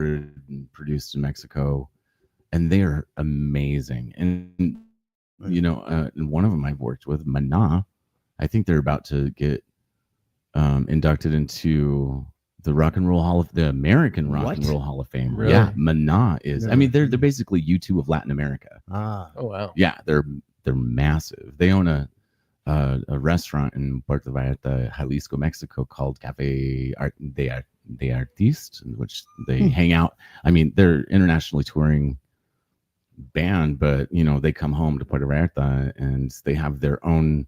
and produced in Mexico, and they are amazing. And you know, and one of them I've worked with, Mana. I think they're about to get inducted into the American Rock and Roll Hall of Fame. Really? Yeah, Mana is. I mean, they're basically U2 of Latin America. Oh wow. Yeah, they're massive. They own a restaurant in Puerto Vallarta, Jalisco, Mexico, called Cafe de Artiste, in which they hang out. I mean, they're internationally touring band, but you know, they come home to Puerto Vallarta and they have their own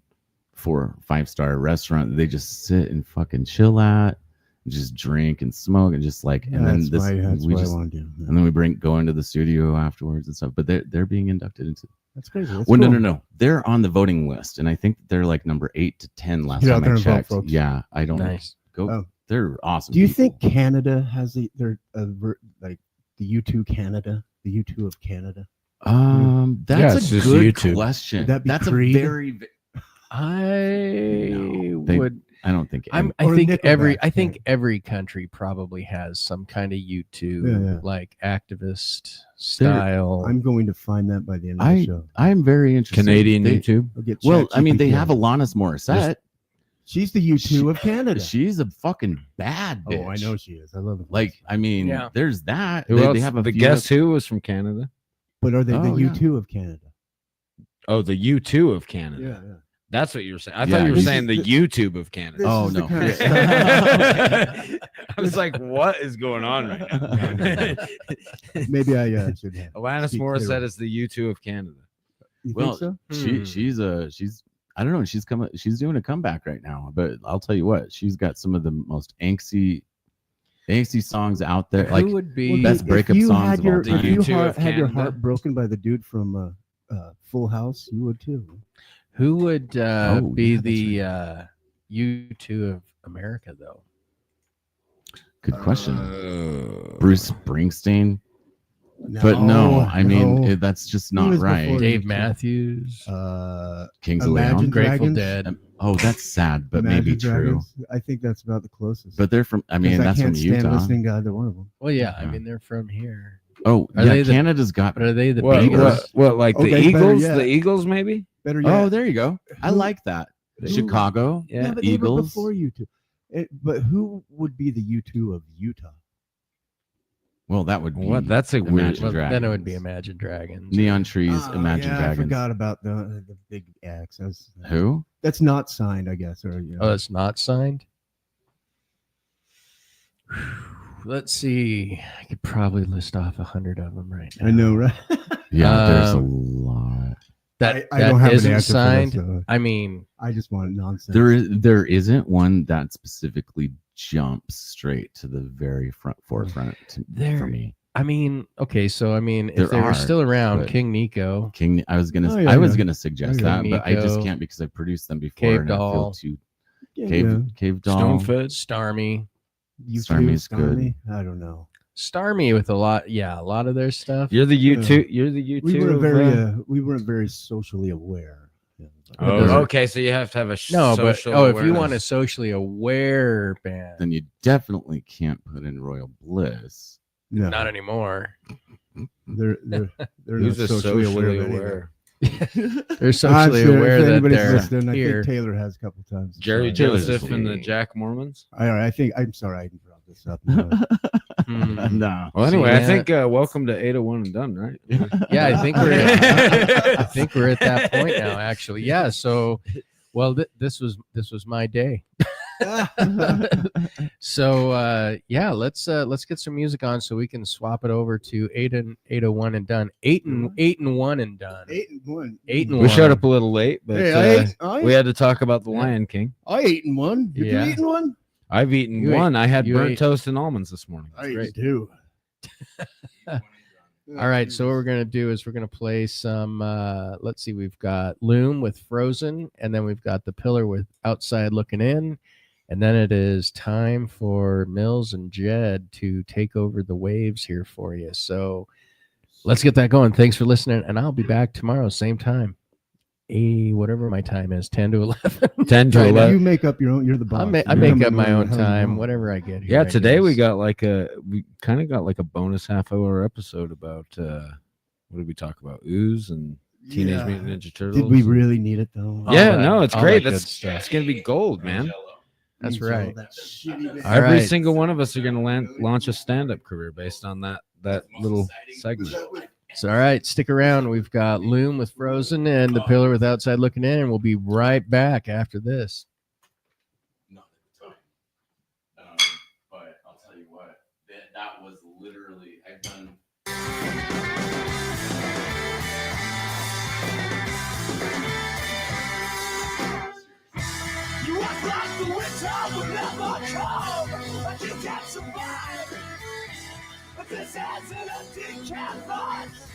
4- or 5-star restaurant that they just sit and fucking chill at, just drink and smoke and just like, and then this we just and then we go into the studio afterwards and stuff. But they're being inducted into. That's crazy. Well, cool. No. They're on the voting list, and I think they're like number 8 to 10 last time I checked. Vote, yeah, I don't go. Oh. They're awesome. Do you think Canada has like the U2 Canada, the U2 of Canada? That's a good question. That's Creed? A very. I don't think. I think every country probably has some kind of U2 like activist style. I'm going to find that by the end of the show. I'm very interested. Canadian YouTube. Well, I mean, they have Alanis Morissette. She's the U2 of Canada. She's a fucking bad bitch. Oh, I know she is. I love it. Like, I mean, there's that. They have the Guess Who was from Canada. But are they the U2 of Canada? Oh, the U2 of Canada. Yeah. That's what you were saying. I thought you were saying the YouTube of Canada. Oh, no. I was like, what is going on right now? Maybe I should have. Alanis Morissette is the U2 of Canada. You think so? She's I don't know. She's doing a comeback right now, but I'll tell you what, she's got some of the most angsty songs out there. Like, who would be best breakup songs of all time. If you had your heart broken by the dude from Full House, you would too. Who would be the U2 of America, though? Good question. Bruce Springsteen. But no, I mean, that's just not right. Dave Matthews, Kings of Leon, Grateful Dead. Oh, that's sad, but maybe true. I think that's about the closest. But they're from. I mean, that's from Utah. I can't stand listening to either one of them. Well, yeah, I mean, they're from here. Oh, Canada's got. But are they the biggest? What, like the Eagles? The Eagles, maybe. Better yet. Oh, there you go. I like that. Chicago, but Eagles. Before U2. But who would be the U2 of Utah? Well, that would be that's a weird. Then it would be Imagine Dragons. Neon Trees, Imagine Dragons. I forgot about the big acts. Who? That's not signed, I guess. Or Oh, it's not signed. Let's see. I could probably list off 100 of them right now. I know, right? Yeah, there's a lot. That I don't have isn't signed. So I mean, I just want nonsense. There isn't one that specifically jumps straight to the very forefront for me. I mean, okay, so I mean, if they were still around, King Nico. I was gonna suggest that, but I just can't because I produced them before. Cave Doll. Cave Doll. Stonefoot. Starmy. Starmy's good. I don't know. Starmy with a lot of their stuff. You're the U2. You're the U2. We weren't very socially aware. Oh, okay. So you have to have a social awareness. If you want a socially aware band, then you definitely can't put in Royal Bliss. No, not anymore. They're not socially aware. They're socially aware that they're here. I think Taylor has a couple times. Jerry Joseph and the Jack Mormons. I'm sorry I brought this up. No. Well, anyway, I think welcome to 801 and done, right? Yeah, I think we're at that point now. Actually, yeah. So, well, this was my day. So yeah, let's get some music on so we can swap it over to 801 and done. 8 and 1 and done. 8 and 1. 8 and 1. We showed up a little late, but we had to talk about the Lion King. I 8 and 1. Did you 8 and 1? I've eaten one. I had burnt toast and almonds this morning. I do. All right, so what we're going to do is we're going to play some, let's see, we've got Loom with Frozen, and then we've got The Pillar with Outside Looking In, and then it is time for Mills and Jed to take over the waves here for you. So let's get that going. Thanks for listening, and I'll be back tomorrow, same time. whatever my time is, 10 to 11. 10 to Right, 11. You make up your own. You're the boss. I make up my own time, whatever I get here. Yeah, I today we guess. got we kind of got like a bonus half-hour episode about what did we talk about? Ooze and Teenage Mutant Ninja Turtles. Did we really need it though? All Yeah, that- no, it's all great. that good That's stuff. it's gonna be gold, man. That's Means right. all that shitty bit- All Every right. single one of us are gonna launch a stand-up career based on that little segment. So, all right, stick around. We've got Loom with Frozen and the Pillar with Outside Looking In, and we'll be right back after this. Not at the time. But I'll tell you what, that was literally, I've done. You act like the winter will never come, but you can't survive. But this has an empty canvas,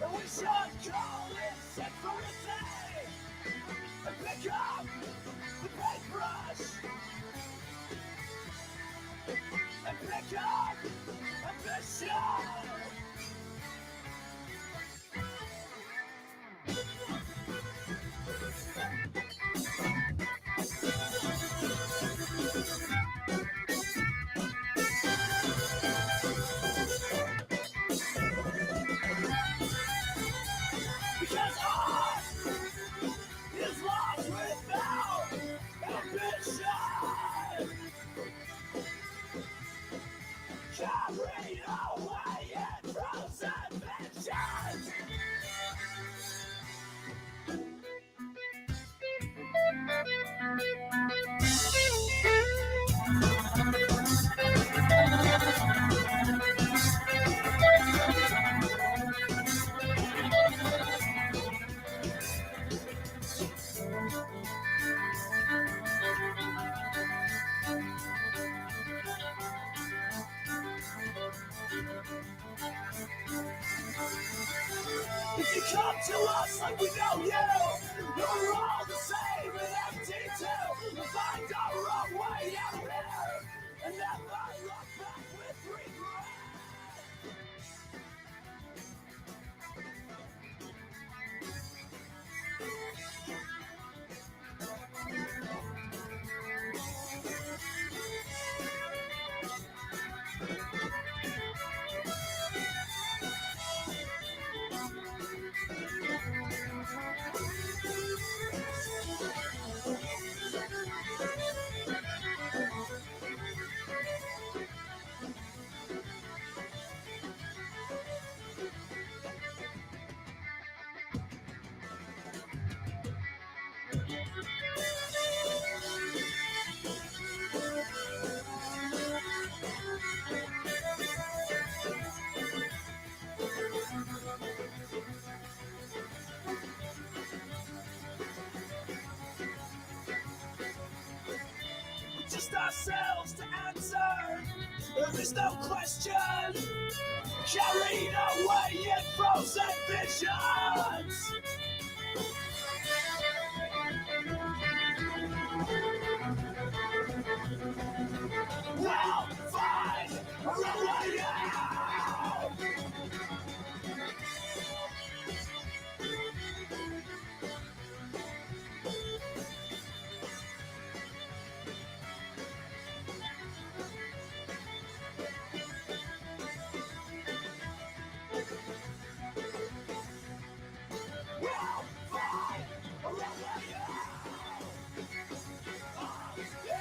and we should call it set for a day. And pick up the paintbrush, and pick up ambition. Because art is lost without ambition. Carried away in frozen visions. If you come to us like we know you, we're all the same and empty too. We'll find our own way out of here and never look back with regret. Just ourselves to answer. There's no question. Carried away in frozen visions. We'll find our own way out. We'll find our own way out. Oh, yeah.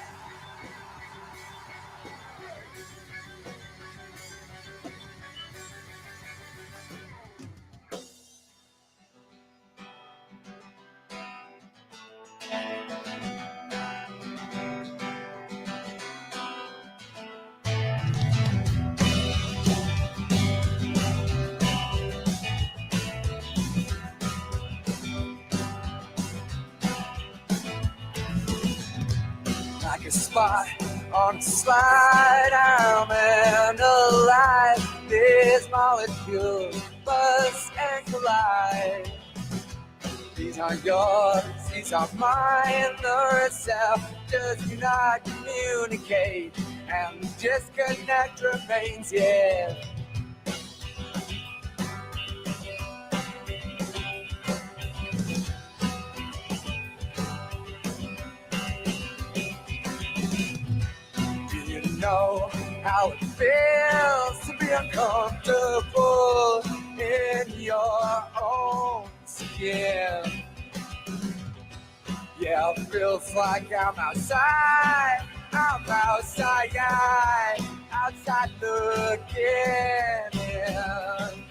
Like a spot on a slide, I'm analyze these molecules, buzz and collide. These aren't yours, these are mine. The self does not communicate, and the disconnect remains, yeah. know how it feels to be uncomfortable in your own skin. Yeah, it feels like I'm outside looking in.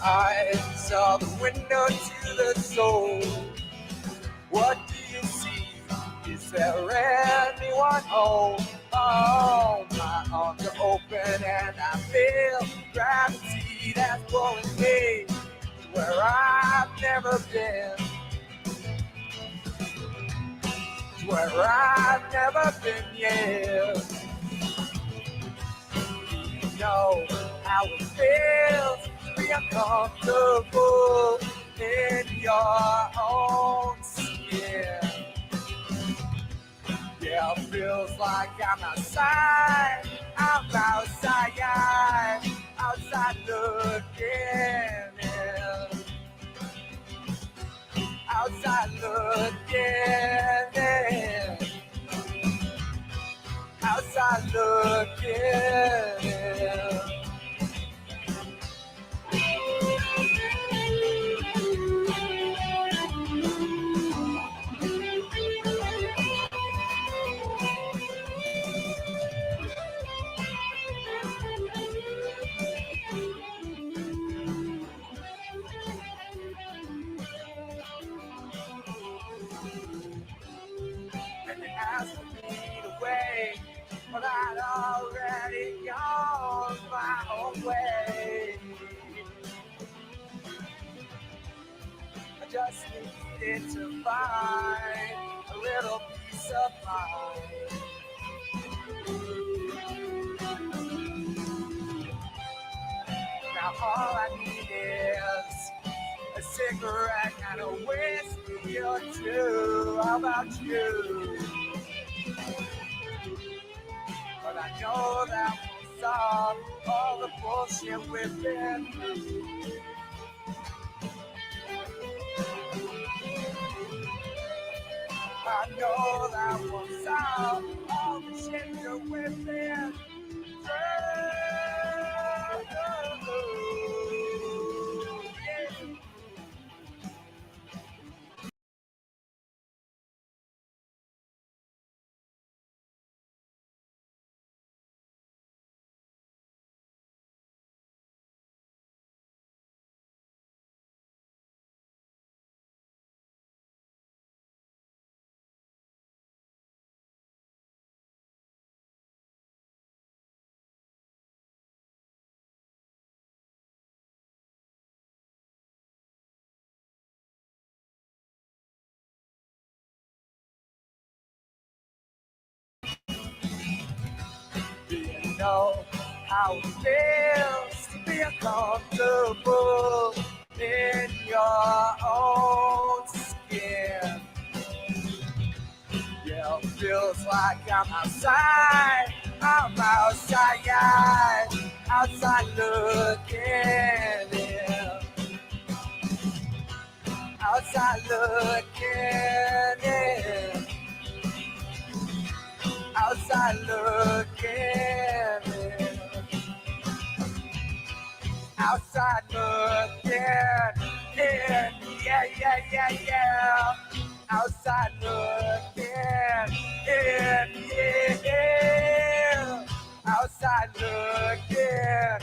I saw the window to the soul. What do you see? Is there anyone home? Oh, my arms are open and I feel gravity that's pulling me to where I've never been. To where I've never been yet. You know how it feels to be uncomfortable in your own skin. Yeah, it feels like I'm outside looking in. Outside looking in. Outside looking in. And you asked me to wait, but I'd already gone my own way. I just needed to find a little peace of mind. Now all I need is a cigarette and a whiskey or two. How about you? But I know that won't solve all the bullshit we've been through. I know that won't solve all the shit that we've been through. Yeah. Do you know how it feels to be uncomfortable in your own skin? Yeah, it feels like I'm outside looking in. Outside looking in. Outside looking in. Outside looking in. Yeah, yeah, yeah, yeah. Outside looking in. Yeah. Outside looking in.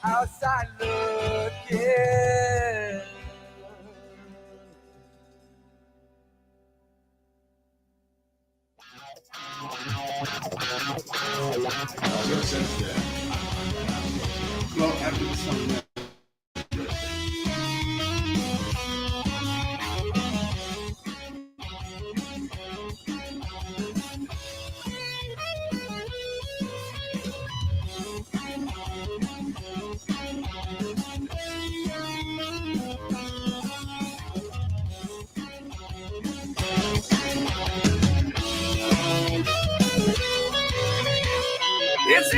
Outside looking. Well, after the song.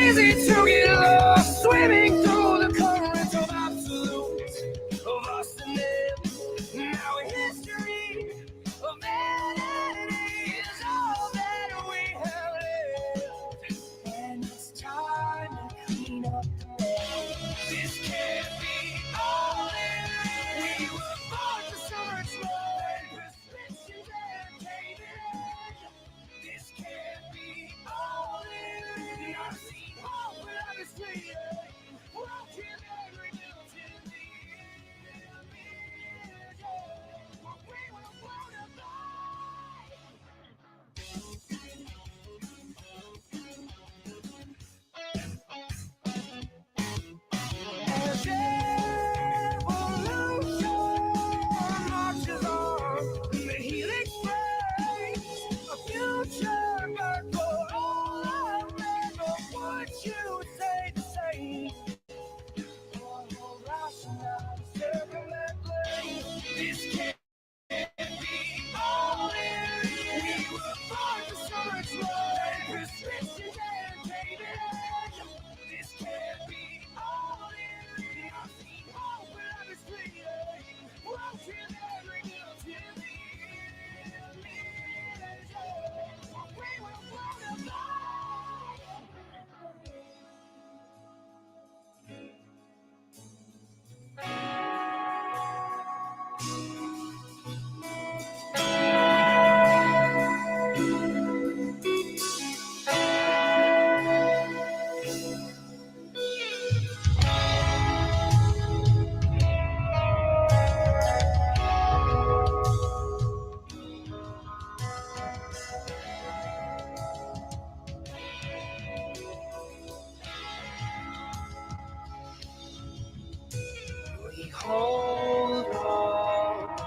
easy to get lost swimming through the current of absolutes of us and them. Now history of vanity is all that we have left, and it's time to clean up the mess. This can't be all it is. We were born for so much more than prescriptions and payment. This can't be all it is. I've seen hope, but I've been sweeter. Broken every guilt in the image. We were born to fight. As evolution marches on, the helix breaks a future, but for all I remember, would you say the same? Oh, rational, circumvently, this can't be all it is. We were born for so much more than prescriptions and payment. This can't be all it is. I've seen hope, but I've been bleeding. Broken every guilt in the image. We were born to fight. We hold on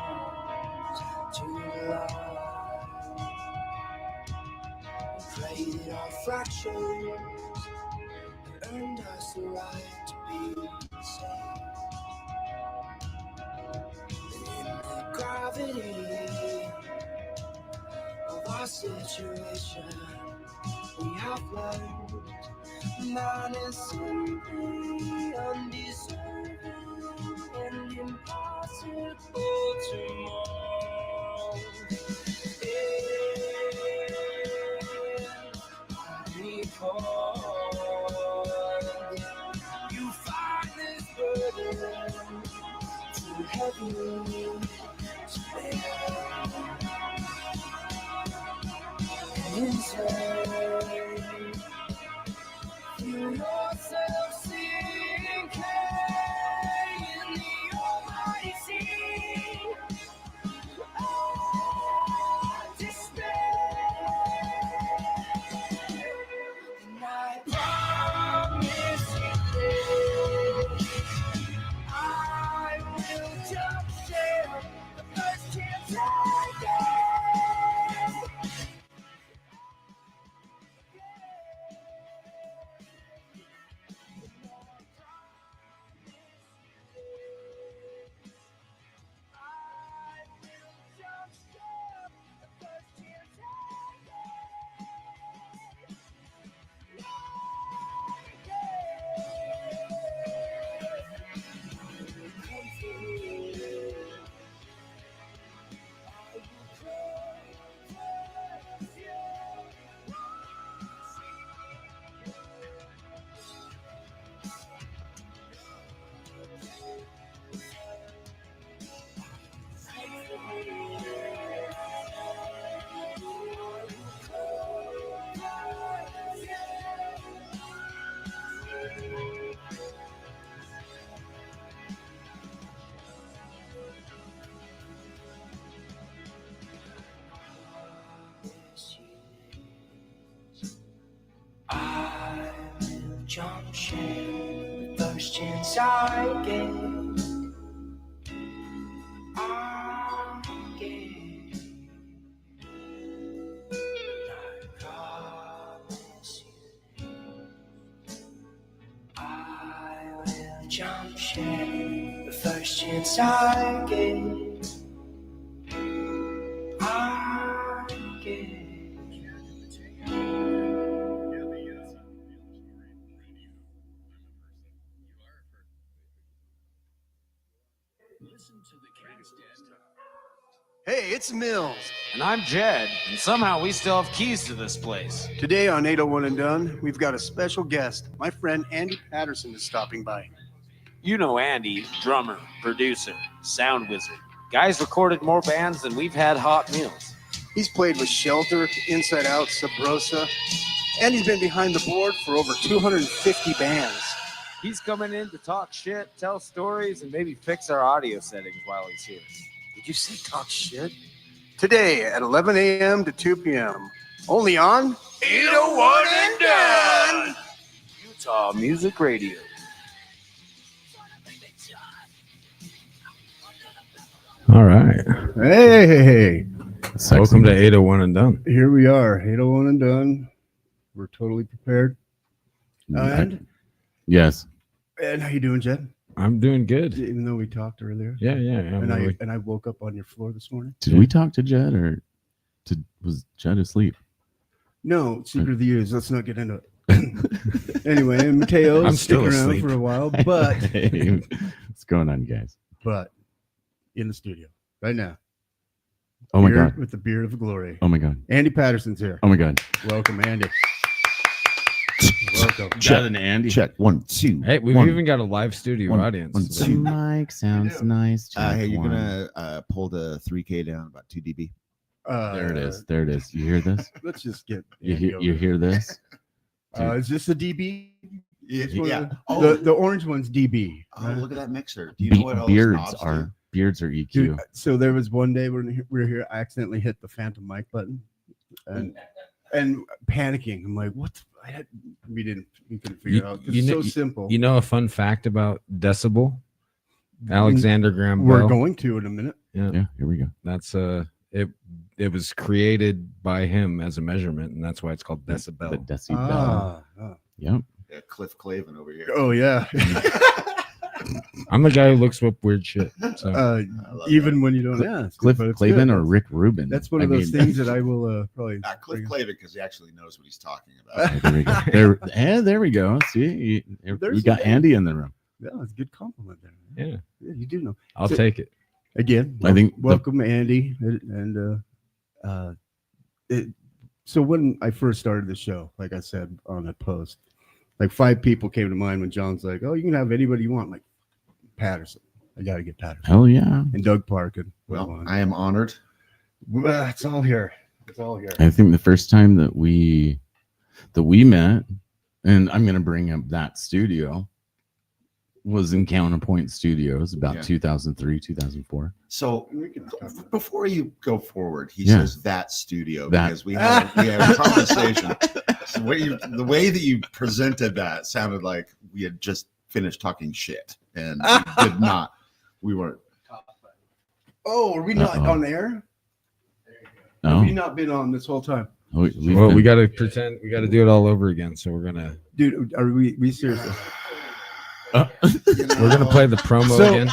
to love. We pray that our fractions earned us the right to be safe. And in the gravity of our situation, we have learned man is simply undeserving and impossible to mold. You find this burden too heavy to bear. And inside, feel yourself sinking in the almighty sea. Despair. And I promise you this, I will jump ship the first chance I get. I will jump ship the first chance I get. I get. I promise you, I will jump ship the first chance I get. I get. Hey, it's Mills. And I'm Jed, and somehow we still have keys to this place. Today on 801 and Done, we've got a special guest. My friend Andy Patterson is stopping by. You know Andy, drummer, producer, sound wizard. Guy's recorded more bands than we've had hot meals. He's played with Shelter, Inside Out, SubRosa, and he's been behind the board for over 250 bands. He's coming in to talk shit, tell stories, and maybe fix our audio settings while he's here. Did you say talk shit? Today at 11 a.m. to 2 p.m. Only on 801 and Done. Utah Music Radio. All right. Hey, Sexy. Welcome to 801 and Done. here we are, 801 and Done. We're totally prepared. And Yes. how you doing, Jed? I'm doing good. Even though we talked earlier. Yeah. And I woke up on your floor this morning. Did we talk to Jed or was Jed asleep? No, secret of the use. Let's not get into it. Anyway, and Mateo's I'm still sticking around asleep. for a while, but Hey, what's going on, guys? in the studio right now. Oh my Beard god. with the beard of glory. Oh my god. Andy Patterson's here. Oh my god. Welcome, Andy. Welcome. Got an Andy. Check 1, 2. Hey, we've One. even got a live studio One, audience. one, The two. mic sounds nice. Hey, Check you're one. gonna pull the 3K down about 2 dB. There it is. There it is. You hear this? Let's just get. You Andy hear? over You here. hear this? Is this a DB? It's one Yeah. of Oh. the orange one's DB. Oh, look at that mixer. Do you know what all those Beards knobs do? are EQ. Dude, so there was one day when we were here, I accidentally hit the phantom mic button, and panicking. I'm like, what? We couldn't figure it out. It's so simple. You know a fun fact about decibel? Alexander Graham We're Bell. going to in a minute. Yeah. Here we go. That's it was created by him as a measurement, and that's why it's called The decibel. decibel. Yep. Yeah, Cliff Clavin over here. Oh yeah. I'm the guy who looks up weird shit. So I love even when you don't ask. Cliff but it's Clavin good. or Rick Rubin. That's one of those things that I will probably. that. Cliff bring- Clavin because he actually knows what he's talking about. There we go. There we go. See, we There's got some- Andy in the room. Yeah, it's a good compliment there. yeah, You do know. I'll So- take it. Again, I think welcome Andy so when I first started the show, like I said on the post, like 5 people came to mind when John's like, oh, you can have anybody you want. I'm like Patterson, I gotta get Patterson Hell yeah. and Doug Park and Well, I am honored. it's all here. I think the first time that we met, and I'm gonna bring up that studio, was in Counterpoint Studios about Yeah. 2003, 2004. So before you go forward, he Yeah. says that studio That. because we had a conversation. So the way that you presented that sounded like we had just finished talking shit, and we did not. We weren't. Oh, are we not Uh-oh. on air? No, Have you not been on this whole time? we've Well, we been- got to pretend we got to do it all over again. So we're gonna Dude, are we seriously? we're gonna play the promo So- again.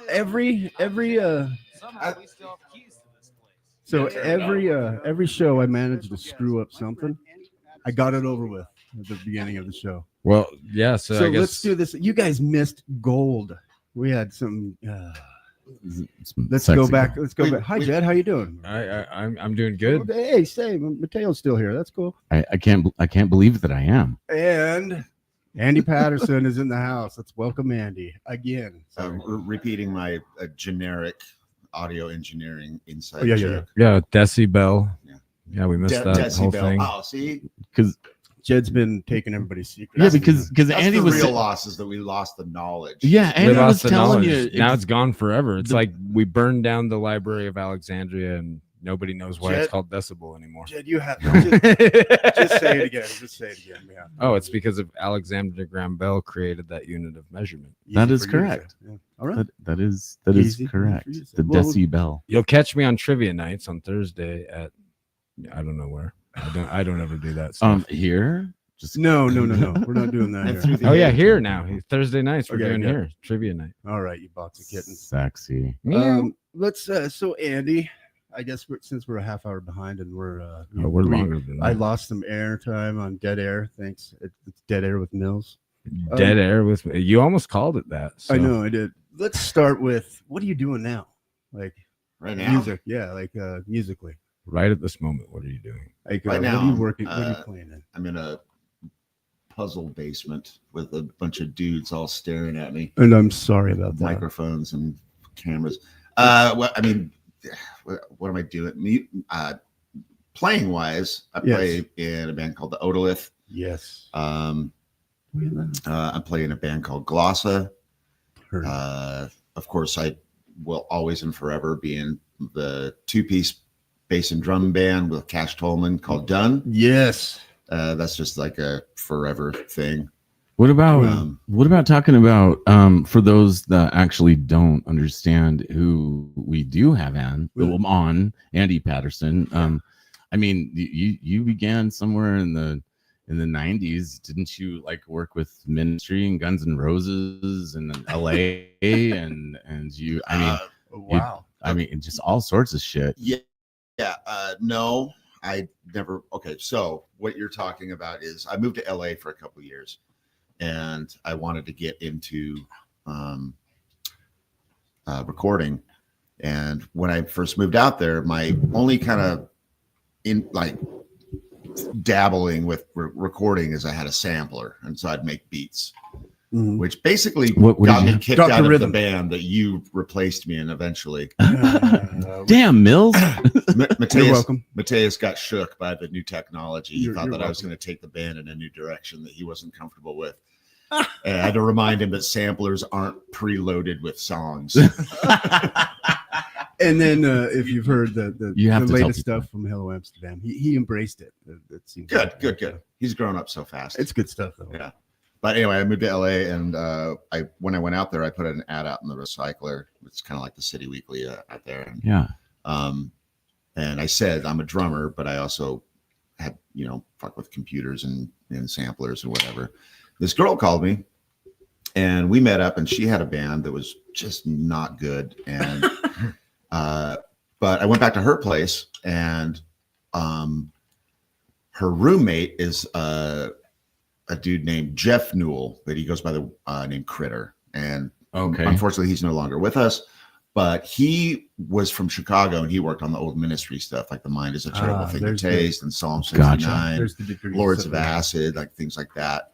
Every Somehow we still have keys to this place. so every show I managed to screw up something. I got it over with at the beginning of the show. Well, yeah. So, So I guess let's do this. You guys missed gold. We had some. Let's Sexy go back. girl. Let's go back. Hi, Jed. How you doing? I'm doing good. Hey, same. Mateo's still here. That's cool. I can't believe that I am. And Andy Patterson is in the house. Let's welcome Andy again. Repeating my generic audio engineering inside Oh, yeah. joke. Yeah, decibel. Yeah. Yeah, we missed that whole Decibel. thing. Oh, see, Because Jed's been taking everybody's secrets. yeah, because that's Andy the was real loss is that we lost the knowledge. yeah, We Andy was lost the telling knowledge. you Now it's gone forever. It's the- like we burned down the Library of Alexandria, and nobody knows why Jed- it's called decibel anymore. Jed, you have just say it again. Just say it again. Yeah. Oh, it's because of Alexander Graham Bell created that unit of measurement. That Easy is for you to correct. say. Yeah. All right. that is Easy correct. for you to say. The Well, decibel. You'll catch me on trivia nights on Thursday at I don't know where. I don't ever do that stuff. Here, just No. We're not doing that And here. through the Oh yeah, age- here now. Thursday nights we're Okay, doing yeah. here trivia night. All right, you box of kittens. sexy. Let's. So Andy, I guess since we're a half hour behind and we're Oh, we're longer than I that. lost some air time on dead air. Thanks. It's dead air with Mills. Dead air with you almost called it that. So. I know I did. let's start with what are you doing now? Like Right now, music, yeah, like musically. Right at this moment, what are you doing? Like Right what now, are you working? What are you playing in? I'm in a puzzle basement with a bunch of dudes all staring at me, And I'm sorry about that. microphones and cameras. What am I doing? Playing wise, I play in a band called the Odolith. Yes. I'm playing in a band called Glossa. Of course, I will always and forever be in the 2-piece bass and drum band with Cash Tolman called Done. Yes. That's just like a forever thing. What about talking about for those that actually don't understand who we do have on Andy Patterson? I mean, you began somewhere in the 90s, didn't you? Like work with Ministry and Guns N' Roses and LA and you. I mean, wow. Just all sorts of shit. Yeah. No, I never. Okay, so what you're talking about is I moved to LA for a couple of years, and I wanted to get into recording. And when I first moved out there, my only kind of dabbling with recording is I had a sampler, and so I'd make beats, which basically got me kicked out of the band that you replaced me in eventually. Damn, Mills. You're welcome. Mateus got shook by the new technology. He thought that I was going to take the band in a new direction that he wasn't comfortable with. And I had to remind him that samplers aren't preloaded with songs. And then if you've heard the latest stuff from Hello Amsterdam, he embraced it. That seems good. He's grown up so fast. It's good stuff though. Yeah. But anyway, I moved to LA, and when I went out there, I put an ad out in the Recycler. It's kind of like the City Weekly out there. And, yeah. And I said I'm a drummer, but I also had fuck with computers and samplers and whatever. This girl called me, and we met up, and she had a band that was just not good. And but I went back to her place, and her roommate is a dude named Jeff Newell, but he goes by the name Critter. And unfortunately, he's no longer with us. But he was from Chicago, and he worked on the old Ministry stuff, like The Mind is a Terrible Thing to Taste, and Psalm 69, Lords of Acid, like things like that.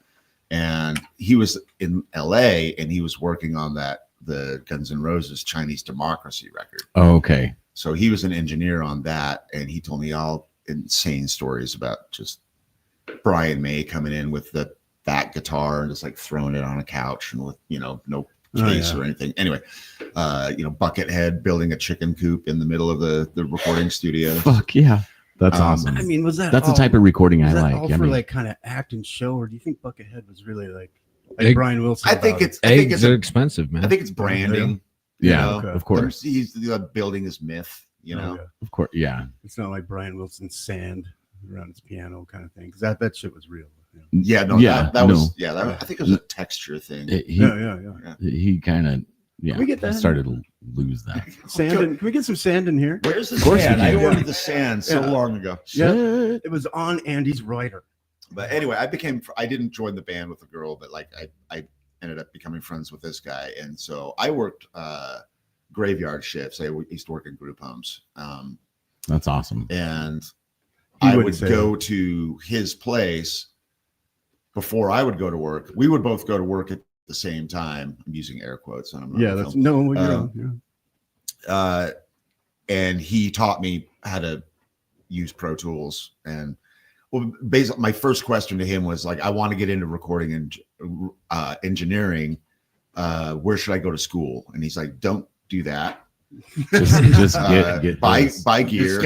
And he was in LA, and he was working on the Guns N' Roses Chinese Democracy record. Oh, okay. So he was an engineer on that, and he told me all insane stories about just Brian May coming in with the fat guitar and just like throwing it on a couch and with no case or anything. Anyway, Buckethead building a chicken coop in the middle of the recording studio. Fuck yeah. That's awesome. I mean, that's the type of recording I like. All for like kind of act and show, or do you think Buckethead was really like Brian Wilson? I think it's expensive, man. I think it's branding. Yeah, of course. He's building his myth. Of course, yeah. It's not like Brian Wilson's sand around his piano kind of thing, because that shit was real. Yeah, no, yeah, that was I think it was a texture thing. He kind of Can we get that? started to lose that. Can we get some sand in here? Where's the sand? I ordered the sand so long ago. Yeah, it was on Andy's rider. But anyway, I didn't join the band with the girl, but like I ended up becoming friends with this guy, and so I worked graveyard shifts. I used to work in group homes. That's awesome. And I would go to his place before I would go to work. We would both go to work at the same time. I'm using air quotes. And he taught me how to use Pro Tools. And basically, my first question to him was like, I want to get into recording and engineering. Where should I go to school? And he's like, don't do that. just get buy gear,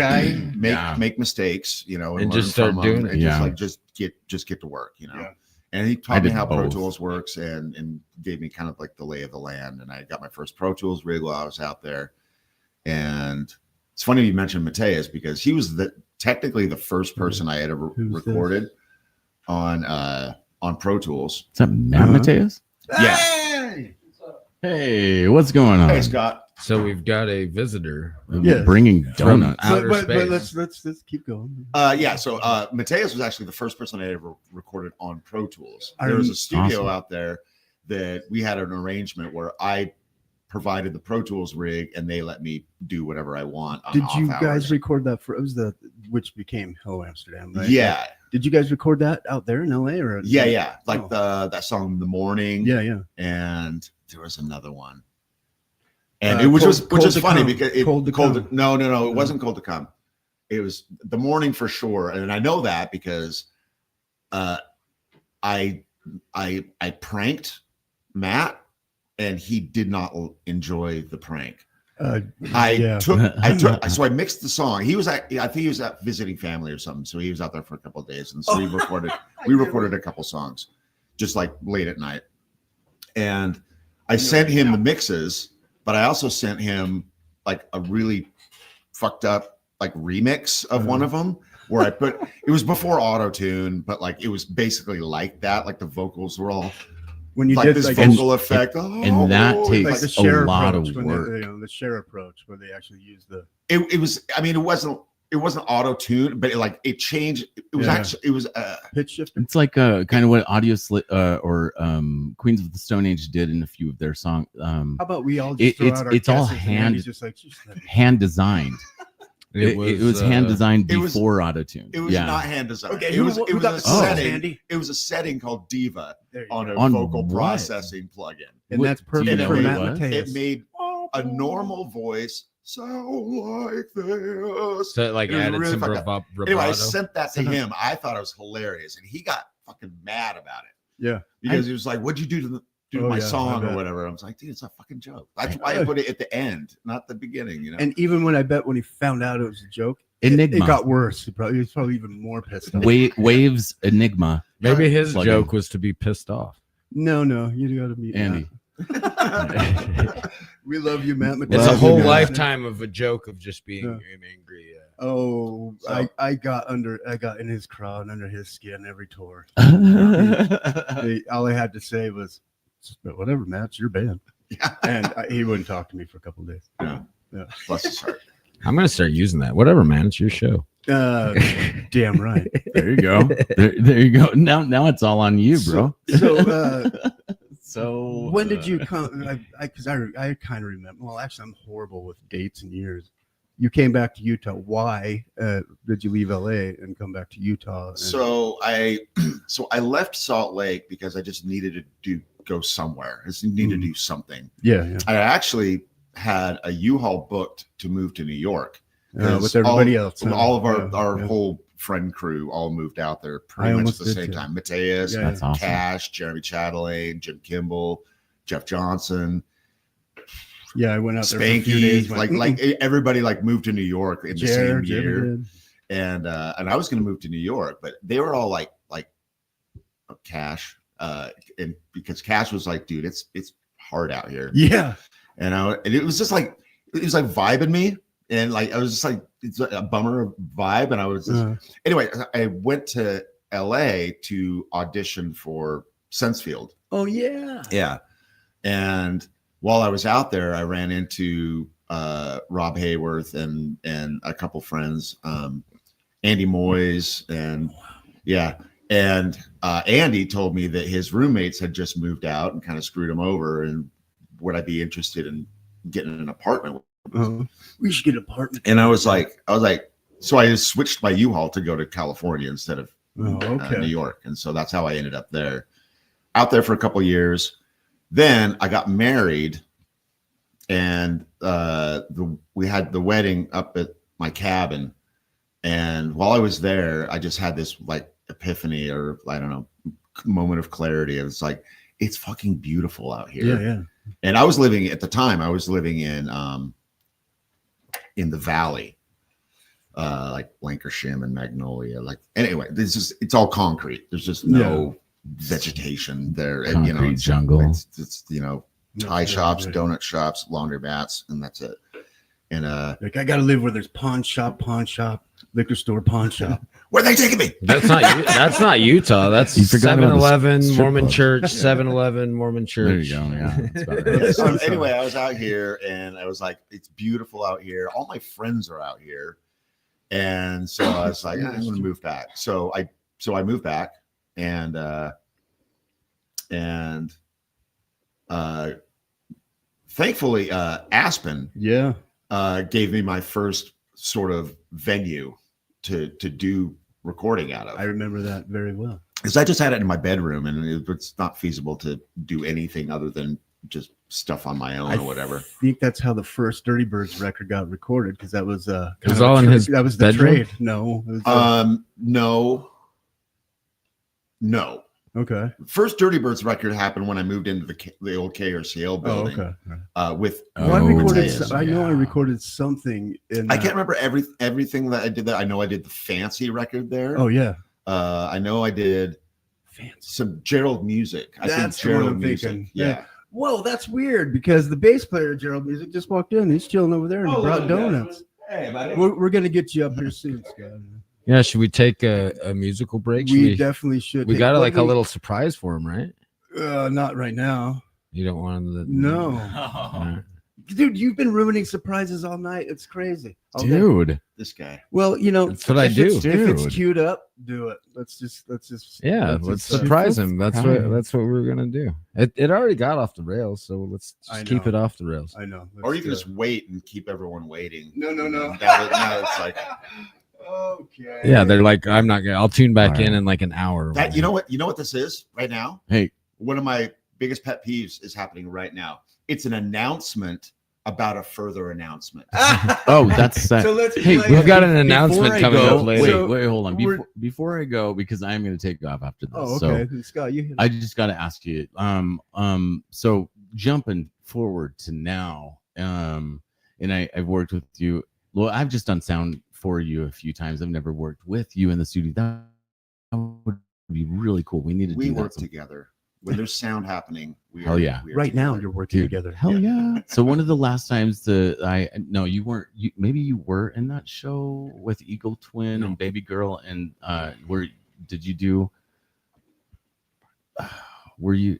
make mistakes, and just start doing it. And just get to work, And he taught me how Pro Tools works and gave me kind of like the lay of the land. And I got my first Pro Tools rig while I was out there. And it's funny you mentioned Mateus, because he was technically the first person I had ever recorded on Pro Tools. Is that Matt Mateus? Yeah. Hey, what's going on? Hey, Scott. So we've got a visitor bringing donuts. But let's keep going. So Mateus was actually the first person I ever recorded on Pro Tools. There was a studio out there that we had an arrangement where I provided the Pro Tools rig, and they let me do whatever I want. On Did off you hours. guys record that for? It was which became Hello Amsterdam, right? Yeah. Did you guys record that out there in LA or? Yeah. Like that song, "The Morning." Yeah. And there was another one, and which was funny because it Cold to Come. No, it wasn't Cold to Come. It was "The Morning" for sure, and I know that because I pranked Matt, and he did not enjoy the prank. So I mixed the song. I think he was out visiting family or something. So he was out there for a couple of days, and so we recorded a couple songs, just like late at night. And I sent him the mixes, but I also sent him like a really fucked up like remix of one of them where it was before auto-tune, but like it was basically like that, like the vocals were all. When you like did this like vocal effect, and that takes a lot of work. The share approach, where they actually use the. It was. I mean, it wasn't auto tuned, but it changed. It was pitch shifter. It's like kind of what or Queens of the Stone Age did in a few of their songs. How about we all just it's all hand designed. It was hand designed before auto-tune. It was not hand designed. Okay, it was a setting. It was a setting called Diva on a vocal processing plugin, and that's perfect for Matt Mateus. It made a normal voice sound like this. So like added really some vibrato. Anyway, I sent that to him. I thought it was hilarious, and he got fucking mad about it. Yeah, because he was like, "What'd you do to my song or whatever?" I was like, "Dude, it's a fucking joke." That's why I put it at the end, not the beginning. You know. And even when he found out it was a joke, Enigma, it got worse. He was probably even more pissed off. Waves Enigma. Maybe his joke was to be pissed off. No, you got to meet Andy. We love you, Matt. It's a whole lifetime of a joke of just being angry. Oh, so, I got in his crowd, under his skin every tour. All I had to say was, "Whatever, Matt, it's your band." Yeah, and he wouldn't talk to me for a couple of days. Yeah. Bless his heart. I'm gonna start using that. Whatever, man, it's your show. Damn right. There you go. There you go. Now it's all on you, bro. So when did you come? Because I kind of remember. Well, actually, I'm horrible with dates and years. You came back to Utah. Why did you leave LA and come back to Utah? So I left Salt Lake because I just needed to go somewhere. I just needed to do something. Yeah. I actually had a U-Haul booked to move to New York with everybody else. All of our whole friend crew all moved out there pretty much at the same time. Mateus, that's awesome. Cash, Jeremy Chatelaine, Jim Kimball, Jeff Johnson. Yeah, I went out there Spanky, for a few days. Like everybody moved to New York in the same year. And I was going to move to New York, but they were all like Cash, and because Cash was like, "Dude, it's hard out here." Yeah, and it was just like vibing me, and like I was just like, it's a bummer vibe, and I was just anyway. I went to LA to audition for Sensefield. Oh yeah, yeah, and while I was out there, I ran into Rob Hayworth and a couple friends, Andy Moyes, and and Andy told me that his roommates had just moved out and kind of screwed him over, and would I be interested in getting an apartment? We should get an apartment. And I was like, so I just switched my U-Haul to go to California instead of New York, and so that's how I ended up there, out there for a couple of years. Then I got married, and we had the wedding up at my cabin. And while I was there, I just had this like epiphany, or I don't know, moment of clarity. It was like, it's fucking beautiful out here. Yeah. And I was living in the valley, like Lancashire and Magnolia. Like anyway, it's all concrete. There's just no vegetation there. Concrete, and jungle. It's tie shops, donut shops, laundromats, and that's it. And like I gotta live where there's pawn shop, liquor store, pawn shop. Where are they taking me? That's not Utah. That's 7-Eleven, Mormon Church, 7-Eleven, Mormon Church. There you go. Yeah. That's about right. So anyway, I was out here, and I was like, it's beautiful out here. All my friends are out here, and so I was like, I'm going to move back. So I moved back, and thankfully, Aspen gave me my first sort of venue to do recording out of. I remember that very well. Because I just had it in my bedroom, and it's not feasible to do anything other than just stuff on my own or whatever. I think that's how the first Dirty Birds record got recorded, because that was it was all in his that was the bedroom? trade. No, it was, no. Okay. First Dirty Birds record happened when I moved into the old KRCL building. With I recorded. I know I recorded something. I can't remember everything that I did. That I know I did the Fancy record there. Oh yeah. I know I did some Gerald Music. That's I think Gerald what I'm Music. thinking. Yeah. Whoa, that's weird, because the bass player Gerald Music just walked in. He's chilling over there and brought donuts. Hey, buddy. We're gonna get you up here soon, Scott. Yeah, should we take a musical break? We definitely should. We got like a little surprise for him, right? Not right now. You don't want him to. No. Dude, you've been ruining surprises all night. It's crazy. Dude. This guy. Well, that's what I do. If it's queued up, do it. Let's just let's surprise him. That's what we're gonna do. It already got off the rails, so let's just keep it off the rails. I know. Or you can just wait and keep everyone waiting. No. Now it's like, okay. Yeah, they're like, I'm not gonna. I'll tune back in like an hour. That, you know what this is right now? Hey, one of my biggest pet peeves is happening right now. It's an announcement about a further announcement. Oh, that's set. So let's hey, we've got an announcement coming up later. Wait, hold on. Before I go, because I'm going to take off after this. Oh, okay. So Scott, you. I just got to ask you. So jumping forward to now, and I've worked with you. Well, I've just done sound for you a few times. I've never worked with you in the studio. That would be really cool. We need to do work together. When there's sound happening, we are right now you're working together. Hell yeah. So one of the last times you weren't, maybe you were in that show with Eagle Twin and Baby Girl, and were you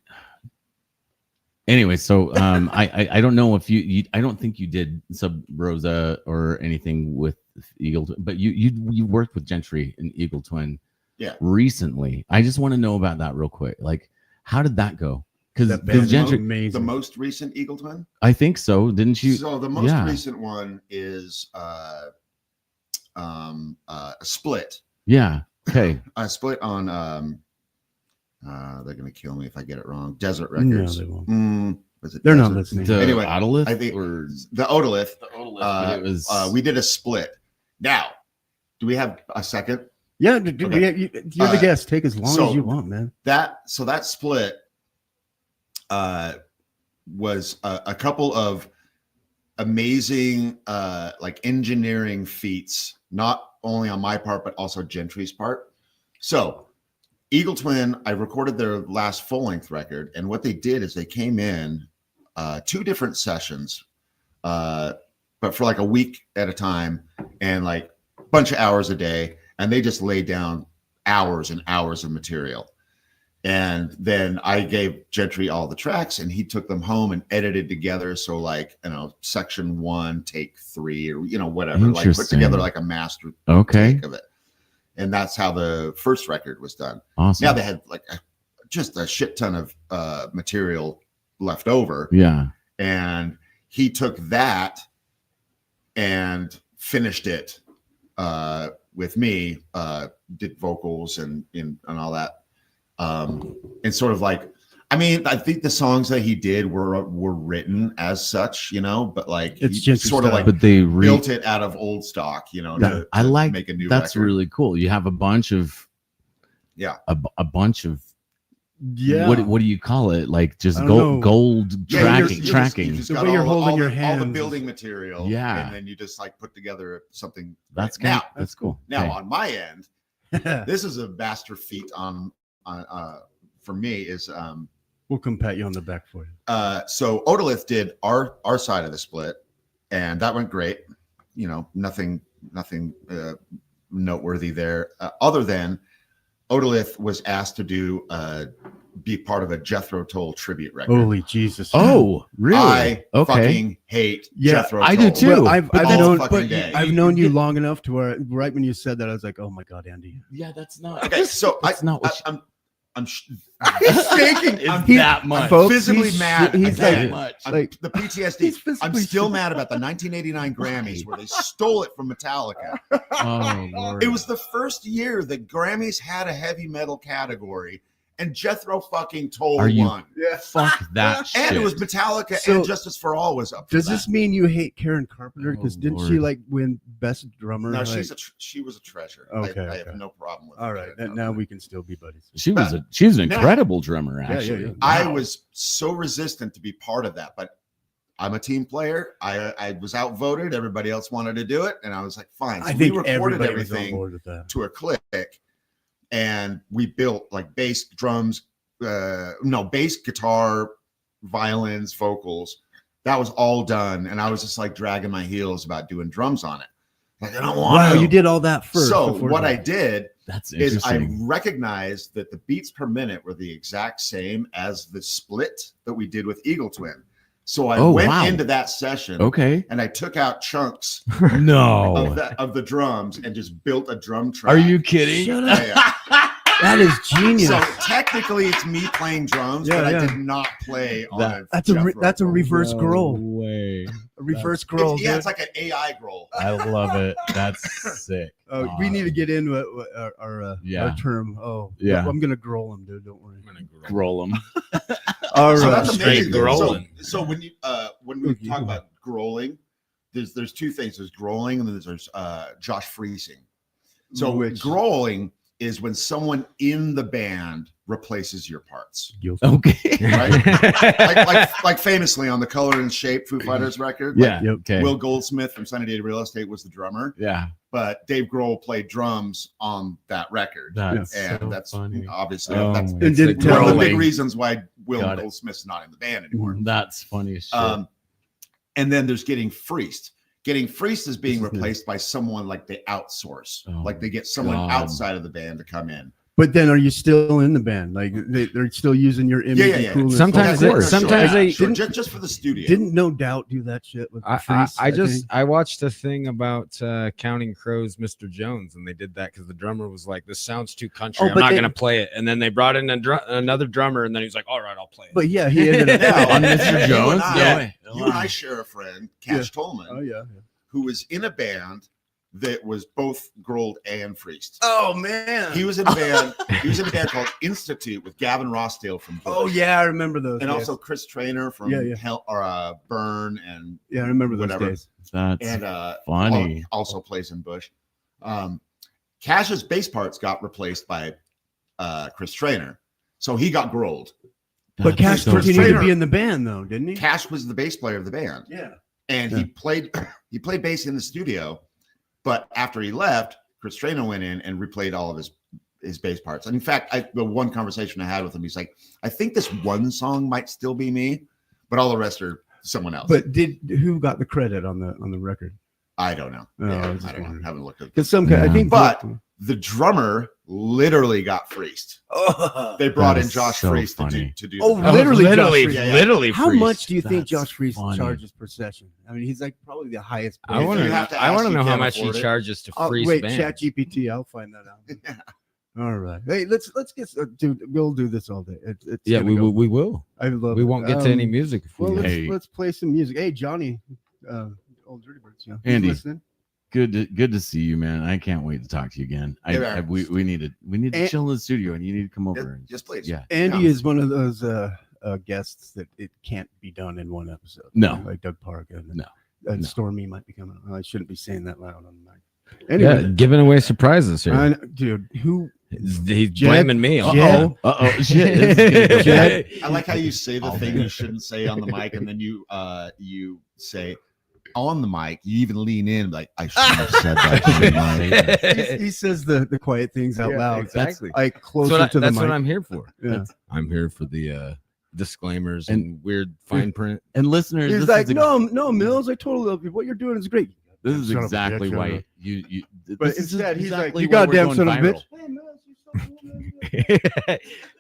anyway? So I don't know if you I don't think you did SubRosa or anything with Eagle Twin, but you worked with Gentry and Eagle Twin recently. I just want to know about that real quick. Like, how did that go? Because the most recent Eagle Twin, I think so. Didn't you? So the most recent one is a split. Yeah. Okay. A split on they're gonna kill me if I get it wrong. Desert Records. No, they won't. They're not listening. Anyway, Otolith? I think or the Otolith. It was. We did a split. Now, do we have a second? Yeah, dude, okay. You're the guest. Take as long as you want, man. That split was a couple of amazing like engineering feats, not only on my part but also Gentry's part. So Eagle Twin, I recorded their last full-length record, and what they did is they came in 2 different sessions, but for like a week at a time, and like a bunch of hours a day. And they just laid down hours and hours of material. And then I gave Gentry all the tracks, and he took them home and edited together. So like, section 1, take 3, or, whatever, like put together like a master take of it. And that's how the first record was done. Awesome. Now they had like just a shit ton of material left over. Yeah. And he took that and finished it with me, did vocals and all that, and sort of like, I think the songs that he did were written as such, but like it's just sort of like, but they built it out of old stock, to make a new. That's record. Really cool. You have a bunch of a bunch of what do you call it? Like just gold tracking. You just the got way you're holding your hand, all hands, the building material, and then you just like put together something. That's that's cool. Now on my end, this is a master feat on for me is we'll come pat you on the back for you. So Otolith did our side of the split, and that went great. Nothing noteworthy there, other than Otolith was asked to be part of a Jethro Tull tribute record. Holy Jesus! Oh, really? I fucking hate Jethro Tull. I do too. Well, I've known you long enough to where right when you said that, I was like, oh my God, Andy. Yeah, that's not. Okay, so that's not. I'm shaking. It's that much. I'm physically mad. He's Again, like the PTSD. I'm still mad about the 1989 Grammys where they stole it from Metallica. Oh, Lord. It was the first year that Grammys had a heavy metal category, and Jethro fucking Tull won. Yeah. Fuck that shit. And it was Metallica So, and Justice for All was up. Does this mean you hate Karen Carpenter? Because didn't she Lord. like win best drummer? No, like, she was a treasure. Okay, I have no problem with. all right. Now we can still be buddies. She was an incredible drummer, actually. yeah. I was so resistant to be part of that, but I'm a team player. I was outvoted. Everybody else wanted to do it, and I was like, fine. So I think we recorded everybody was on everything board with that. to a click, and we built like bass, drums, bass, guitar, violins, vocals. That was all done, and I was just like dragging my heels about doing drums on it. Like, I don't want Wow, to. you did all that first. So before what that. I did That's is I interesting. recognized that the beats per minute were the exact same as the split that we did with Eagle Twin. So I went into that session, Okay. and I took out chunks No. of the drums and just built a drum track. Are you kidding? Shut up. Yeah. That is genius. So technically, it's me playing drums, Yeah, but yeah. I did not play on a that's a Jethro. reverse growl. way. A reverse growl. Yeah, it's like an AI growl. I love it. That's sick. We need to get into our term. Oh, Yeah. I'm gonna growl him, dude. Don't worry. Roll them. All So right. that's amazing. growling. So when we talk about growling, there's two things. There's growling and then there's Josh freezing. So growling is when someone in the band replaces your parts. Okay. Right? like famously on the Color and Shape Foo Fighters record. Yeah. Like Okay. Will Goldsmith from Sunny Day Real Estate was the drummer. Yeah. But Dave Grohl played drums on that record. That's and so that's funny. obviously Oh that's my And did it one of the tell big reasons why Will Got it. Goldsmith's not in the band anymore. That's funny as shit. And then there's getting freezed. Getting freezed is being replaced by someone like they outsource. Oh, like they get someone God. outside of the band to come in. But then, are you still in the band? Like they're still using your image Yeah. and coolness? Sometimes Sure, they just for the studio. Didn't No Doubt do that shit with the Freeze, I watched a thing about Counting Crows, Mr. Jones, and they did that because the drummer was like, "This sounds too country. I'm not going to play it." And then they brought in another drummer, and then he was like, "All right, I'll play it." But yeah, he ended up on Mr. Jones. You and I share a friend, Cash Tolman, Oh yeah. who was in a band that was both growled and freezed. Oh man. He was in a band. He was in a band called Institute with Gavin Rossdale from Bush. Oh yeah, I remember those. And days. also Chris Traynor from Burn and I remember those whatever. days. That's And funny. Also plays in Bush. Cash's bass parts got replaced by Chris Traynor, so he got growled. But Cash so continued funny. to be in the band though, didn't he? Cash was the bass player of the band. Yeah. And he played bass in the studio, but after he left, Chris Traynor went in and replayed all of his bass parts. And in fact, the one conversation I had with him, he's like, "I think this one song might still be me, but all the rest are someone else." But who got the credit on the record? I don't know. Oh, Yeah, I was just I don't know. wondering. Haven't looked at it. Because I think, But the drummer literally got freezed. They brought That in is Josh so Freeze funny. to do. Oh, the literally, literally, Josh Freeze. literally. How freeze. much do you think That's Josh Freeze funny. charges per session? I mean, he's like probably the highest. I paid. want You to. have to I ask, want to you know how can't much he afford it. charges to Oh, freeze wait, bands. Chat GPT. I'll find that out. All right. Hey, let's get dude. We'll do this all day. It's Yeah, gonna we go. will. I love. We it. won't get to any music. If Well, we Hey. let's play some music. Hey, Johnny, old Dirty Birds. Yeah, Andy. listening. Good to see you, man. I can't wait to talk to you again. Hey, man. We need to chill in the studio, and you need to come over. And, Yes, please. yeah. Andy is one of those guests that it can't be done in one episode. No. Like Doug Park. And, No. And No. Stormy might be coming. I shouldn't be saying that loud on the mic. Yeah, Anyway, giving away surprises here. dude, who? He's Jed- blaming me. Jed- Shit. This is gonna go Jed- bad. I like how you say the Oh, thing man. you shouldn't say on the mic, and then you say on the mic. You even lean in like, "I shouldn't have said that." he says the quiet things out loud. exactly. That's like closer That's, to the that's mic. what I'm here for. Yeah. I'm here for the disclaimers and weird fine print. And listeners, He's this like, is no, Mills. I totally love you. What you're doing is great. This is Son of a exactly bitch, why you. But this is instead, he's like, exactly you why we're goddamn going son of a viral. bitch. Hey, Mills, you're so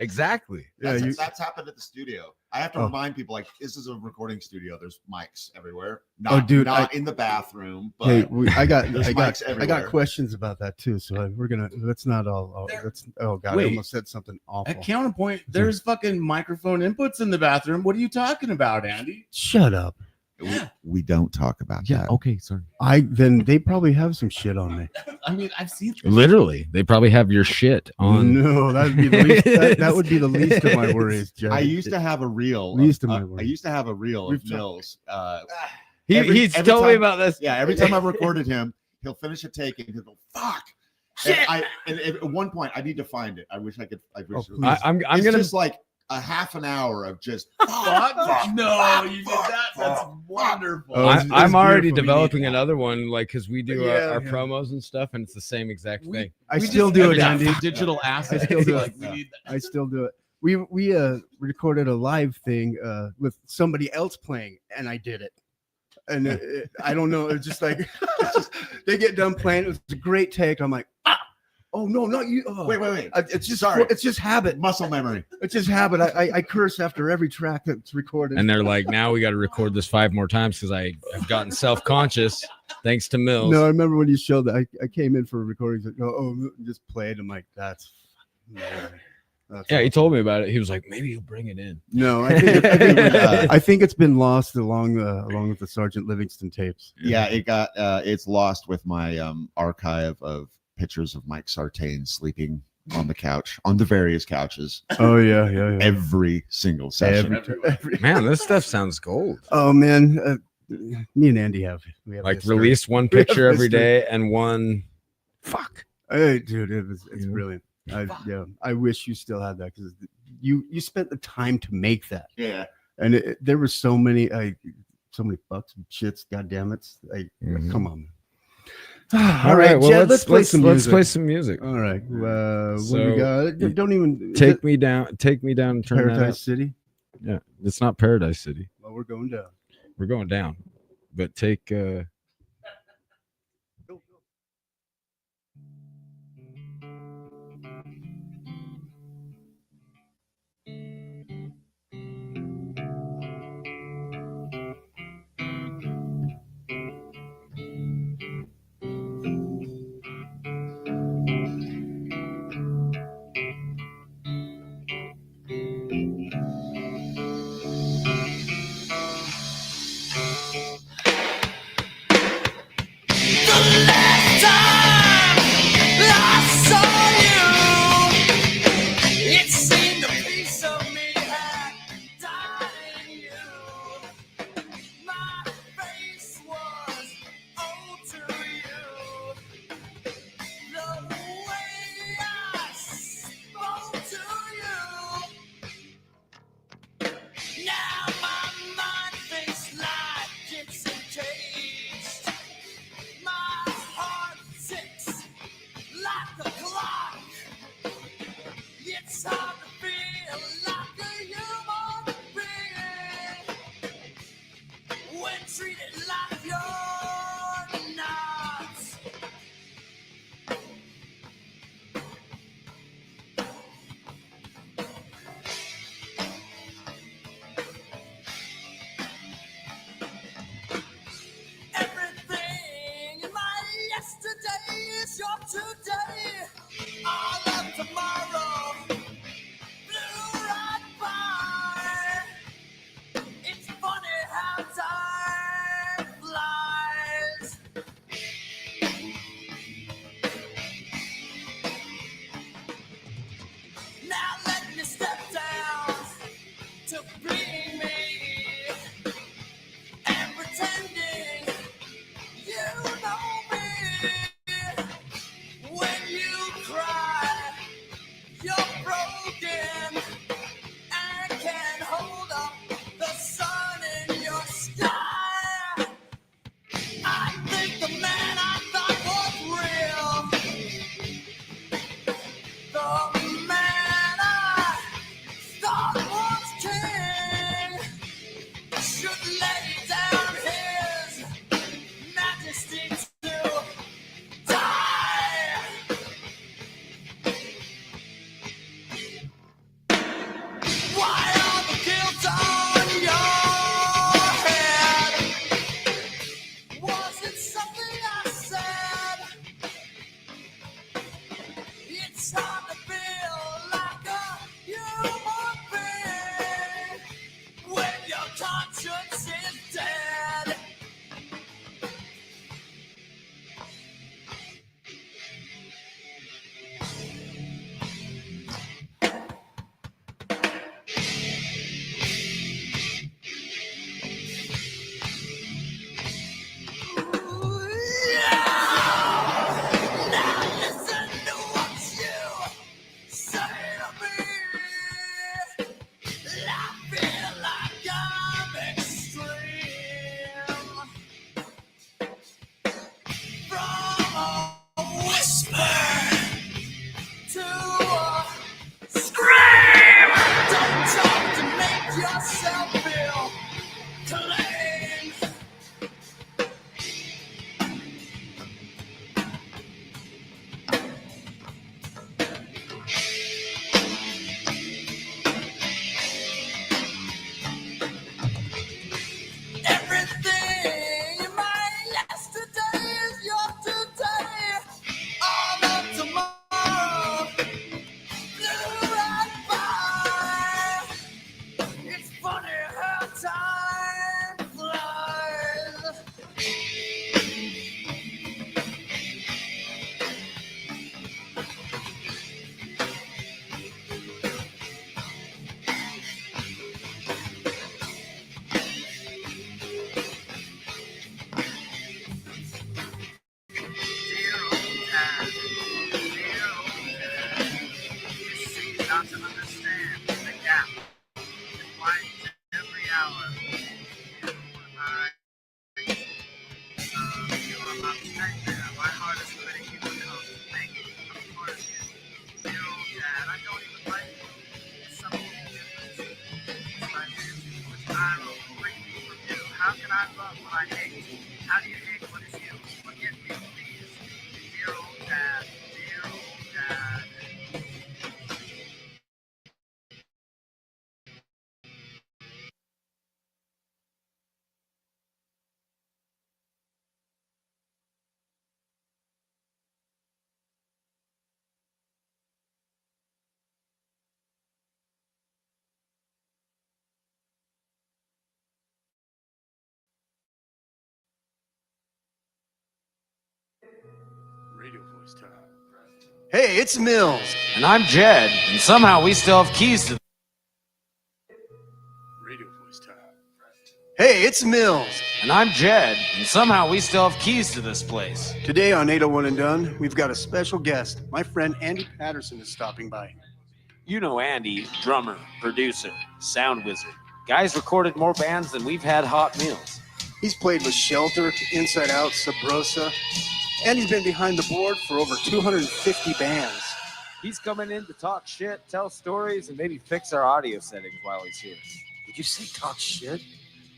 Exactly. Yeah, That's happened at the studio. I have to remind people, like, this is a recording studio. There's mics everywhere. Not in the bathroom. But hey, I got everywhere. questions about that too. So we're gonna. Let's not all. Oh God, I almost said something awful. At Counterpoint, there's fucking microphone inputs in the bathroom. What are you talking about, Andy? Shut up. We don't talk about that. Okay, sorry. Then they probably have some shit on me. I mean, I've seen Literally, they probably have your shit on. No, that'd be the least, that would be the least of my worries, Jeff. I used to have a reel. Least of my worries. I used to have a reel of Mills. He's told me about this. Yeah, every time I've recorded him, he'll finish a take and he'll go, "Fuck." Shit. And at one point, I need to find it. I wish I could. I'm it's gonna just like a half an hour of just fuck. No, you did that. That's wonderful. I'm already developing another one, like, because we do our promos and stuff, and it's the same exact thing. I still do it, Andy. Digital assets. I still do like, it. I still do it. We recorded a live thing with somebody else playing, and I did it. And I don't know. It's just like they get done playing. It was a great take. I'm like, oh no, not you. Oh. Wait. It's just sorry. It's just habit, muscle memory. It's just habit. I curse after every track that's recorded. And they're like, now we got to record this 5 more times because I have gotten self-conscious thanks to Mills. No, I remember when you showed that. I came in for recordings. Just played. I'm like, that's he told me about it. He was like, maybe you'll bring it in. No, I think it's been lost along with the Sergeant Livingston tapes. Yeah, it's lost with my archive of pictures of Mike Sartain sleeping on the couch, on the various couches. Oh yeah. Every single session. Man, this stuff sounds gold. Oh man, me and Andy we have like history. Release one picture every day and one. Fuck. Hey, dude, it's brilliant. I wish you still had that because you spent the time to make that. Yeah, and there were so many bucks and shits. God damn it! Come on. All right, well, Jed, let's play some music. Let's play some music. All right. What do we got? Don't even take me down. And turn Paradise City. Yeah, it's not Paradise City. Well, we're going down. We're going down, but take. It's funny how time flies. Hey, it's Mills. And I'm Jed, and somehow we still have keys to. Hey, it's Mills. And I'm Jed, and somehow we still have keys to this place. Today on 801 and Done, we've got a special guest. My friend Andy Patterson is stopping by. You know Andy, drummer, producer, sound wizard. Guy's recorded more bands than we've had hot meals. He's played with Shelter, Inside Out, SubRosa, and he's been behind the board for over 250 bands. He's coming in to talk shit, tell stories, and maybe fix our audio settings while he's here. Did you say talk shit?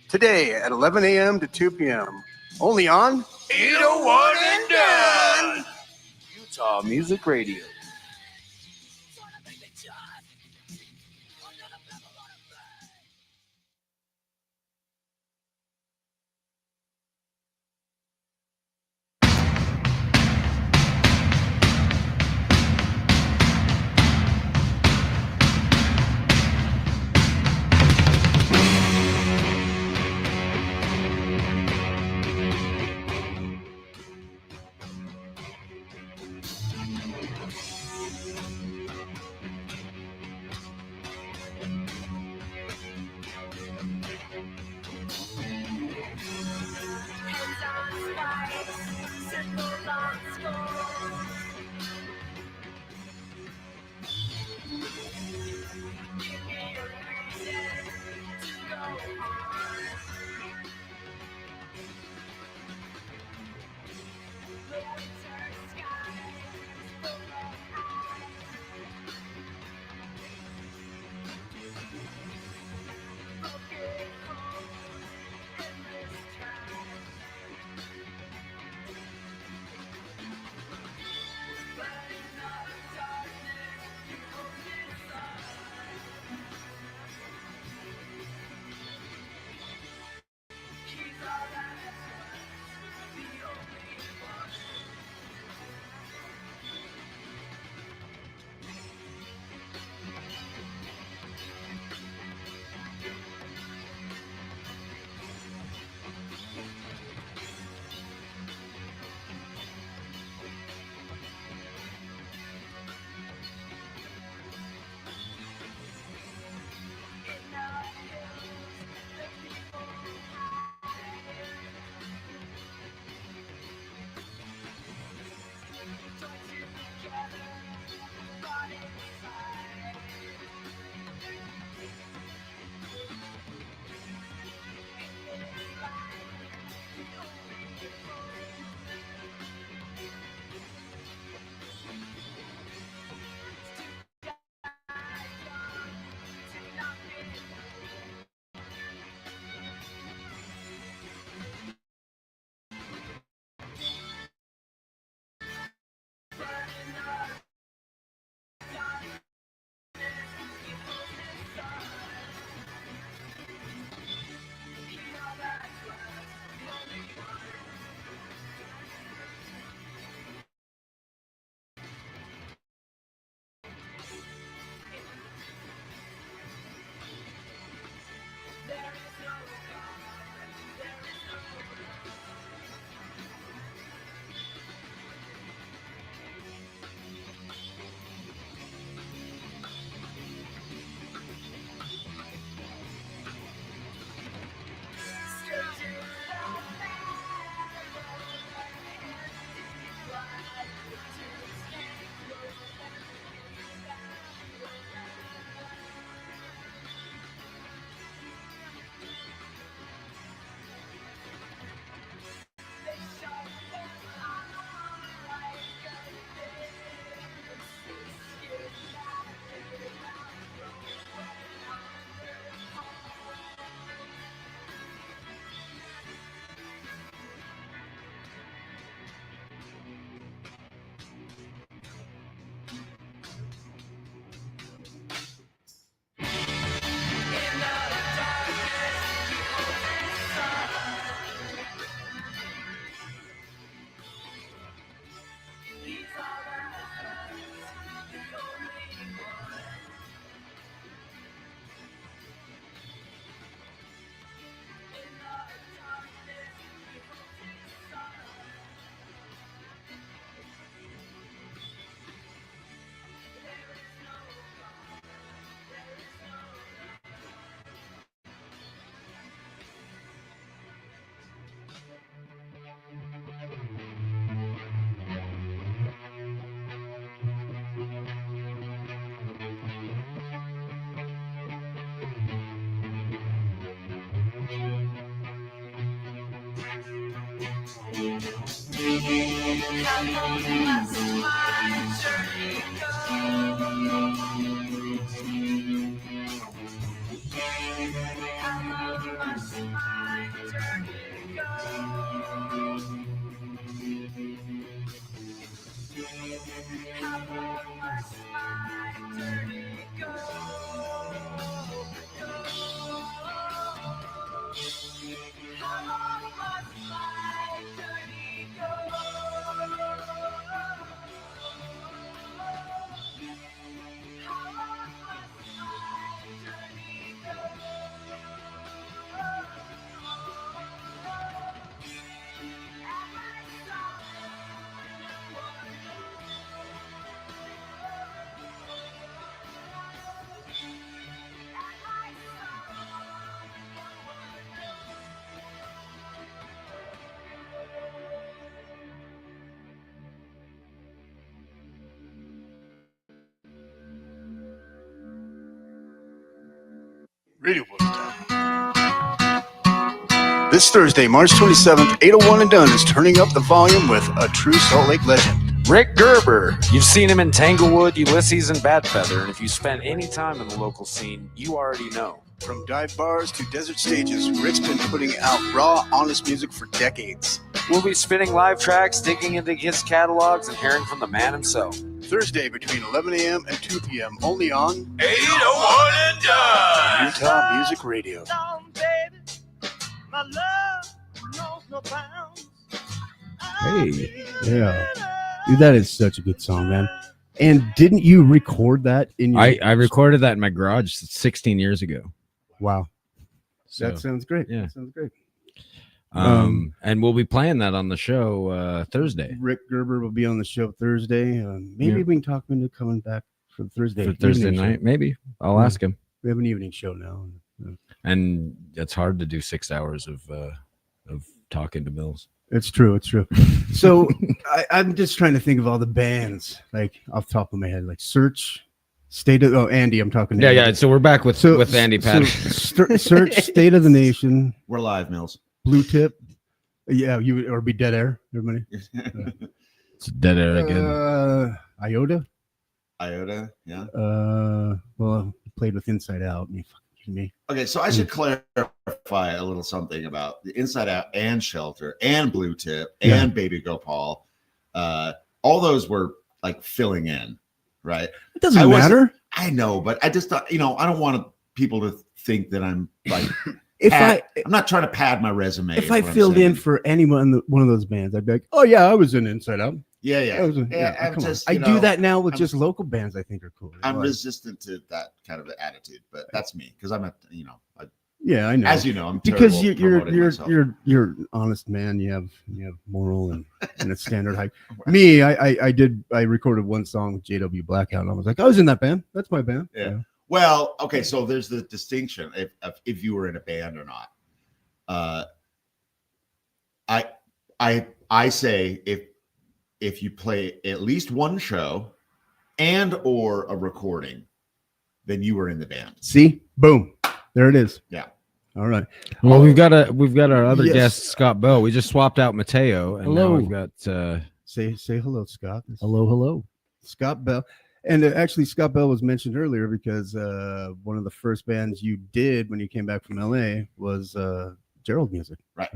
Today at 11 a.m. to 2 p.m. Only on 801 and Done. Utah Music Radio. Radio Book time. This Thursday, March 27th, 801 and Done is turning up the volume with a true Salt Lake legend. Rick Gerber. You've seen him in Tanglewood, Ulysses, and Bad Feather, and if you spent any time in the local scene, you already know. From dive bars to desert stages, Rick's been putting out raw, honest music for decades. We'll be spinning live tracks, digging into his catalogs, and hearing from the man himself. Thursday between 11 a.m. and 2 p.m. only on 801 and Done. Utah Music Radio. Hey, yeah. Dude, that is such a good song, man. And didn't you record that in your... I recorded that in my garage 16 years ago. Wow. So, That sounds great. yeah. That sounds great. And we'll be playing that on the show Thursday. Rick Gerber will be on the show Thursday. Maybe we can talk him into coming back for Thursday. For Thursday evening night, show. maybe. I'll ask him. We have an evening show now. And it's hard to do 6 hours of talking to Mills. It's true. It's true. So I'm just trying to think of all the bands, like off the top of my head, like Search, State of... Oh, Andy, I'm talking to Yeah. So we're back with Andy Patterson. Search, State of the Nation. We're live, Mills. Blue Tip. Yeah, you or be Dead Air, everybody. It's dead air again. Iota. Yeah. Well, played with Inside Out. Me. Okay, so I should clarify a little something about the Inside Out and Shelter and Blue Tip and Baby Gopal. All those were like filling in, right? It doesn't matter. I know, but I just thought, I don't want people to think that I'm like I'm not trying to pad my resume. If I filled in for anyone one of those bands, I'd be like, oh yeah, I was in Inside Out. Yeah. I do that now with just local bands. I think are cool. I'm resistant to that kind of attitude, but that's me because I'm yeah, I know. As you know, I'm because you're an honest man. You have moral and a standard height. Me, I recorded one song with JW Blackout, and I was like, I was in that band. That's my band. Yeah. Well, okay, so there's the distinction if you were in a band or not. I say if you play at least one show and or a recording, then you were in the band. See, boom, there it is. Yeah. All right. Well, we've got our other guest, Scott Bell. We just swapped out Mateo, and now we've got say hello, Scott. Hello, Scott Bell. And actually, Scott Bell was mentioned earlier because one of the first bands you did when you came back from LA was Gerald Music, right?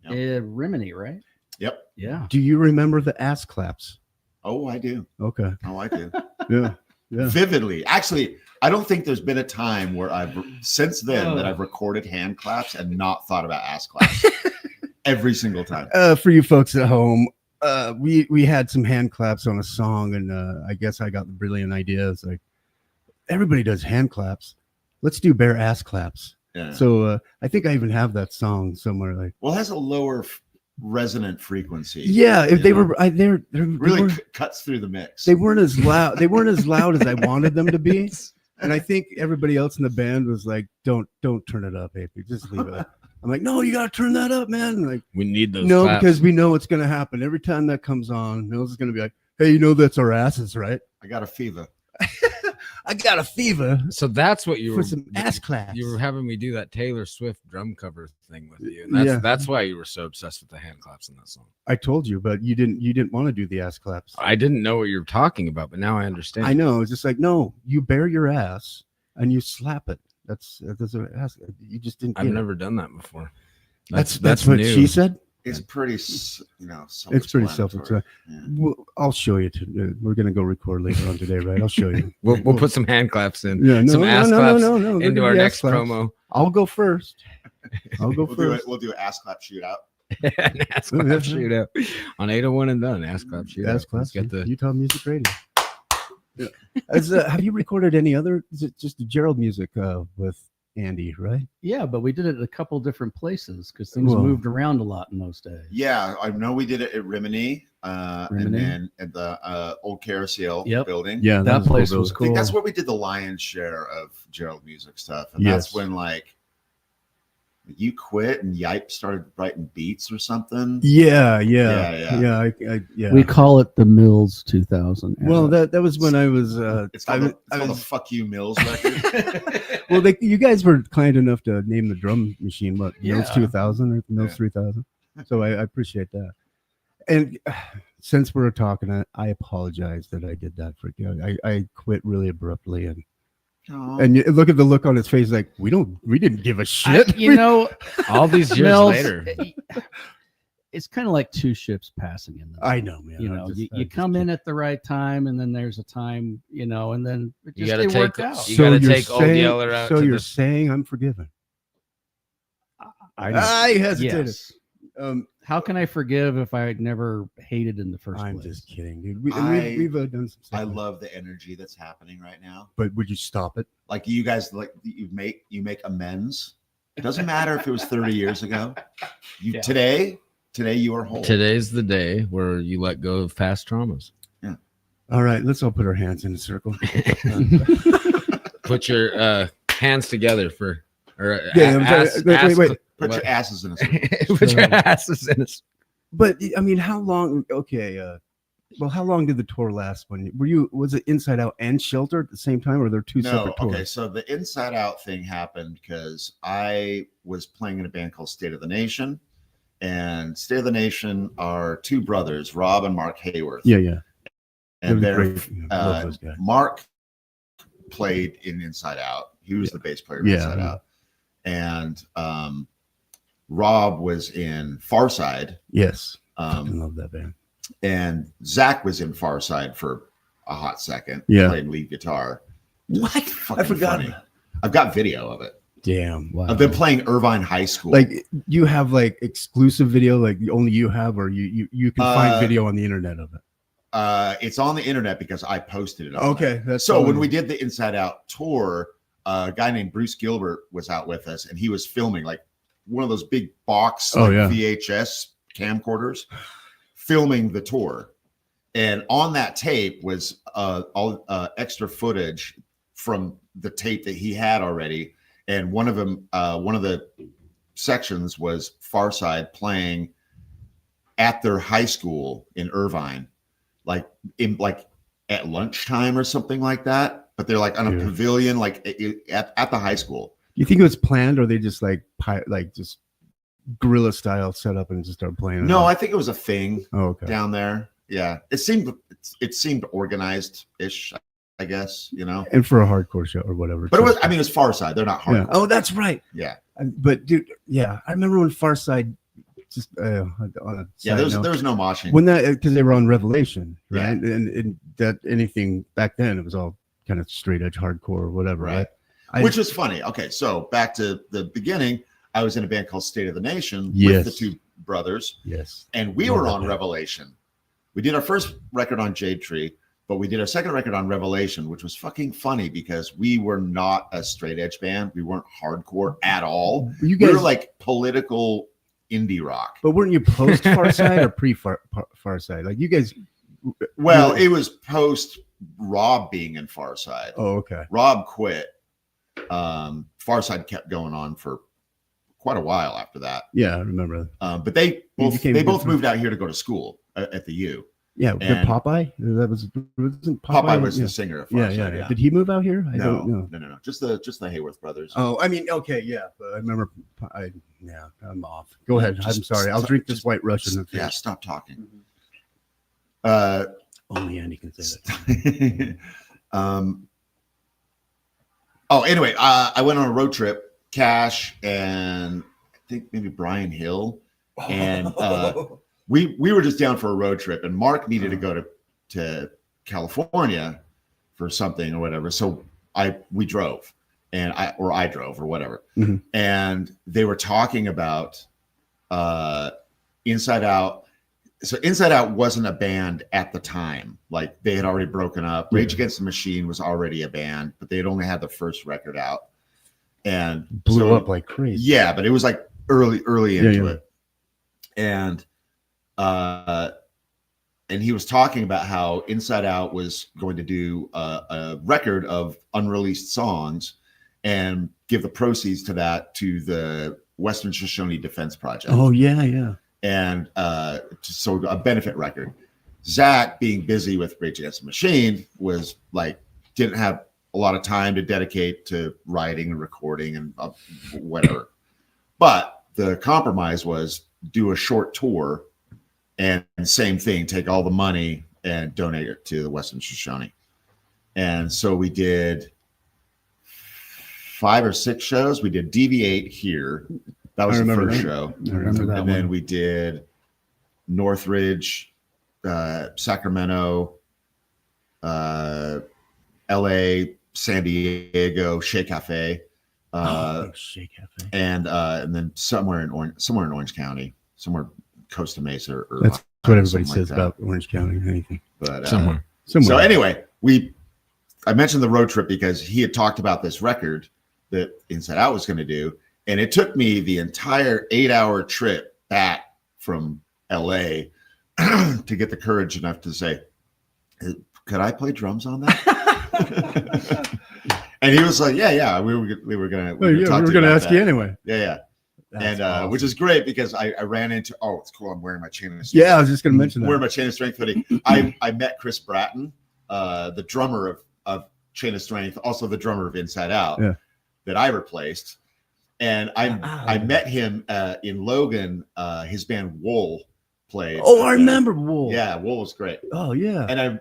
Yep. Rimini, right? Yep. Yeah. Do you remember the ass claps? Oh, I do. Okay. Oh, I do. Yeah. Vividly. Actually, I don't think there's been a time where since then that I've recorded hand claps and not thought about ass claps. Every single time. For you folks at home, we had some hand claps on a song, and I guess I got the brilliant idea. It's like, everybody does hand claps. Let's do bare ass claps. Yeah. So I think I even have that song somewhere. Like, well, it has a lower resonant frequency. Yeah, if they were, they're really cuts through the mix. They weren't as loud. They weren't as loud as I wanted them to be. And I think everybody else in the band was like, "Don't turn it up, AP. Just leave it up." I'm like, "No, you gotta turn that up, man." And like, we need those. No, claps. because we know what's gonna happen every time that comes on. Mills is gonna be like, "Hey, that's our asses, right?" I got a fever. I got a fever So that's what you for were some ass claps. You were having me do that Taylor Swift drum cover thing with you, and that's why you were so obsessed with the hand claps in that song. I told you, but you didn't want to do the ass claps. I didn't know what you were talking about, but now I understand. I know. It's just like, no, you bare your ass and you slap it. That's an ass. You just didn't. I've never done that before. That's what new. she said. It's pretty, It's pretty self-explanatory. Yeah. Well, I'll show you. We're gonna go record later on today, right? I'll show you. We'll put some hand claps in. Yeah, some ass claps no. into our next promo. I'll go first. I'll go We'll first. we'll do an ass clap shootout. An ass clap shootout on 801 and done. Ass clap shootout. Ass clap. Let's get the Utah Music Radio. Yeah. Have you recorded any other? Is it just the Gerald music with Andy, right? Yeah, but we did it at a couple different places because things moved around a lot in those days. Yeah, I know we did it at Rimini, and then at the old Carousel building. Yeah, that place was I cool. think that's where we did the lion's share of Gerald music stuff, and that's when like you quit and Yipe started writing beats or something. Yeah. We call it the Mills 2000. Well, that was when I was. It's called the "Fuck You Mills" record. Well, you guys were kind enough to name the drum machine, Mills 2000 or Mills 3000. So I appreciate that. And since we're talking, I apologize that I did that for you. I quit really abruptly, and you look at the look on his face, like we didn't give a shit. All these years Mills, later. It's kind of like two ships passing in the night. I know, man. You come in at the right time, and then there's a time, and then it worked out. You got to take Old Yeller out. So you're saying I'm forgiven? I hesitated. Yes. How can I forgive if I never hated in the first place? I'm just kidding, dude. We've done some stuff. I love the energy that's happening right now. But would you stop it? Like you guys, like you make amends. It doesn't matter if it was 30 years ago. Today you are whole. Today's the day where you let go of past traumas. Yeah. All right, let's all put our hands in a circle. Put your hands together for. Or wait. Put your asses in a circle. Put your asses in a circle. But I mean, how long? Okay. Well, how long did the tour last? Was it Inside Out and Shelter at the same time, or are there two separate tours? Okay, so the Inside Out thing happened because I was playing in a band called State of the Nation. And State of the Nation are two brothers, Rob and Mark Hayworth. Yeah. And Mark played in Inside Out. He was the bass player in Inside Out. And Rob was in Farside. Yes. I love that band. And Zach was in Farside for a hot second. Yeah. Playing lead guitar. What? I forgot. Funny. I've got video of it. Damn. Wow. I've been playing Irvine High School. Like you have like exclusive video, like only you have, or you can find video on the internet of it. It's on the internet because I posted it. Okay. That's so when we did the Inside Out tour, a guy named Bruce Gilbert was out with us, and he was filming like one of those big box VHS camcorders, filming the tour. And on that tape was all extra footage from the tape that he had already. And one of the sections was Farside playing at their high school in Irvine, like at lunchtime or something like that. But they're like on a pavilion, like at the high school. Do you think it was planned, or they just just guerrilla style set up and just start playing? No, I think it was a thing down there. Yeah, it seemed organized-ish. I guess, and for a hardcore show or whatever. But it was Farside. They're not hardcore. Yeah. Oh, that's right. Yeah. But dude, I remember when Farside just there was no moshing when that because they were on Revelation, right? And that anything back then it was all kind of straight edge hardcore or whatever, right? Which was funny. Okay, so back to the beginning, I was in a band called State of the Nation with the two brothers. Yes, and we were on Revelation. We did our first record on Jade Tree. But we did our second record on Revelation, which was fucking funny because we were not a straight edge band. We weren't hardcore at all. We were like political indie rock. But weren't you post Farside or pre Farside? Like you guys. Well, it was post Rob being in Farside. Oh, okay. Rob quit. Farside kept going on for quite a while after that. Yeah, I remember. But they both moved out here to go to school at the U. Yeah, the And Popeye. That wasn't Popeye was yeah. the singer of Yeah, Farside, yeah. Did he move out here? I No, don't know. no. Just the Hayworth brothers. Oh, I mean, okay, yeah. But I remember. I'm off. Go ahead. I'm sorry. I'll drink this White Russian. Yeah, stop talking. Only Andy can say that. Anyway, I went on a road trip. Cash and I think maybe Brian Hill, and we were just down for a road trip, and Mark needed to go to California for something or whatever. So we drove, and I drove or whatever. Mm-hmm. And they were talking about Inside Out. So Inside Out wasn't a band at the time. Like they had already broken up. Rage Against the Machine was already a band, but they had only had the first record out and blew up like crazy. Yeah, but it was like early into it. And he was talking about how Inside Out was going to do a record of unreleased songs and give the proceeds to that to the Western Shoshone Defense Project. Oh yeah. And so a benefit record. Zach, being busy with Rage Against the Machine, was like didn't have a lot of time to dedicate to writing and recording and whatever. But the compromise was do a short tour and same thing, take all the money and donate it to the Western Shoshone. And so we did 5 or 6 shows. We did DV8 here. That was the first show. I remember that. And then we did Northridge, Sacramento, LA, San Diego, Shea Cafe, Shea Cafe, and then somewhere in Orange County, somewhere Costa Mesa. Or that's what everybody says like about Orange County or anything. But somewhere. So anyway, I mentioned the road trip because he had talked about this record that Inside Out was going to do, and it took me the entire 8-hour trip back from LA to get the courage enough to say, "Could I play drums on that?" And he was like, "Yeah, we were gonna ask you anyway." Yeah. That's and awesome. Which is great because I ran into it's cool. I'm wearing my chain of strength. Yeah, I was just gonna mention that. Wearing my chain of strength hoodie. I met Chris Bratton, the drummer of Chain of Strength, also the drummer of Inside Out, that I replaced. And I met him in Logan. His band Wool played. Oh, I remember Wool. Yeah, Wool was great. Oh yeah. And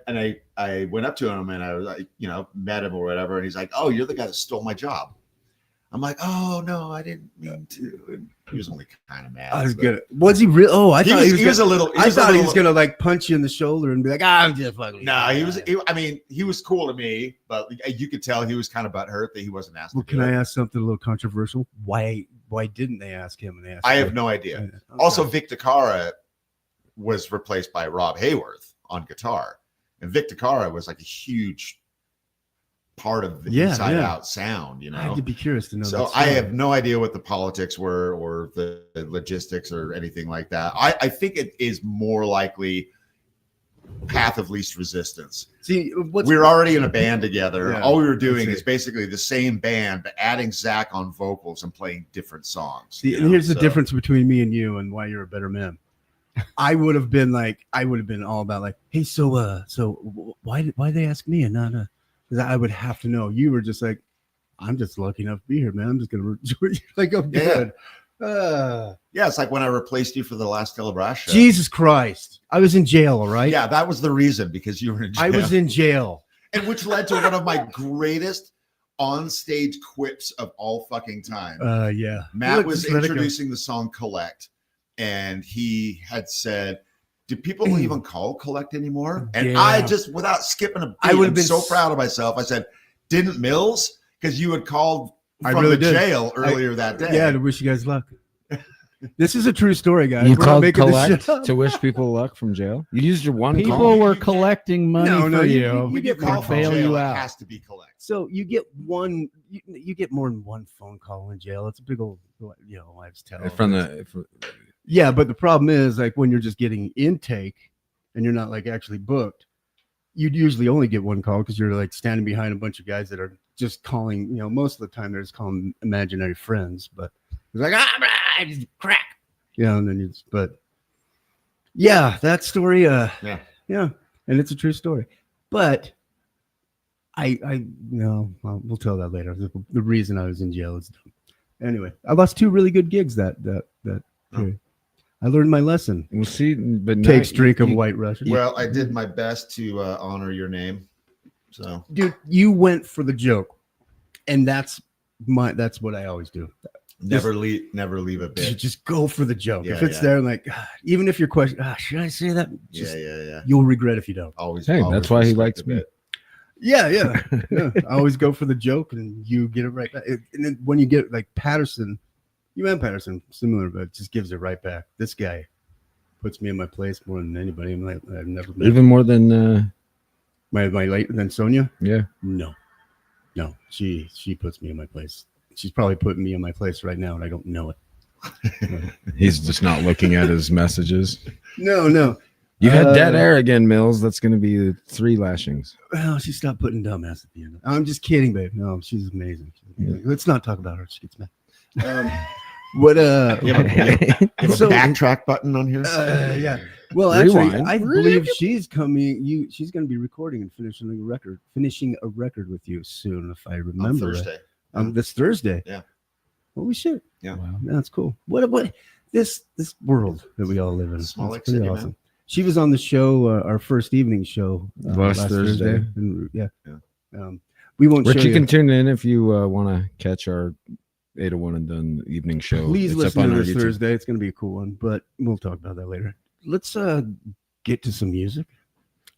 I went up to him and I was like, met him or whatever, and he's like, "Oh, you're the guy that stole my job." I'm like, "Oh no, I didn't mean to." And he was only kind of mad. I was gonna. Was he real? Oh, I thought he was a little. I thought he was gonna like punch you in the shoulder and be like, "I'm just fucking." No, he was cool to me, but you could tell he was kind of butthurt that he wasn't asked. Well, can I ask something a little controversial? Why didn't they ask him? And I have no idea. Okay. Also, Vic DeCara was replaced by Rob Hayworth on guitar, and Vic DeCara was like a huge part of the Inside Out sound. I had to be curious to know. So I have no idea what the politics were or the logistics or anything like that. I think it is more likely path of least resistance. See, we're already in a band together. All we were doing is basically the same band, but adding Zach on vocals and playing different songs. See, and here's the difference between me and you and why you're a better man. I would have been all about like, "Hey, so why they ask me and not because I would have to know." You were just like, "I'm just lucky enough to be here, man. I'm just gonna enjoy." Like, "Oh, good." Yeah, it's like when I replaced you for the last Telebrass show. Jesus Christ, I was in jail. All right. Yeah, that was the reason, because you were in jail. I was in jail, and which led to one of my greatest on-stage quips of all fucking time. Yeah. Matt was introducing the song "Collect," and he had said, "Do people even call Collect anymore?" And I just, without skipping a beat, I would have been so proud of myself. I said, "Didn't Mills?" Because you had called from the jail earlier that day. Yeah, to wish you guys luck. This is a true story, guys. You called Collect to wish people luck from jail? You used your one people call. were collecting money for you. You get call from bail jail, you it out. has to be Collect. So you get one. You get more than one phone call in jail. It's a big old, wives' tale. Yeah, but the problem is, like, when you're just getting intake and you're not like actually booked, you'd usually only get one call because you're like standing behind a bunch of guys that are just calling. Most of the time they're just calling imaginary friends, but it's like, just crack. And then but yeah, that story. Yeah, and it's a true story. But I no, we'll tell that later. The reason I was in jail is dumb. Anyway, I lost 2 really good gigs that period. I learned my lesson. We'll see. But Takes drink of White Russian. Well, I did my best to honor your name. So, dude, you went for the joke, and that's what I always do. Never leave a bit. Just go for the joke. Yeah, if it's there, like, even if your question, should I say that? Just, yeah. You'll regret if you don't. Always. Hey, always that's why he likes me. Yeah. I always go for the joke, and you get it right back. And then when you get like Patterson, you and Patterson similar, but it just gives it right back. This guy puts me in my place more than anybody. I've never met. Even more than my late than Sonia. Yeah. No. She puts me in my place. She's probably putting me in my place right now, and I don't know it. He's just not looking at his messages. No. You had dead air again, Mills. That's going to be 3 lashings. Well, she stopped putting dumbass at the end. I'm just kidding, babe. No, she's amazing. Let's not talk about her. She gets mad. What? You have a backtrack button on here. Yeah. Well, actually, Rewind. I believe she's coming. She's going to be recording and finishing a record with you soon, if I remember. On Thursday. This Thursday. Yeah. Holy shit. Yeah. Wow. That's cool. What? This world that we all live in. Small It's Lake pretty City, awesome. man. She was on the show, our first evening show Last Thursday. Yeah. We won't. Rich, show you can tune in if you want to catch our 801 and Done evening show. Please It's listen up on to our this YouTube. Thursday. It's going to be a cool one, but we'll talk about that later. Let's get to some music.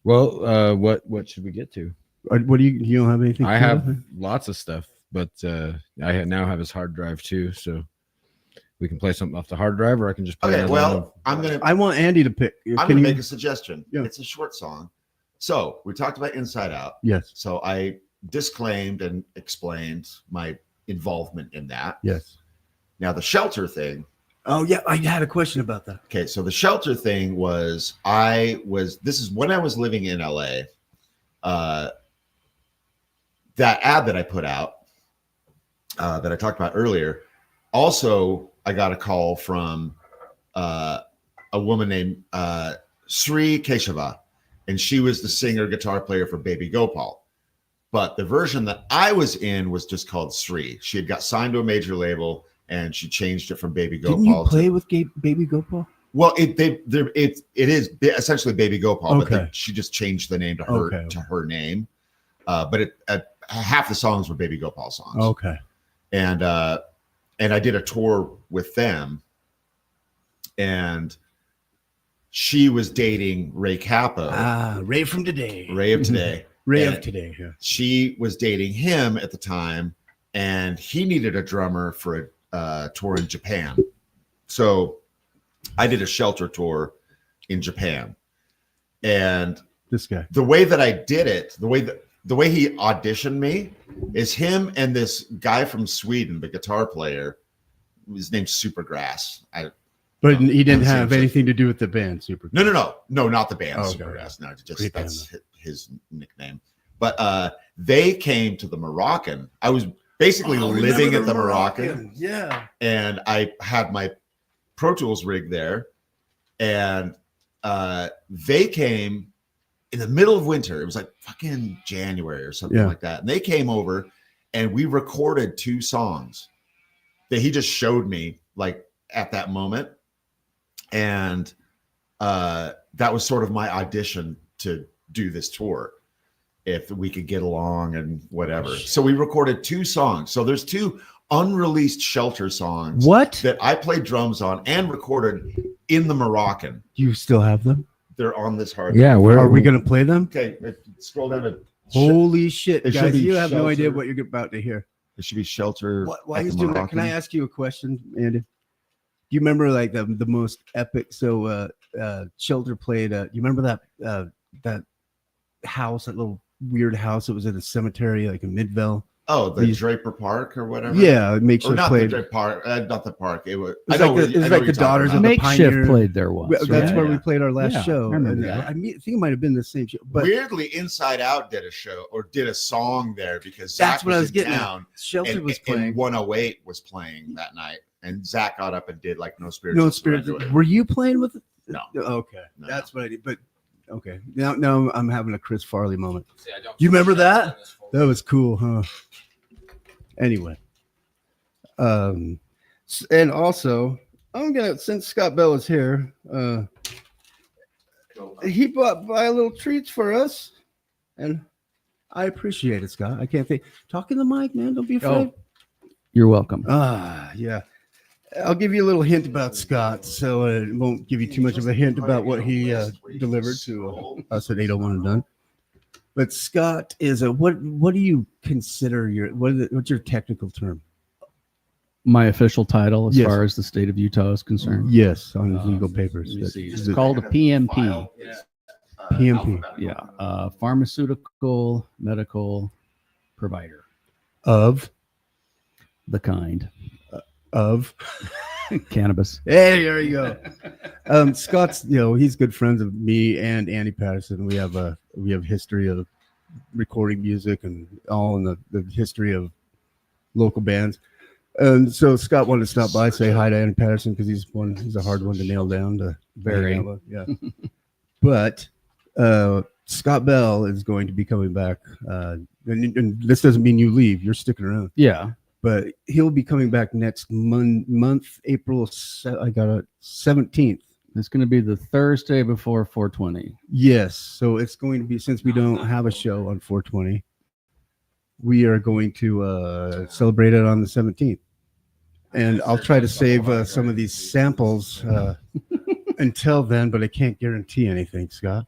Well, what should we get to? What do you don't have anything? I have lots of stuff, but I now have his hard drive too, so we can play something off the hard drive, or I can just play. Okay, well, I want Andy to pick. I'm Can gonna you make a suggestion. Yeah. It's a short song. So we talked about Inside Out. Yes. So I disclaimed and explained my involvement in that. Yes. Now the Shelter thing. Oh yeah, I had a question about that. Okay, so the Shelter thing was this is when I was living in LA. That ad that I put out that I talked about earlier. Also, I got a call from a woman named Sri Keshava, and she was the singer guitar player for Baby Gopal. But the version that I was in was just called Sri. She had got signed to a major label, and she changed it from Baby Gopal. Didn't you play with Baby Gopal? Well, it is essentially Baby Gopal, Okay. but she just changed the name to her name. But half the songs were Baby Gopal songs. Okay. And I did a tour with them, and she was dating Ray Capo. Ray from today. Ray of today. Ray And of today. Yeah. She was dating him at the time, and he needed a drummer for a tour in Japan. So I did a Shelter tour in Japan, and this guy, the way that I did it, the way he auditioned me is him and this guy from Sweden, the guitar player. His name's Supergrass. But he didn't have anything to do with the band. No, not the band. Okay. Supergrass. No, just that's his nickname. But they came to the Moroccan. I was basically living at the Moroccan. Yeah. And I had my Pro Tools rig there, and they came in the middle of winter. It was like fucking January or something like that. And they came over, and we recorded 2 songs that he just showed me like at that moment. And that was sort of my audition to do this tour, if we could get along and whatever. So we recorded 2 songs. So there's 2 unreleased Shelter songs that I played drums on and recorded in the Moroccan. Do you still have them? They're on this hard. Yeah, are we going to play them? Okay, scroll down to holy shit, It should guys! be You have no Shelter. idea what you're about to hear. It should be Shelter. Why at is the doing that? Can I Moroccan. ask you a question, Andy? Do you remember like the most epic? So Shelter played. You remember that house, that little weird house that was in a cemetery, like in Midvale? Oh, the Draper Park or whatever. Yeah, make Or sure not played. the Draper Park. Not the park. It was. It was like the Daughters of the Pioneer. Played there once. That's right? where we played our last Yeah, show. I remember And that. I think it might have been the same show. But Weirdly, Inside Out did a show or did a song there because that's Zach what I was in getting town, at. Shelter and, was and playing. 108 was playing that night, and Zach got up and did like No Spirit. No Spirit. Were you playing with it? No. Okay, No. that's what I did. But Okay. Now I'm having a Chris Farley moment. You remember that? That was cool, huh? Anyway. And also, since Scott Bell is here, he buy little treats for us, and I appreciate it, Scott. I can't think. Talk in the mic, man. Don't be afraid. You're welcome. Yeah. I'll give you a little hint about Scott, so it won't give you too much of a hint about what he delivered to us at 801 and Done. But Scott is what do you consider what's your technical term? My official title as far as the state of Utah is concerned. Yes, on his legal papers. It's called a PMP. PMP. Yeah. Pharmaceutical medical provider. Of? The kind. Of? Cannabis. Hey, there you go. Scott's, he's good friends of me and Andy Patterson. We have history of recording music and all in the history of local bands. And so Scott wanted to stop by, say hi to Andy Patterson because he's a hard one to nail down. Yeah. But Scott Bell is going to be coming back, and this doesn't mean you leave. You're sticking around. Yeah. But he'll be coming back next month, April. I got it, 17th. It's going to be the Thursday before 420. Yes. So it's going to be, since we don't have a show on 420, we are going to celebrate it on the 17th. And I'll try to save some of these samples until then, but I can't guarantee anything, Scott.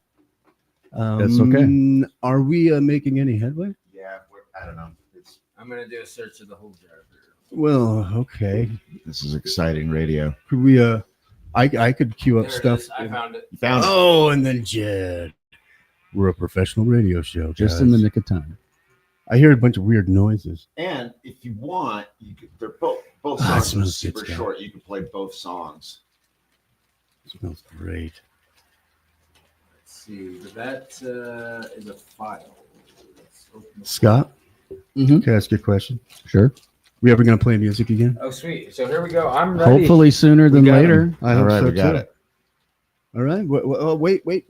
That's okay. Are we making any headway? Yeah, I don't know. I'm gonna do a search of the whole jar. Well, okay. This is exciting radio. Could we? I could queue up stuff. I found it. You found it. Oh, and then Jed. We're a professional radio show, just guys. in the nick of time. I hear a bunch of weird noises. And if you want, they're both songs are super short. You can play both songs. It smells great. Let's see. That is a file. Scott, can I ask you a question? Sure. We ever going to play music again? Oh, sweet. So here we go. I'm ready. Hopefully sooner than later. I hope so we got too. it. All right. Wait.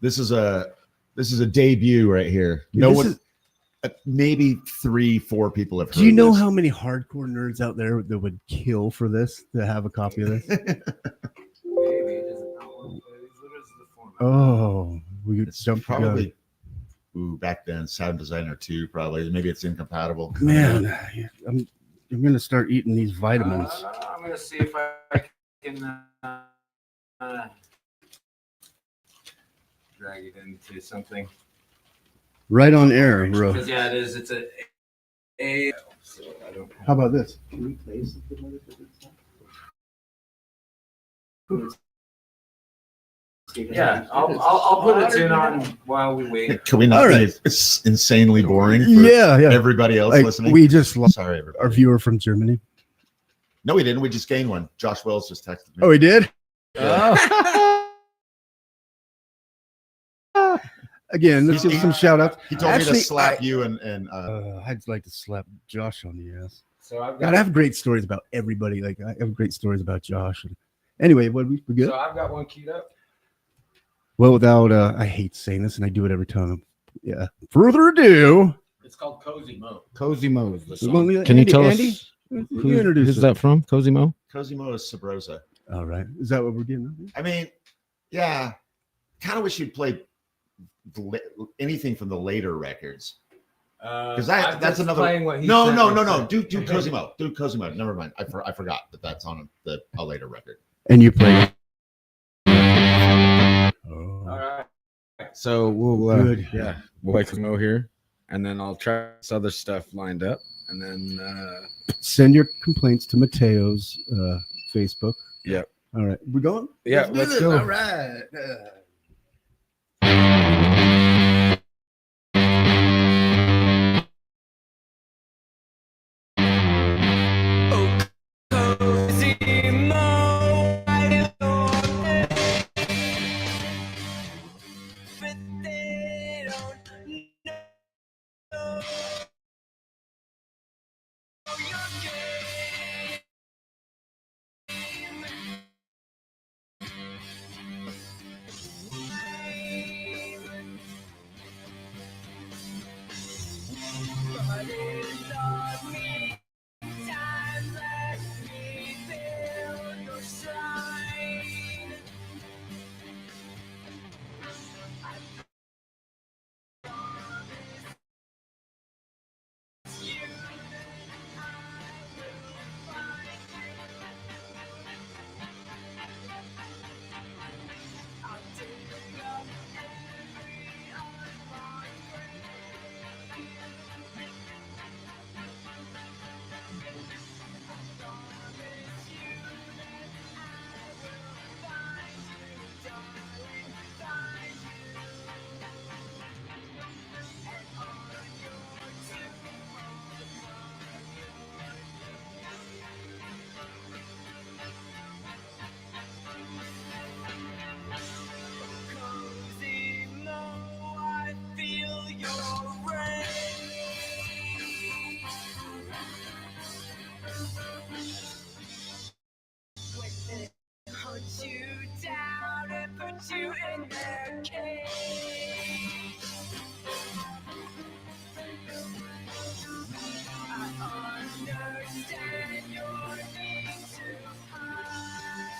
This is a debut right here. Maybe 3-4 people have heard. Do you know this. how many hardcore nerds out there that would kill for this to have a copy of this? Oh, we jumped probably. Ooh, back then, sound designer 2 probably. Maybe it's incompatible. Man, I'm gonna start eating these vitamins. I'm gonna see if I can drag it into something. Right on air, bro. Because yeah, it is. It's a. So I don't. How about this? Can we play something with it? Yeah, I'll put a tune on while we wait. Can we not be insanely boring for everybody else listening? We just lost Sorry, everybody. our viewer from Germany. No, we didn't. We just gained one. Josh Wells just texted me. Oh, he did? Again, let's give some shout outs. He told me to slap you and I'd like to slap Josh on the ass. So I have great stories about everybody. Like I have great stories about Josh. Anyway, what we good? So I've got one queued up. Well, without I hate saying this, and I do it every time. Yeah. Further ado, it's called Cozy Mo. Cozy Mo is the song. Well, Can you tell Andy? us who's that from? Cozy Mo? Cozy Mo is SubRosa. All right. Is that what we're doing? I mean, yeah. Kind of wish you'd play anything from the later records. Because that's another. No. Do Cozy Mo. Do Cozy Mo. Never mind. I forgot that's on a later record. And you play. All right. So we'll Good. we'll play Cozy Mo here, and then I'll try this other stuff lined up, and then send your complaints to Mateo's Facebook. Yep. All right. We're going? Yeah, let's go. All right. locked you in their cage. I understand your need to hide.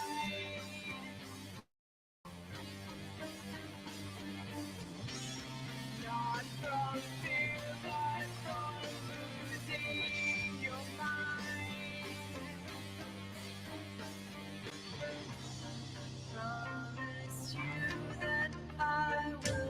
Not from fear, but from losing your mind. Promise you that I will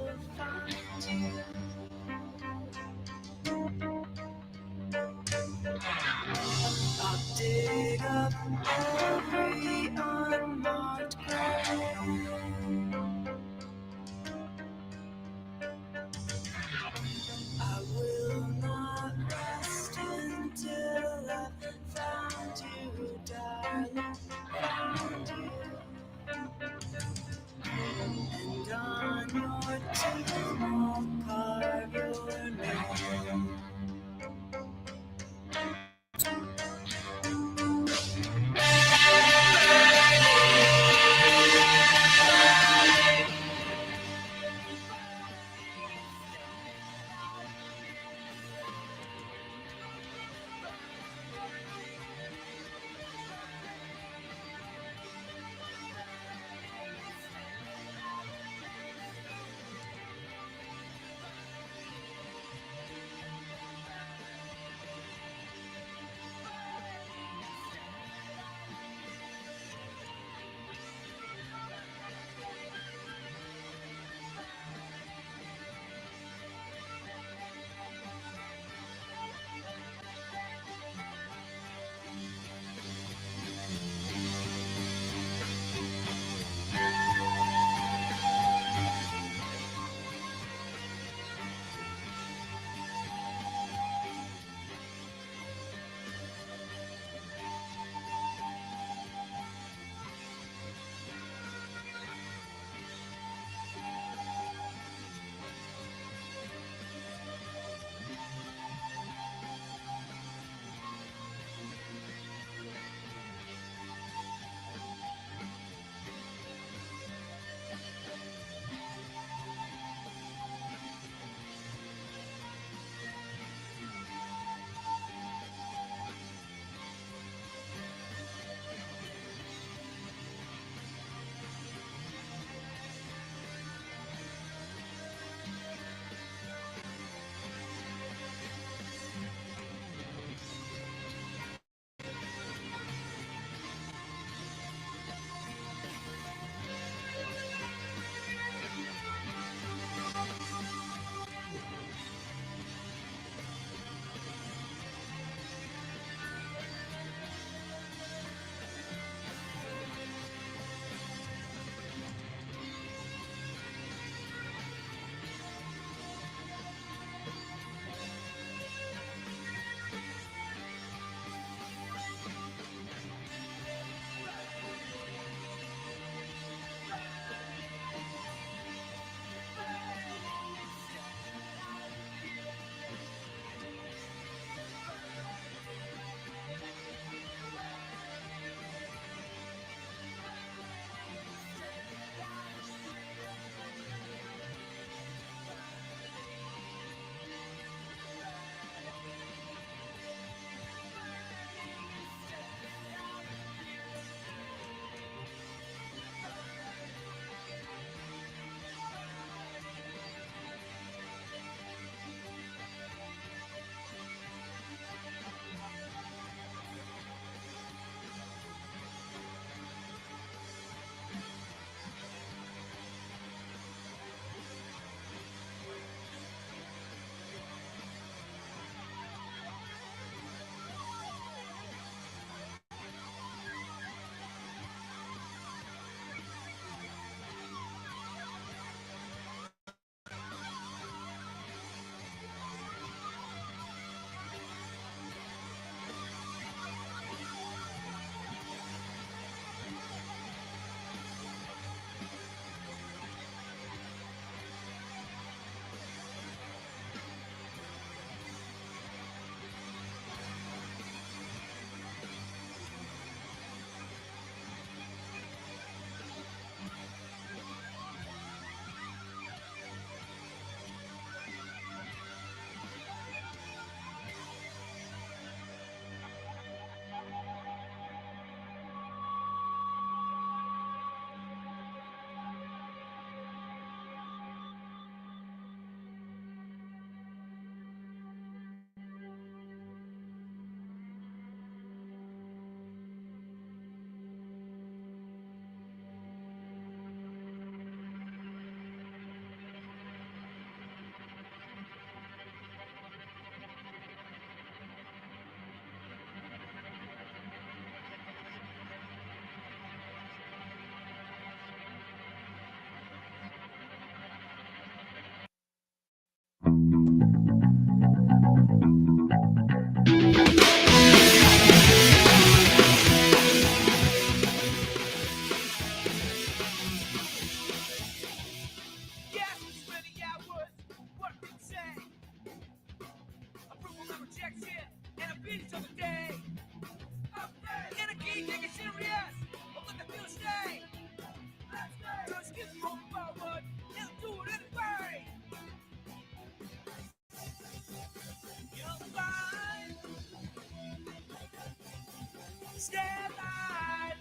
Stand by.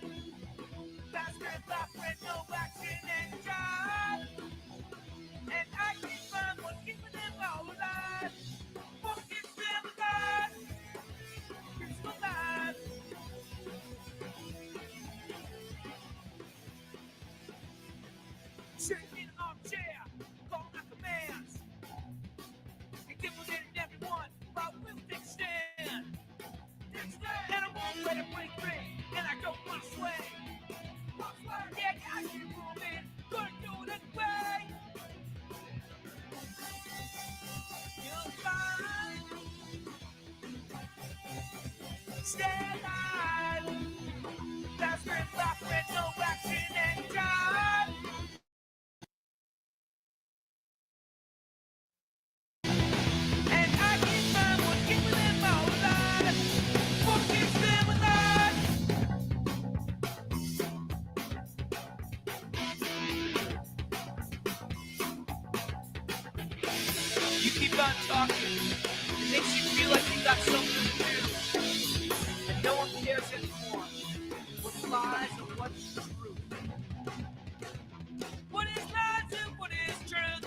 That's red light with no action and drive. And I keep on keeping them all alive. Won't keep them alive. Keeps them alive. Shaking armchair, call my commands. Intimidating everyone, but we'll take stand. And I won't let it break free, and I go my way. Yeah, I keep moving, gonna do it anyway. You'll find, stand alive. That's red light with no action and drive. And I keep on keeping them all alive. What keeps them alive? You keep on talking. It makes you feel like you got something to do. And no one cares anymore. What's lies and what's truth? What is lies and what is truth?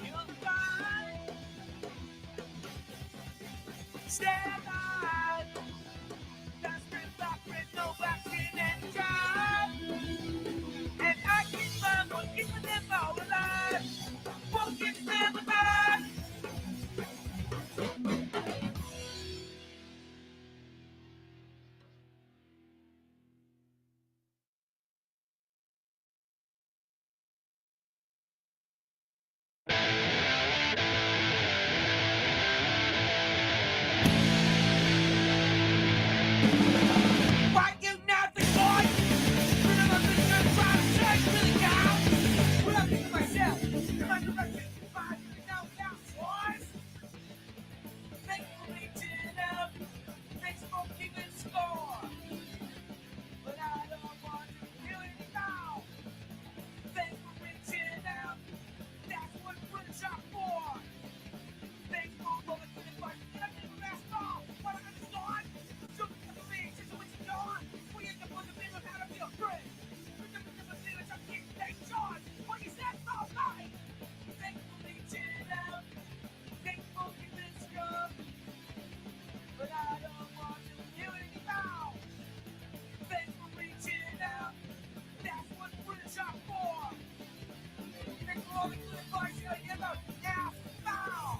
You'll find, stand by. That's red light with no action and drive. And I keep on keeping them all alive. Won't keep them alive. Why you not the boy? Remember this girl trying to change really down. What I'm thinking myself, in my direction, find me now, boys. Thanks for reaching out. Thanks for keeping score. But I don't want to do it now. Thanks for reaching out. That's what British are for. Thanks for rolling through the fight. I didn't last long. What I understand. Shoot at the beach, it's what you doing. We end up with the feeling how to feel free. We took the different feelings of keep take charge. What you said all night. Thanks for reaching out. Thanks for keeping score. But I don't want to do it now. Thanks for reaching out. That's what British are for. Thanks for rolling through the fight. Now, now.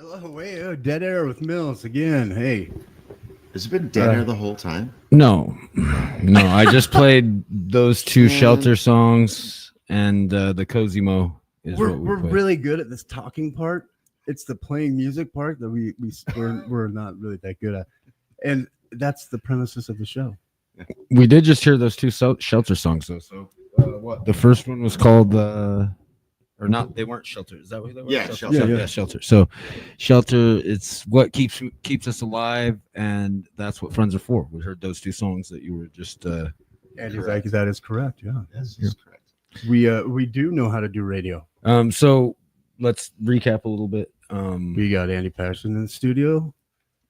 Hello, dead air with Mills again. Hey, has it been dead air the whole time? No. I just played those two Shelter songs and the Cozy Mo. We're really good at this talking part. It's the playing music part that we're not really that good at, and that's the premises of the show. We did just hear those two Shelter songs though. So what? The first one was called or not? They weren't Shelter. Is that what they were? Yeah, Shelter. Yeah, Shelter. So Shelter, it's what keeps us alive, and that's what friends are for. We heard those two songs that you were just. And exactly, that is correct. Yeah, yes, that's correct. We do know how to do radio. So let's recap a little bit. We got Andy Patterson in the studio,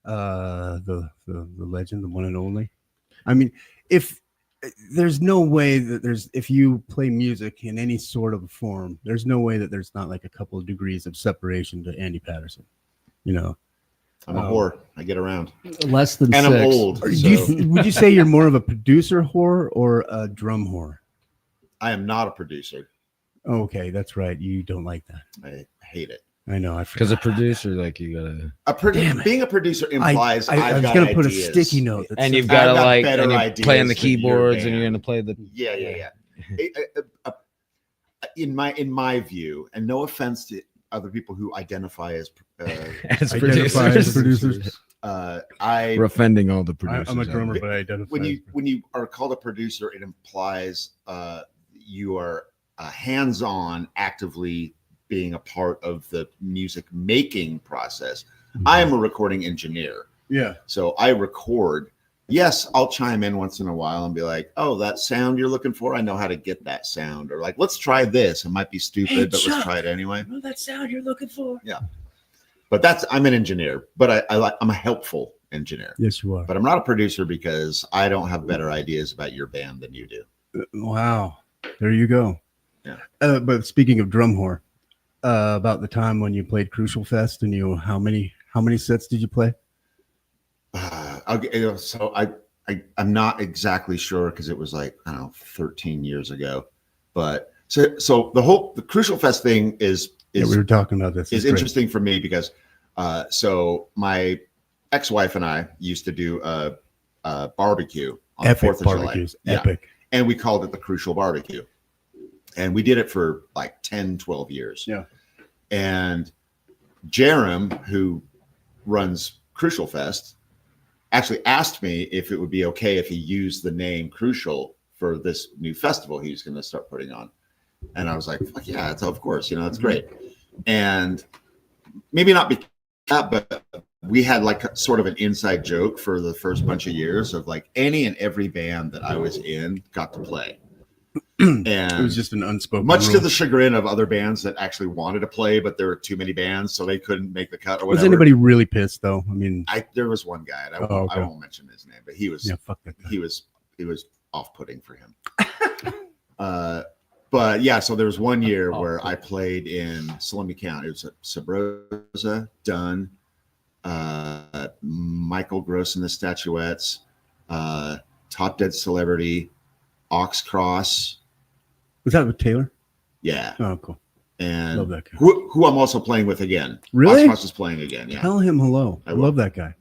the legend, the one and only. I mean, if there's no way that if you play music in any sort of form, there's no way that there's not like a couple of degrees of separation to Andy Patterson. You know, I'm a whore. I get around. Less than and 6. I'm old. So. Would you say you're more of a producer whore or a drum whore? I am not a producer. Okay, that's right. You don't like that. I hate it. I know. Because a producer, like you gotta. Being a producer implies I was gonna put a sticky note, and you've got to like and you're playing the keyboards, and you're gonna play the. Yeah. In my view, and no offense to other people who identify as producers. We're offending all the producers. I'm a drummer, but I identify. When you are called a producer, it implies you are hands-on, actively being a part of the music making process. I am a recording engineer. Yeah. So I record. Yes, I'll chime in once in a while and be like, "Oh, that sound you're looking for, I know how to get that sound." Or like, "Let's try this." It might be stupid, but let's try it anyway. Know that sound you're looking for. Yeah. But I'm an engineer, but I'm a helpful engineer. Yes, you are. But I'm not a producer because I don't have better ideas about your band than you do. Wow. There you go. Yeah. But speaking of drum whore, about the time when you played Crucial Fest, and how many sets did you play? So I'm not exactly sure because it was like, I don't know, 13 years ago. But so the Crucial Fest thing is we were talking about this. Is interesting for me because so my ex-wife and I used to do a barbecue on the 4th of July. Epic. And we called it the Crucial Barbecue. And we did it for like 10, 12 years. Yeah. And Jerem, who runs Crucial Fest, actually asked me if it would be okay if he used the name Crucial for this new festival he was going to start putting on. And I was like, fuck yeah, of course, that's great. And maybe not because that, but we had like sort of an inside joke for the first bunch of years of like any and every band that I was in got to play. And it was just an unspoken much rule. to the chagrin of other bands that actually wanted to play, but there were too many bands, so they couldn't make the cut or whatever. Was anybody really pissed though? I mean, there was one guy, and I won't mention his name, but he was fuck that guy. he was off-putting for him. But yeah, so there was one year where I played in Salemi County. It was at SubRosa, Dunn, Michael Gross and the Statuettes, Top Dead Celebrity, Ox Cross. Was that with Taylor? Yeah. Oh, cool. And love that guy. Who I'm also playing with again. Really? Ox Cross is playing again. Yeah. Tell him hello. I love that guy.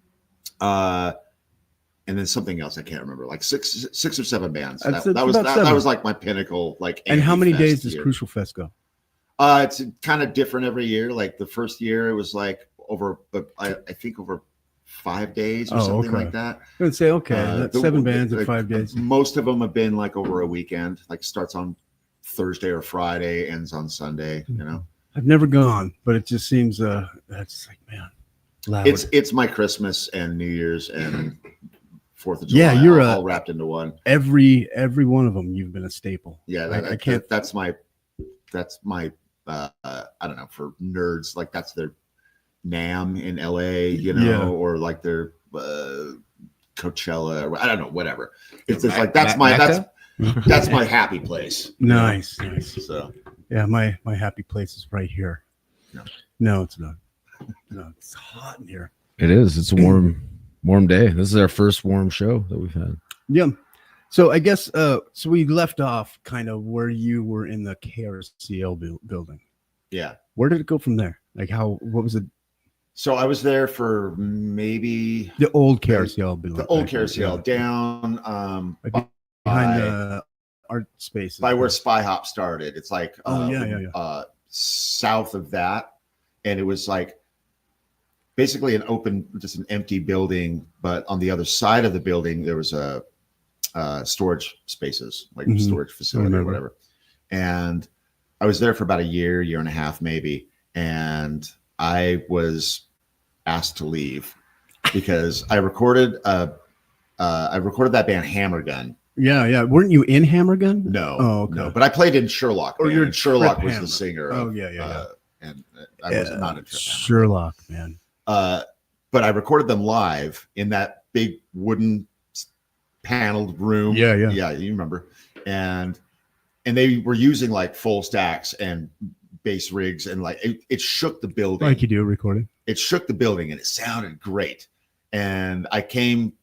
And then something else I can't remember, like six or seven bands. That was like my pinnacle. Like, and how many days does Crucial Fest go? It's kind of different every year. Like the first year, it was like I think over 5 days or something like that. I would say that's 7 bands in 5 days. Most of them have been like over a weekend. Like starts on Thursday or Friday, ends on Sunday. I've never gone, but it just seems that's like, man, loud. It's my Christmas and New Year's and 4th of July. Yeah, you're all wrapped into one. Every one of them, you've been a staple. Yeah, I can't. That's my I don't know, for nerds, like that's their NAMM in LA, or like their Coachella, or I don't know, whatever. It's just like that's my happy place. Nice. So yeah, my happy place is right here. No, it's not. No, it's hot in here. It is. It's a warm day. This is our first warm show that we've had. Yeah. So I guess so we left off kind of where you were in the KRCL building. Yeah. Where did it go from there? Like what was it? So I was there for maybe the old KRCL building. The old KRCL down behind the art space. By where Spy Hop started. It's like south of that. And it was like basically just an empty building, but on the other side of the building there was a storage spaces, like storage facility or whatever. And I was there for about a year and a half maybe, and I was asked to leave because I recorded that band Hammergun. Yeah. Weren't you in Hammergun? No. Oh, okay. No. But I played in Sherlock. Or you're Sherlock was Hammer. the singer. Oh, yeah. and I was not a Trip Hammer. Sherlock, man. But I recorded them live in that big wooden paneled room. Yeah, you remember. And they were using like full stacks and bass rigs, and like it shook the building. Like you do recording. It shook the building, and it sounded great. And I came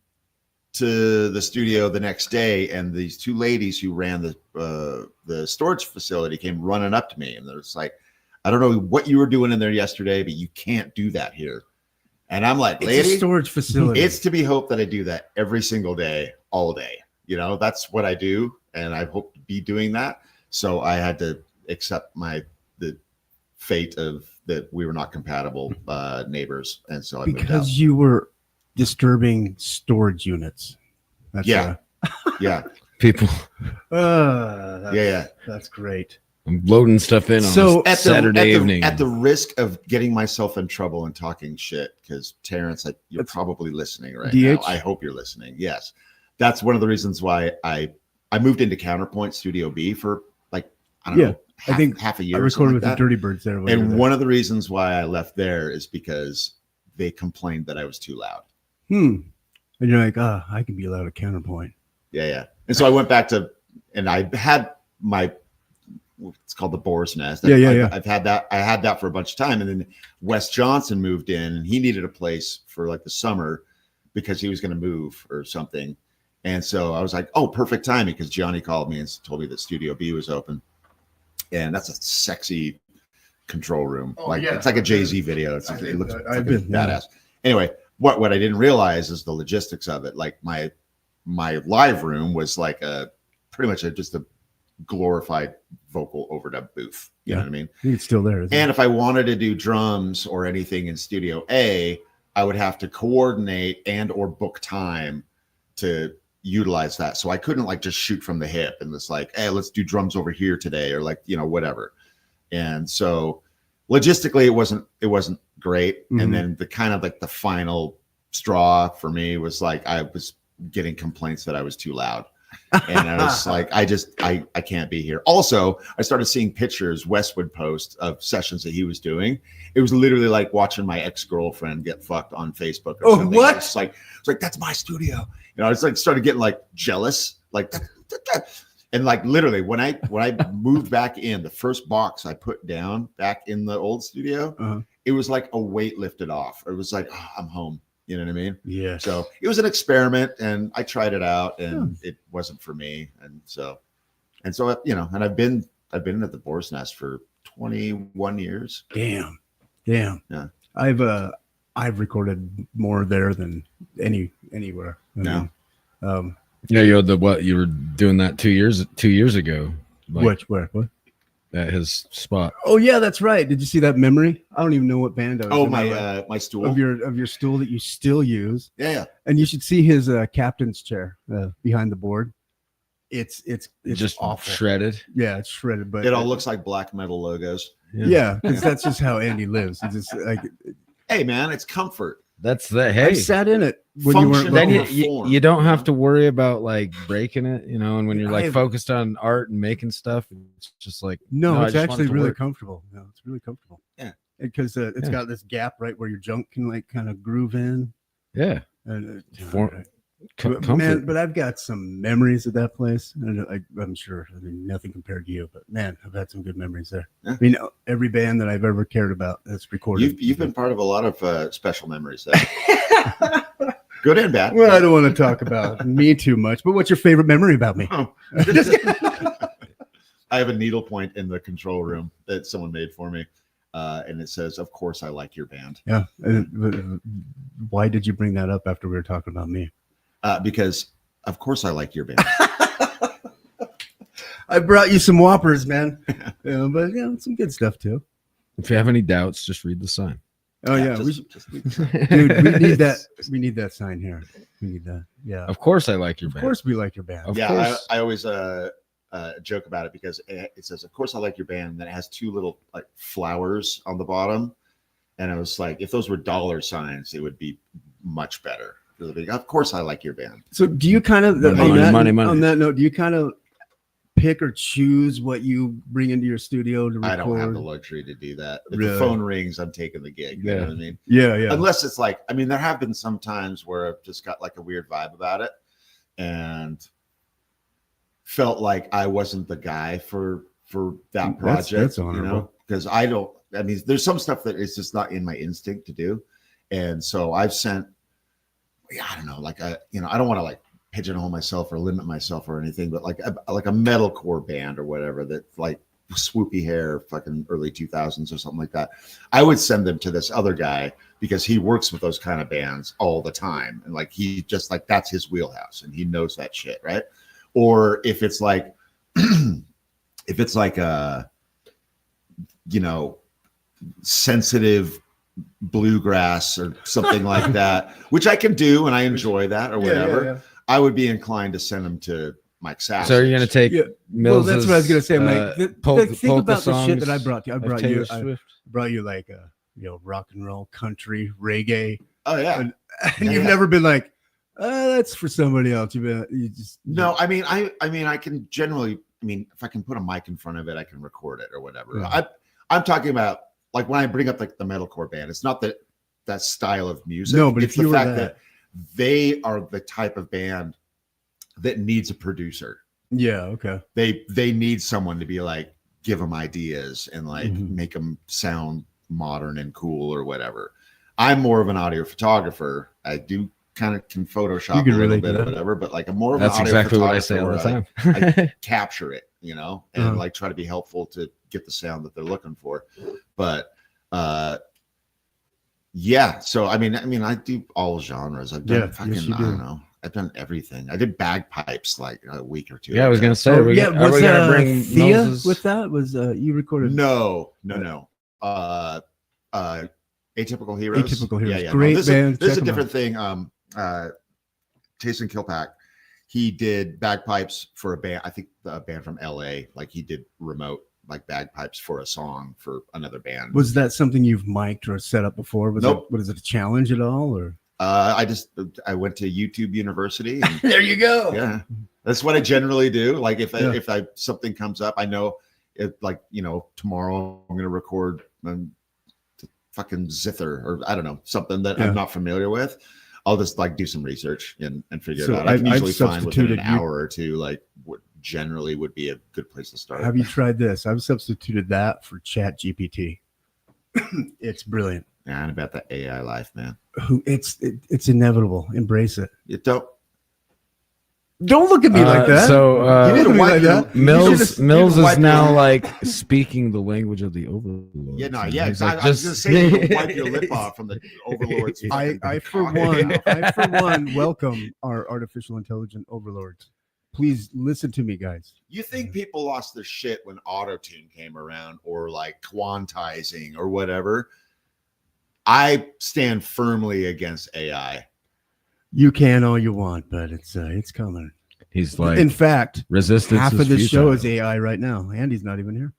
to the studio the next day, and these two ladies who ran the storage facility came running up to me, and they're just like, "I don't know what you were doing in there yesterday, but you can't do that here." And I'm like, "Lady, it's a storage facility. It's to be hoped that I do that every single day, all day. You know, that's what I do, and I hope to be doing that." So I had to accept the fate of that we were not compatible neighbors, and so I moved out. Because you were disturbing storage units. That's yeah. People. That's great. I'm loading stuff in on Saturday evening. At the risk of getting myself in trouble and talking shit, because Terrence, you're probably listening right now. I hope you're listening. Yes. That's one of the reasons why I moved into Counterpoint Studio B for like, I don't know, I think half a year. I recorded with the Dirty Birds there. And one of the reasons why I left there is because they complained that I was too loud. And you're like, I can be loud at Counterpoint. Yeah. And so I went back to, and I had it's called the Boar's Nest. I've had that. I had that for a bunch of time. And then Wes Johnson moved in, and he needed a place for like the summer because he was going to move or something. And so I was like, oh, perfect timing, because Johnny called me and told me that Studio B was open. And that's a sexy control room. It's like a Jay-Z video. It looks badass. Anyway, what I didn't realize is the logistics of it. Like my live room was like pretty much just a glorified vocal overdub booth. You know what I mean? It's still there. And if I wanted to do drums or anything in Studio A, I would have to coordinate and or book time to utilize that. So I couldn't like just shoot from the hip and it's like, hey, let's do drums over here today, or like, whatever. And so logistically it wasn't great. And then the kind of like the final straw for me was like I was getting complaints that I was too loud. And I was like, I can't be here. Also, I started seeing pictures Wes would post of sessions that he was doing. It was literally like watching my ex-girlfriend get fucked on Facebook. Or something. What? It's like that's my studio. I was like started getting like jealous, like and like literally when I moved back in, the first box I put down back in the old studio, it was like a weight lifted off. It was like, oh, I'm home. You know what I mean? Yeah. So it was an experiment, and I tried it out, and it wasn't for me. And so, and I've been at the Boar's Nest for 21 years. Damn. Yeah. I've recorded more there than anywhere. No. You were doing that 2 years ago. What? At his spot. Oh yeah, that's right. Did you see that memory? I don't even know what band I was. Oh, my stool of your stool that you still use. Yeah. And you should see his captain's chair behind the board. It's just awful. Shredded. Yeah, it's shredded, but it all looks like black metal logos. Yeah, because that's just how Andy lives. He's just like, hey man, it's comfort. That's the hey. I sat in it when you weren't. Then you don't have to worry about like breaking it, and when you're like focused on art and making stuff, it's just like no, it's actually really comfortable. No, it's really comfortable. Yeah, because it's got this gap right where your junk can like kind of groove in. Yeah, and comfort. But I've got some memories of that place. I'm sure. I mean, nothing compared to you, but man, I've had some good memories there. Yeah. I mean, every band that I've ever cared about that's recorded. You've been part of a lot of special memories there. Good and bad. Well, I don't want to talk about me too much, but what's your favorite memory about me? Oh. I have a needlepoint in the control room that someone made for me. And it says, "Of course, I like your band." Yeah. Why did you bring that up after we were talking about me? Because of course I like your band. I brought you some Whoppers, man. But some good stuff too. If you have any doubts, just read the sign. Oh yeah, dude, we need that. We need that sign here. We need that. Yeah. Of course I like your band. Of course we like your band. Yeah, I always joke about it because it says, "Of course I like your band," and then it has two little like flowers on the bottom, and I was like, if those were dollar signs, it would be much better. Of course I like your band. So do you kind of money. On that note, do you kind of pick or choose what you bring into your studio to record? I don't have the luxury to do that. If Really? the phone rings, I'm taking the gig. You know what I mean? Yeah. Unless it's like, I mean, there have been some times where I've just got like a weird vibe about it and felt like I wasn't the guy for that project. That's honorable. Because there's some stuff that is just not in my instinct to do. And so I've sent, I don't know, like I don't want to like pigeonhole myself or limit myself or anything, but like a metalcore band or whatever that like swoopy hair, fucking early 2000s or something like that. I would send them to this other guy because he works with those kind of bands all the time. And like, he just like, that's his wheelhouse and he knows that shit. Right. Or if it's like, sensitive bluegrass or something like that, which I can do and I enjoy that or whatever. Yeah. I would be inclined to send them to Mike Sass. So you're gonna take Mills? Well, that's what I was gonna say. The thing about the shit that I brought you, I brought you like rock and roll, country, reggae. Oh yeah, and you've never been like, that's for somebody else. No. I mean, I can generally. I mean, if I can put a mic in front of it, I can record it or whatever. Yeah. I'm talking about like when I bring up like the metalcore band. It's not that style of music. No, but it's the fact that they are the type of band that needs a producer. Yeah. Okay. They need someone to be like, give them ideas and like make them sound modern and cool or whatever. I'm more of an audio photographer. I do kind of can Photoshop a little bit or whatever, but like I'm more of an audio exactly what I photographer say all the time. I capture it, and like try to be helpful to get the sound that they're looking for. But yeah, so I mean I do all genres. I've done I don't know. I've done everything. I did bagpipes like a week or two. Yeah, I was gonna say, are we gonna bring Thea with that? Was you recorded? No. Atypical Heroes. Atypical Heroes. Yeah. Great band. This is a different thing. Jason Kilpack, he did bagpipes for a band. I think a band from LA. Like he did remote like bagpipes for a song for another band. Was that something you've mic'd or set up before? Nope. Was it a challenge at all or? I went to YouTube University. And, there you go. Yeah, that's what I generally do. Like if something comes up, I know it. Like tomorrow I'm gonna record fucking zither or I don't know something that I'm not familiar with. I'll just like do some research and figure it out. I usually find within an hour or two like what generally would be a good place to start. Have you tried this? I've substituted that for Chat GPT. It's brilliant. Yeah, and about the AI life, man. It's inevitable. Embrace it. You don't look at me like that. So you need to like that. Mills is now like speaking the language of the overlord. Yeah, no, yeah. I was gonna say you wipe your lip off from the overlords. I for one welcome our artificial intelligent overlords. Please listen to me, guys. You think people lost their shit when auto-tune came around or like quantizing or whatever? I stand firmly against AI. You can all you want, but it's coming. He's like, in fact, resistance. Half of the show is AI right now. Andy's not even here.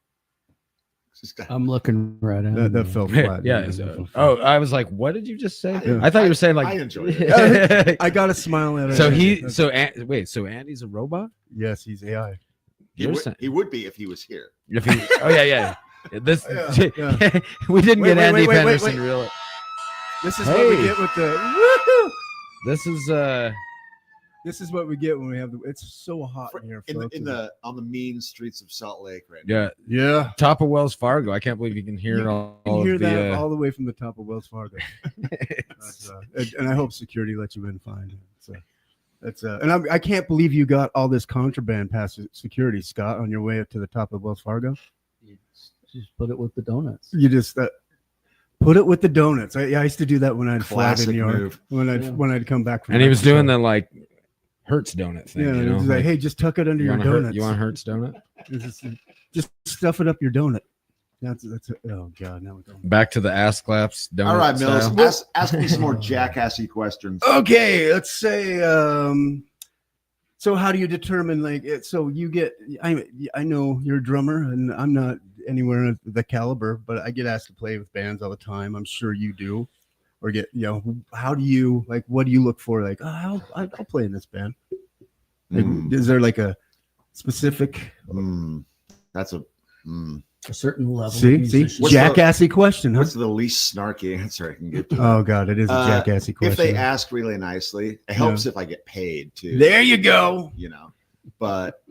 I'm looking right at that felt flat. Yeah. I was like, what did you just say? I thought you were saying like I enjoyed it. I got a smile at it. So Andy's a robot? Yes, he's AI. He would be if he was here. Yeah. This we didn't get Andy Patterson real. This is what we get with the woohoo. This is what we get when we have it's so hot in here. On the mean streets of Salt Lake right now. Yeah. Top of Wells Fargo. I can't believe you can hear it all. You can hear that all the way from the top of Wells Fargo. And I hope security lets you in fine. And I can't believe you got all this contraband past security, Scott, on your way up to the top of Wells Fargo. Just put it with the donuts. You just put it with the donuts. I used to do that when I'd fly to New York. When I'd come back from. And he was doing the like Hertz donut thing. Yeah, he was like, hey, just tuck it under your donuts. You want Hertz donut? Just stuff it up your donut. That's oh god. Now we're going back to the ass claps. All right, Mills. Ask me some more jackassy questions. Okay, let's say. So how do you determine like it? So you get. I know you're a drummer, and I'm not anywhere in the caliber, but I get asked to play with bands all the time. I'm sure you do, or get how do you like? What do you look for? Like, I'll play in this band. Like, is there like a specific? That's a. A certain level. See, jackassy question. Huh? What's the least snarky answer I can get to? Oh God, it is a jackassy question. If they ask really nicely, it helps if I get paid too. There you go. You know, but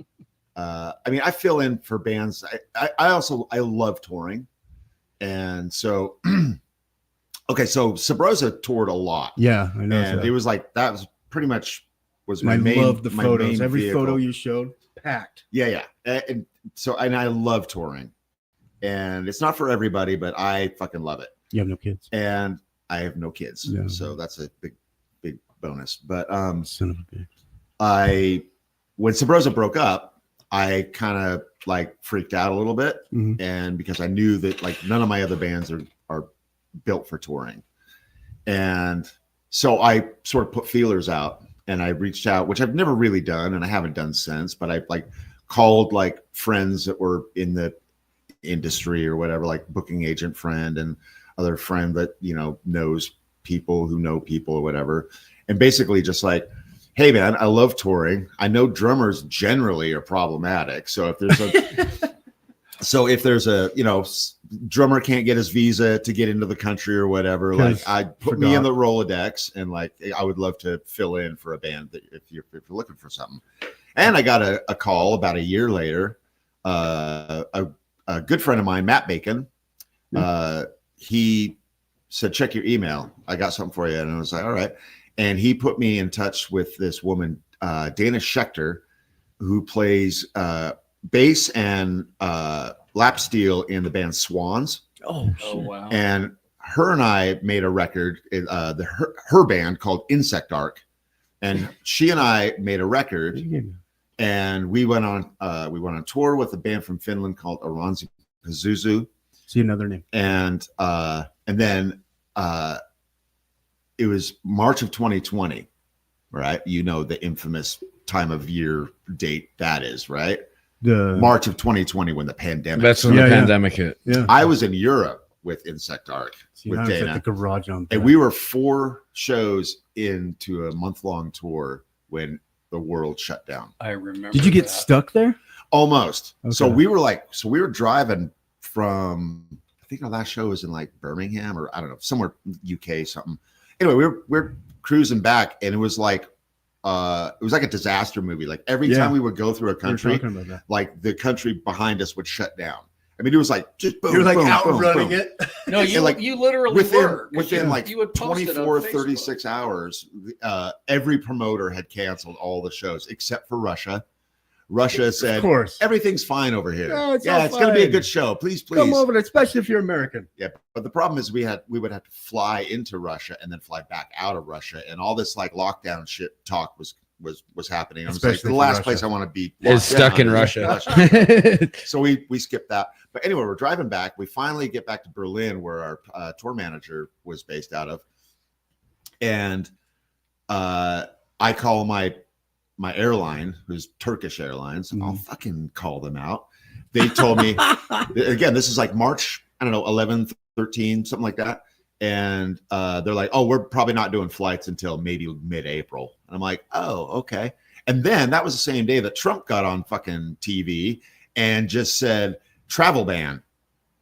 I mean, I fill in for bands. I love touring, and so okay, so SubRosa toured a lot. Yeah, I know. And it was like that was pretty much was my I main. love the my photos. main Every vehicle. photo you showed, packed. Yeah. And so I love touring. And it's not for everybody, but I fucking love it. You have no kids. And I have no kids. Yeah. So that's a big bonus. But son of a bitch. When SubRosa broke up, I kind of like freaked out a little bit. Mm-hmm. And because I knew that like none of my other bands are built for touring. And so I sort of put feelers out and I reached out, which I've never really done and I haven't done since, but I like called like friends that were in the industry or whatever, like booking agent friend and other friend that, you know, knows people who know people or whatever. And basically just like, hey man, I love touring. I know drummers generally are problematic. So if there's a, you know, drummer can't get his visa to get into the country or whatever, like I put me in the Rolodex and like, I would love to fill in for a band that if you're looking for something. And I got a call about a year later, a good friend of mine, Matt Bacon, he said, check your email. I got something for you. And I was like, all right. And he put me in touch with this woman, Dana Schechter, who plays bass and lap steel in the band Swans. Oh wow. And her and I made a record, her band called Insect Arc. And she and I made a record. And we went on tour with a band from Finland called Aranzi Pazuzu. See another name. And then it was March of 2020, right? You know the infamous time of year date that is, right? The March of 2020 when the pandemic. That's when the pandemic hit. Yeah. I was in Europe with Insect Arc with Dana. At the garage on and we were 4 shows into a month-long tour when the world shut down. I remember. Did you get stuck there? Almost. Okay. So we were driving from, I think our last show was in like Birmingham or I don't know, somewhere UK something. Anyway, we're cruising back and it was like a disaster movie. Like every time we would go through a country, like the country behind us would shut down. I mean, it was like just boom, you're like boom, outrunning boom. it. No, you literally within like you would post 24, 36 hours, every promoter had canceled all the shows except for Russia. Russia said, of course, everything's fine over here. No, it's going to be a good show. Please come over, especially if you're American. Yeah, but the problem is we would have to fly into Russia and then fly back out of Russia, and all this like lockdown shit talk was happening. I was like, the last place I want to be is stuck in Russia. So we skipped that. But anyway, we're driving back. We finally get back to Berlin, where our tour manager was based out of, and I call my airline, who's Turkish Airlines. I'll fucking call them out. They told me, again, this is like March, I don't know, 11, 13, something like that. And they're like, oh, we're probably not doing flights until maybe mid-April. And I'm like, oh, okay. And then that was the same day that Trump got on fucking TV and just said travel ban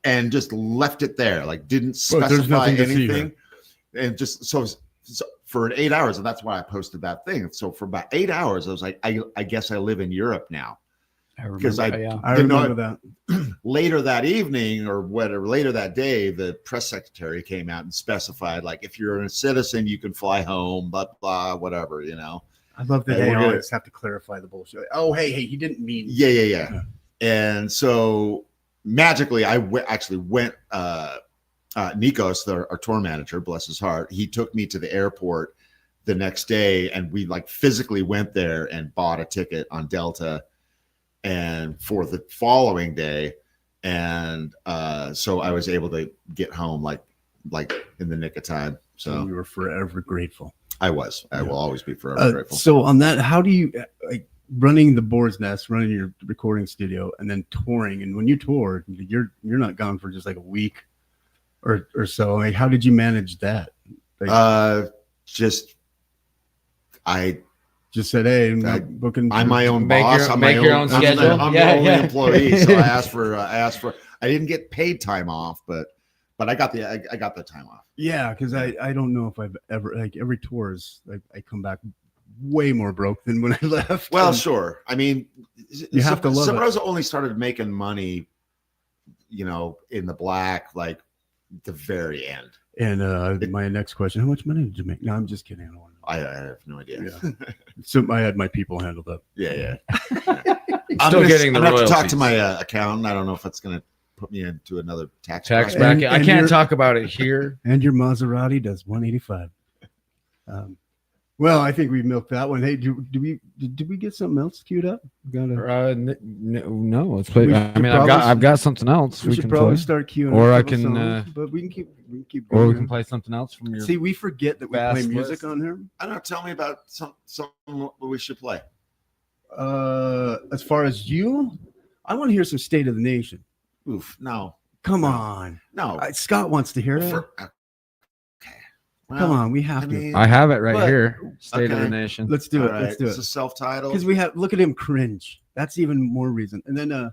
and just left it there. Like didn't specify anything. And just so for 8 hours, and that's why I posted that thing. So for about 8 hours, I was like, I guess I live in Europe now. Because I remember that. Later that evening or whatever, later that day, the press secretary came out and specified, like, if you're a citizen, you can fly home, blah, blah, whatever, you know. I love that they always have to clarify the bullshit. Oh, hey, he didn't mean. Yeah. And so magically, I actually went, Nikos, our tour manager, bless his heart, he took me to the airport the next day and we like physically went there and bought a ticket on Delta and for the following day. And so I was able to get home like in the nick of time. So you were forever grateful. I was. I will always be forever grateful. So on that, how do you like running the Boar's Nest, running your recording studio, and then touring? And when you tour, you're not gone for just like a week or so. Like, how did you manage that? Like, just just said, "Hey, I'm booking." I'm my own Make boss. your- I'm make my your own own schedule. I'm Yeah, the only yeah. employee, so I asked for. I didn't get paid time off, but I got the time off. Yeah, because I don't know if I've ever like every tour is like I come back way more broke than when I left. Well, sure. I mean, you have to love it. SubRosa only started making money, in the black like the very end. And my next question: how much money did you make? No, I'm just kidding. I don't want to. I have no idea. Yeah. So I had my people handle that. Yeah. I'm still getting the I'm gonna have to talk royalties. to my accountant. I don't know if it's gonna put me into another tax bracket. bracket. I and can't your- talk about it here. And your Maserati does 185. Well, I think we milked that one. Hey, did we get something else queued up? We gotta. No, let's play. We I should mean, probably- I've got something else We should can probably play. start queuing. Or up I a couple can, songs, but we can keep or we going. can play something else from your. See, we forget that we play vast music list. on here. I don't know. Tell me about some what we should play. As far as you, I want to hear some State of the Nation. Oof, no, Come on, no. Scott wants to hear that. Okay. Well, Come on, we have I to. mean, I have it right But- here. State of the okay. Nation. Let's do all it. right, Let's do It's it. a self-titled. Because we have look at him cringe. That's even more reason. And then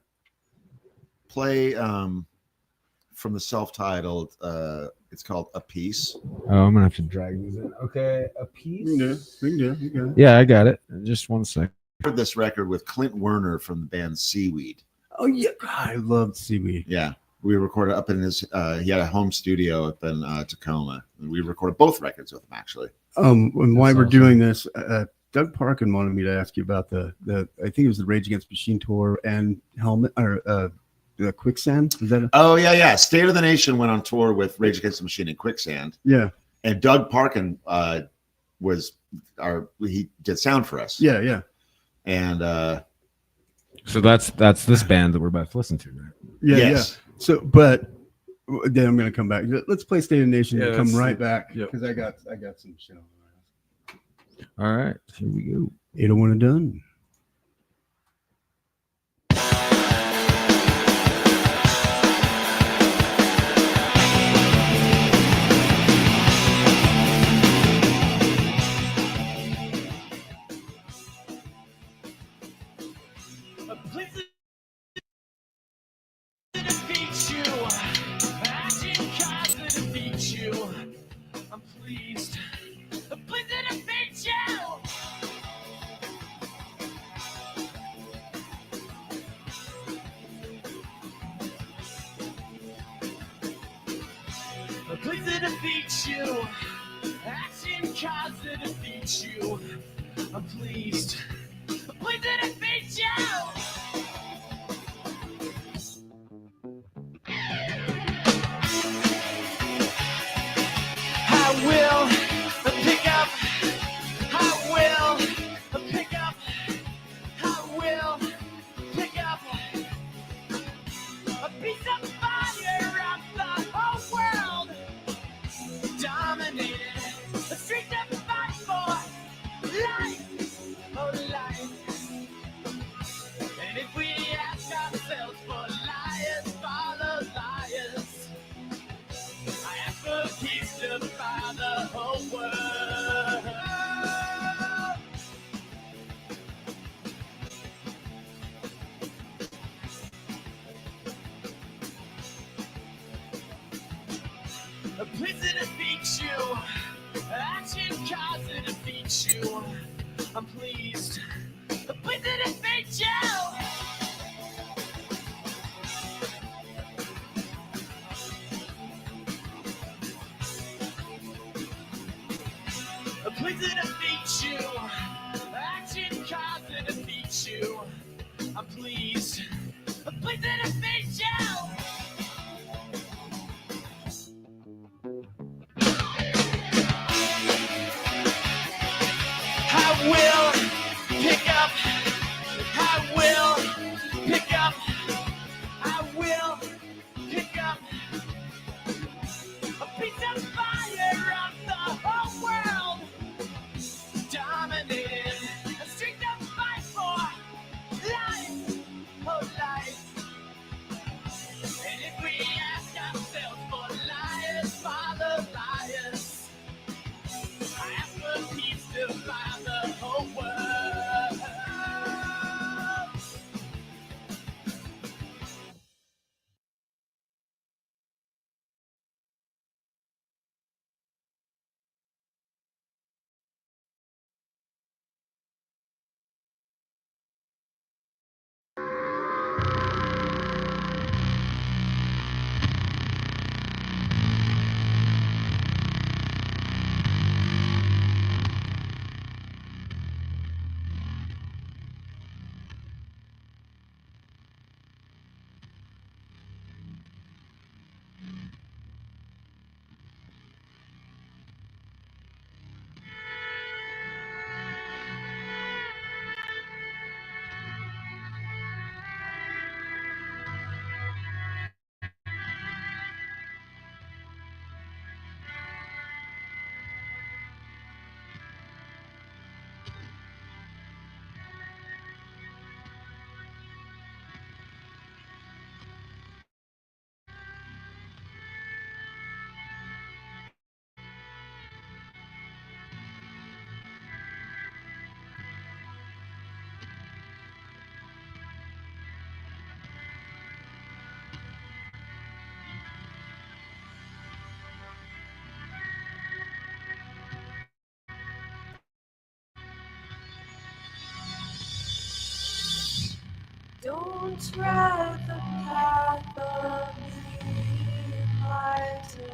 Play from the self-titled. It's called A Piece. Oh, I'm gonna have to drag these in. Okay, a piece. we can do it. You got it. Yeah, I got it. Just one sec. I heard this record with Clint Werner from the band Seaweed. Oh yeah, God, I love seaweed. Yeah, we recorded up in his. He had a home studio up in Tacoma. And we recorded both records with him actually. And why That's we're awesome. doing this, Doug Parkin wanted me to ask you about the I think it was the Rage Against the Machine tour and Helmet or the Quicksand. Is that Oh yeah. State of the Nation went on tour with Rage Against the Machine and Quicksand, yeah, and Doug Parkin he did sound for us. yeah. And So that's this band that we're about to listen to, right? Yeah, yes. yeah. So, but then I'm gonna come back. Let's play State of the Nation Yeah, and come that's- right back yep. because I got some shit on my All right, here we go. 801 and done. Please to defeat you. Action cause to defeat you. I'm pleased. Please to defeat you. I will pick up. I will pick up. I will pick up a piece of fire of the whole world. Dominated the streets of fight for life, oh life. And if we ask ourselves for liars, follow liars, I ask for keys to fire the whole world. Please to defeat you. Action cause to defeat you. I'm pleased. Please to defeat you. Please to defeat you. Action cause to defeat you. I'm pleased. Please to defeat you. I will pick up. Don't tread the path of the enlightened.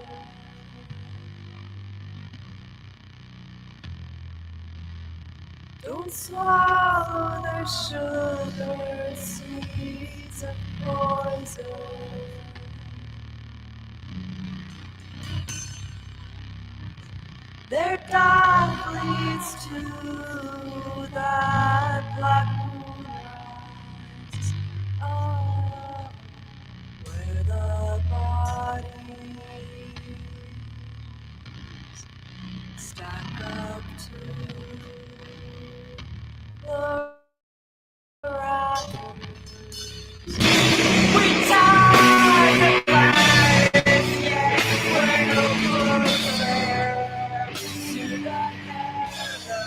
Don't swallow their sugar seeds of poison. Their dive leads to that black moonrise. Oh, where the bodies stack up to the rapids. We tie the lights, yet we're no closer to the heavens.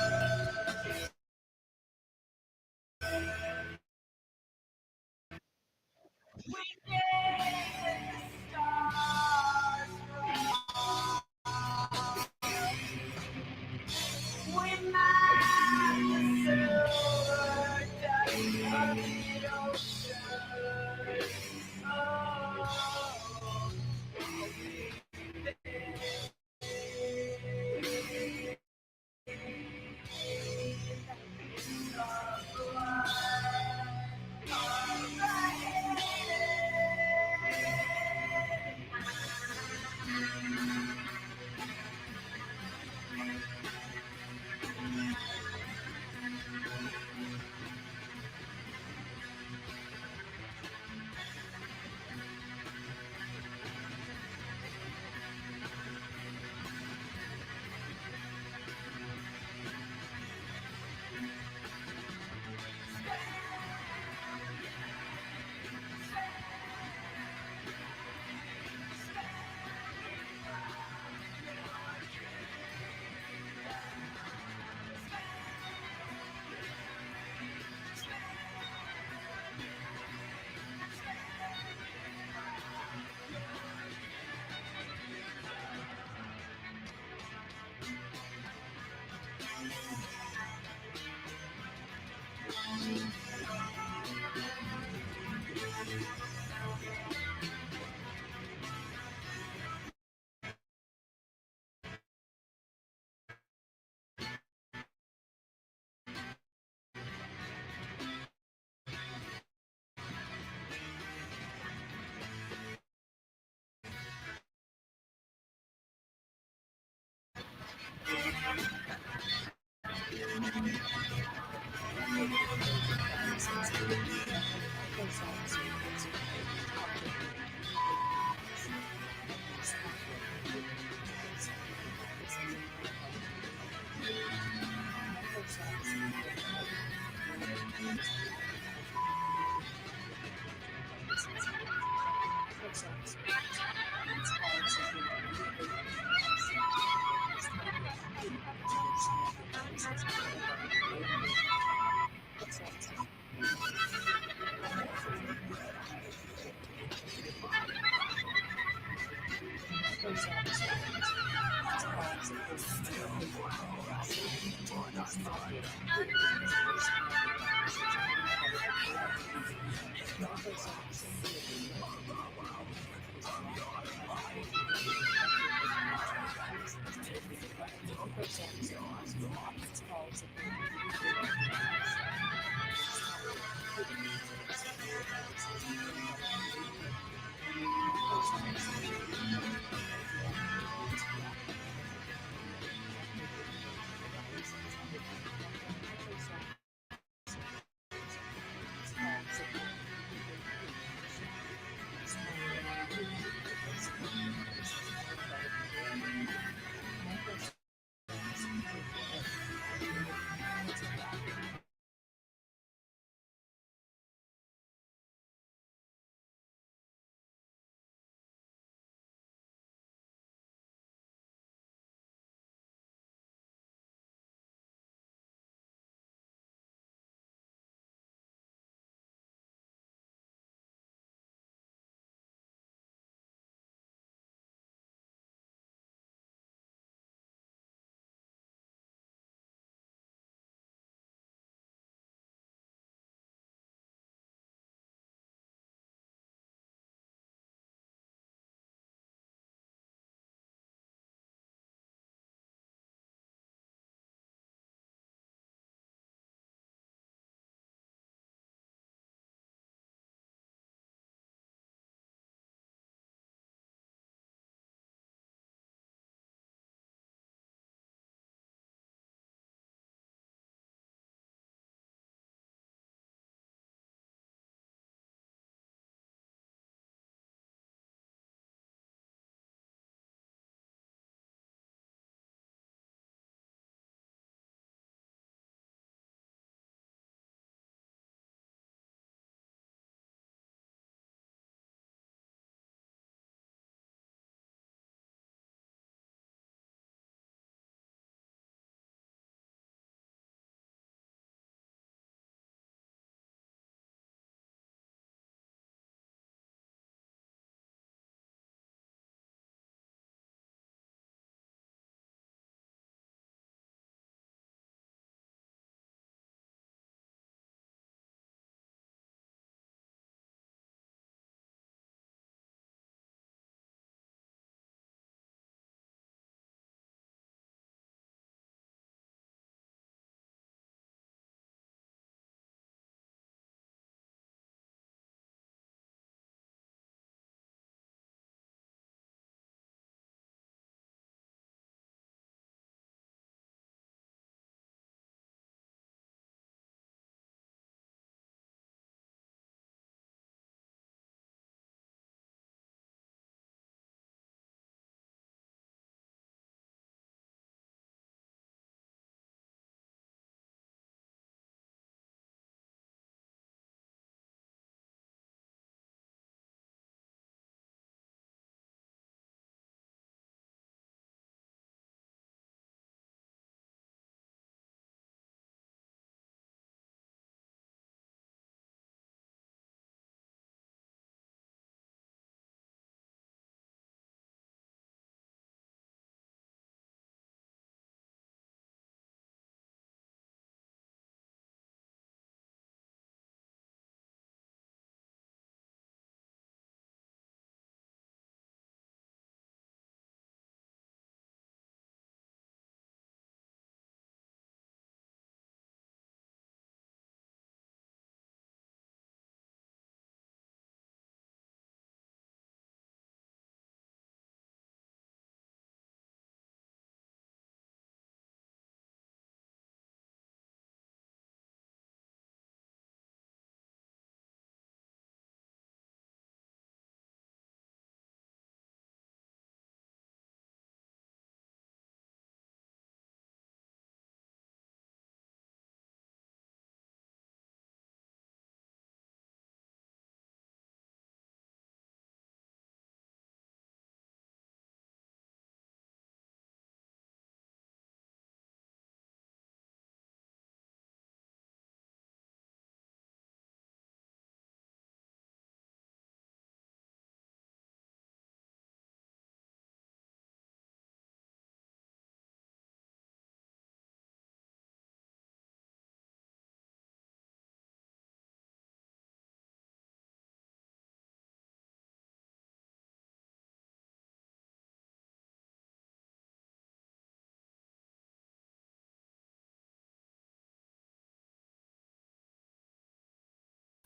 We make the stars rise. We map the silver dust of the ocean. Oh,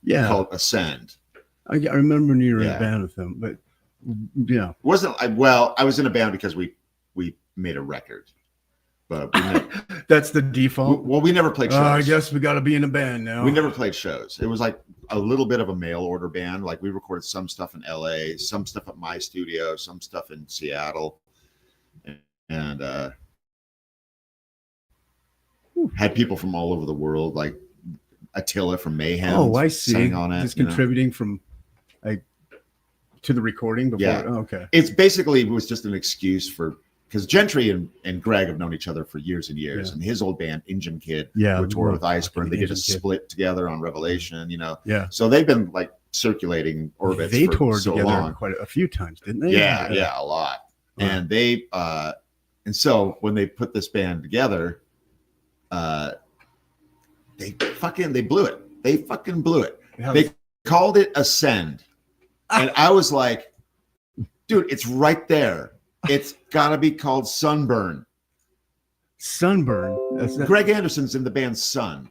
Yeah. called Ascend. I remember when you were in Yeah. a band with them, but yeah. I was in a band because we made a record. But that's the default. We never played shows. I guess we got to be in a band now. We never played shows. It was like a little bit of a mail order band. Like we recorded some stuff in LA, some stuff at my studio, some stuff in Seattle, and had people from all over the world, like Attila from Mayhem. Oh, I see. Sang on it, just contributing from like to the recording before. Yeah. Oh, okay. It's basically it was just an excuse for. Because Gentry and Greg have known each other for years and years, and his old band Engine Kid would tour with Iceburn. They did a split together on Revelation, Yeah. So they've been like circulating orbits. They for toured so together long. quite a few times, didn't they? Yeah, a lot. Wow. And they and so when they put this band together, they blew it. They fucking blew it. They called it Ascend, and I was like, dude, it's right there. It's got to be called Sunburn. Sunburn. Greg Anderson's in the band Sun.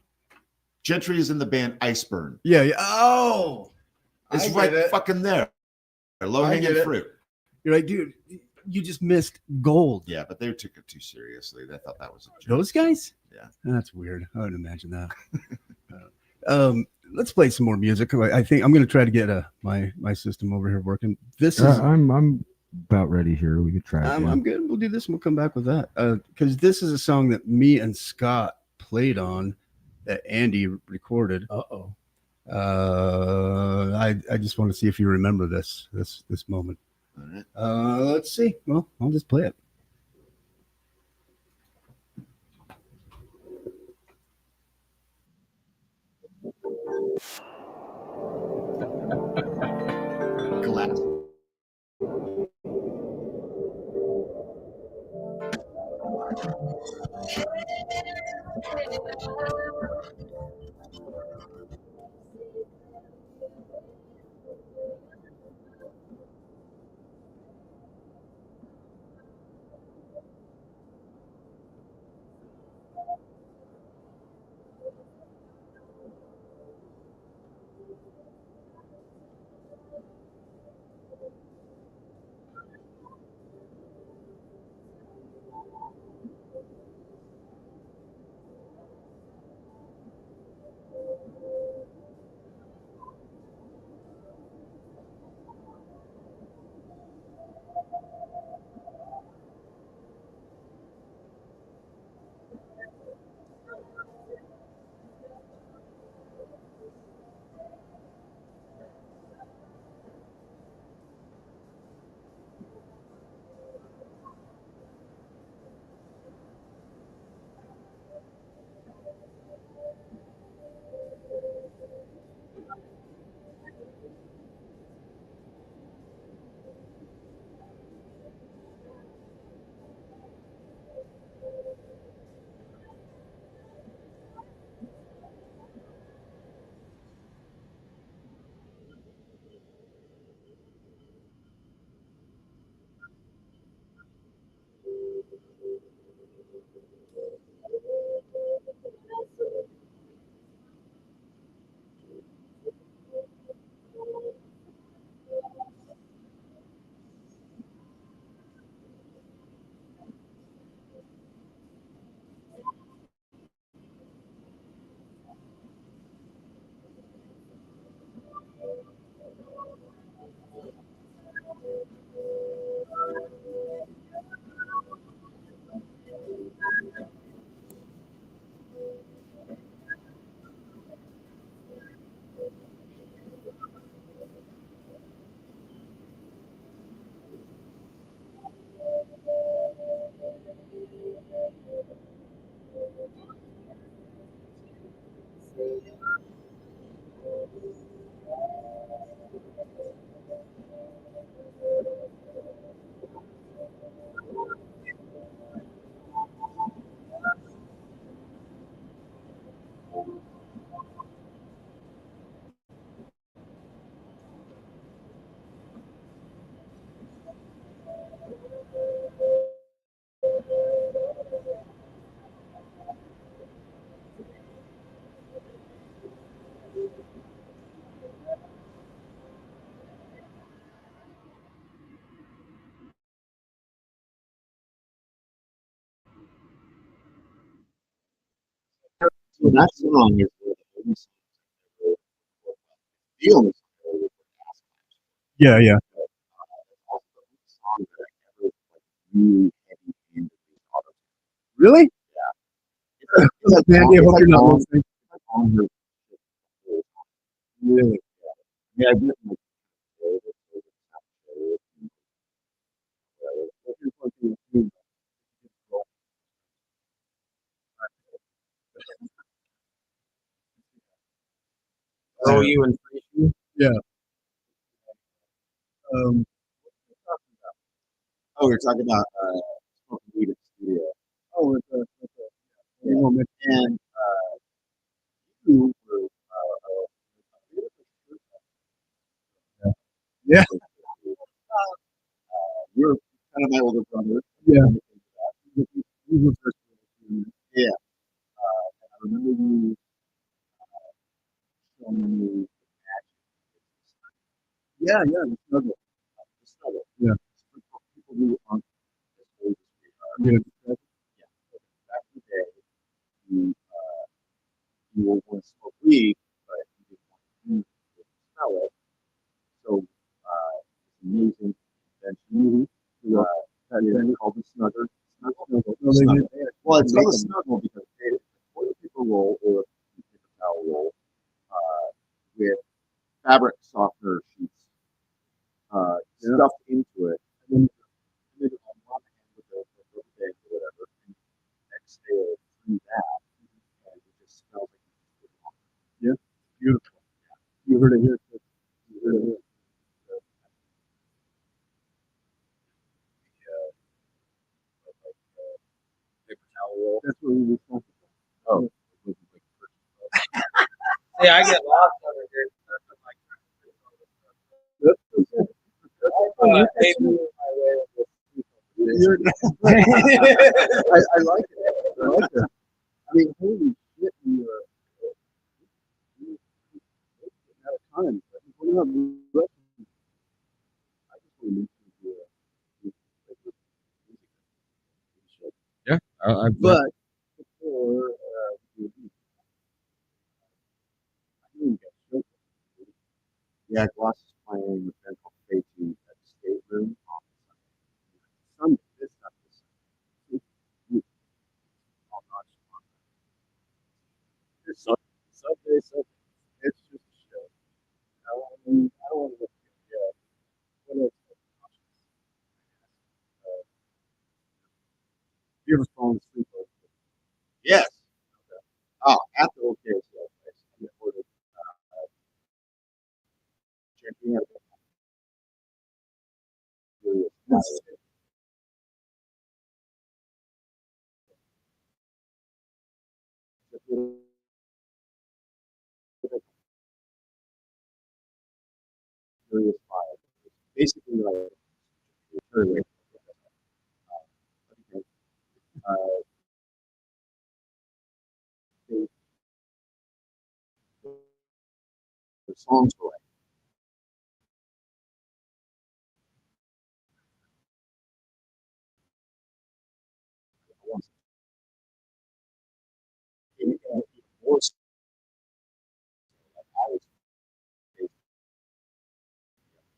Gentry is in the band Iceburn. Yeah. Oh, it's right fucking there. Low hanging fruit. You're like, dude, you just missed gold. Yeah, but they took it too seriously. They thought that was a joke. Those guys. Yeah, that's weird. I would imagine that. Let's play some more music. I think I'm going to try to get my system over here working. This is I'm about ready here. We could try it. I'm good. We'll do this and we'll come back with that. Because this is a song that me and Scott played on that Andy recorded. I just want to see if you remember this moment. All right. Let's see. Well, I'll just play it. Glass. So that song is the only song. Yeah, yeah. Really? Yeah. Man, I hope you're not listening. Really? Yeah, I've written like Throw you and freeze you. Yeah. oh, we're talking about smoking weed at the studio. Oh, And you were yeah. you're kind of my older brother. Yeah. You were first. Yeah. I remember you showing me. Yeah, yeah. The snuggle. The struggle. Yeah. For people who aren't as old as we are. Yeah. Back in the day, you will want to smoke weed, but you didn't want to smell it. So it's amazing invention. Then called the snugger. Snuggle. Well, it's called a snuggle because they toilet paper roll or a paper towel roll with fabric softener sheets stuffed into it, and then on one hand with the rubber band or whatever, and exhale through that, and it just smells like. Yeah. Beautiful. You heard it here. You heard it here. Paper towel roll. That's what we were talking Oh. Yeah, I get lost over here. about. I like it. I like it. I mean, holy shit, you had a time. What do you have? I just want to make Yeah, but before Yeah, Gloss is playing with them called Fate at the State Room. Some this stuff is it's Sunday. It's just a show. I don't want to look at what else? You ever fallen asleep? Yes. Oh, at the OK place. I ordered champion. Basically, like the songs were like.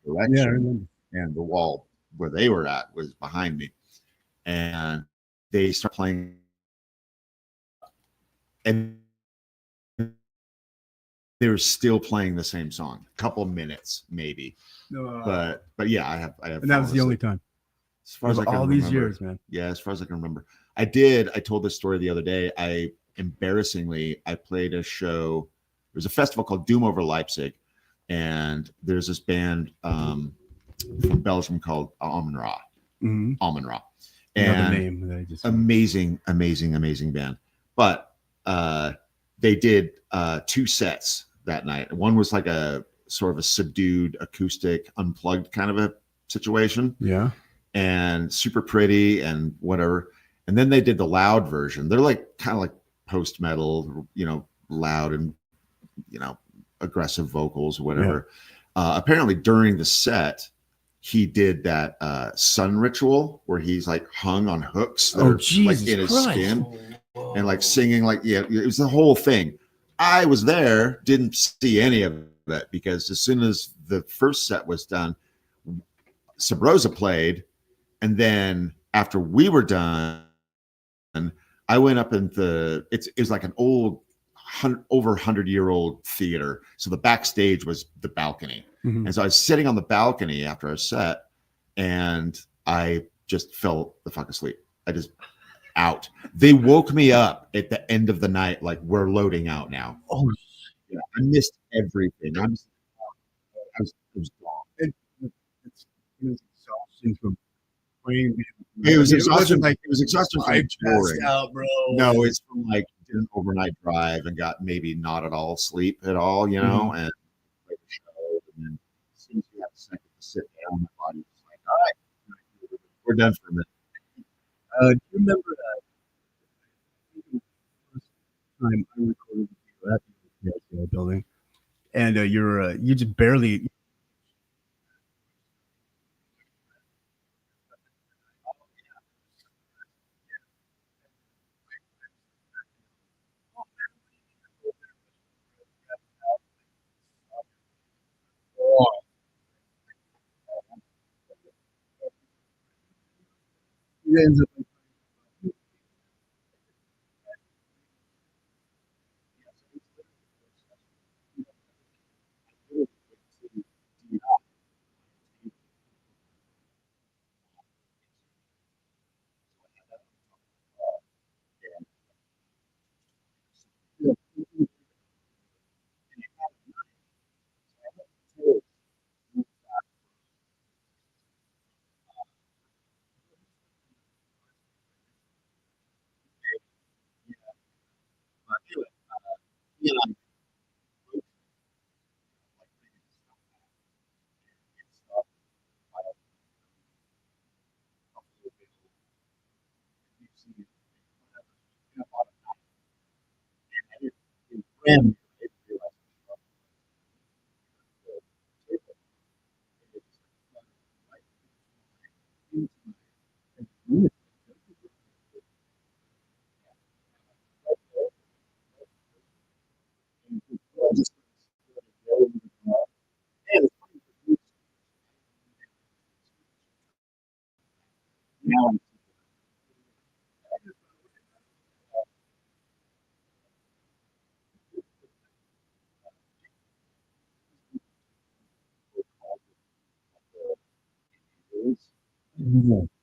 Direction, and the wall where they were at was behind me, and they start playing, and they were still playing the same song, a couple minutes maybe, but yeah, I have, and that was the only time. As far as I can all remember. These years, man. Yeah, as far as I can remember. I told this story the other day. I played a show. There's a festival called Doom Over Leipzig, and there's this band from Belgium called Amon Ra. Mm-hmm. Amon Ra. Another name that I just amazing band. But they did 2 sets that night. One was like a sort of a subdued acoustic unplugged kind of a situation. Yeah. And super pretty and whatever. And then they did the loud version. They're like kind of like post metal, loud and aggressive vocals or whatever. Yeah. Apparently during the set, he did that sun ritual where he's like hung on hooks that are Jesus like in his Christ. skin. and like singing, like, yeah, it was the whole thing. I was there, didn't see any of it because as soon as the first set was done, SubRosa played, and then after we were done, I went up in it was like an old over 100-year-old theater. So the backstage was the balcony. And so I was sitting on the balcony after our set, and I just fell the fuck asleep. I just out. They woke me up at the end of the night, like, we're loading out now. Oh, yeah. I missed everything. I was gone. It was exhaustion from playing. It was exhaustion. It was exhaustion I from touring. passed out, bro. No, it's from like did an overnight drive and got maybe not at all sleep at all, you know, and like a show, and then as soon as you have a second to sit down, my body was like, all right, we're done for a minute. Do you remember the first time I recorded with you at the building, and you just barely. It ends up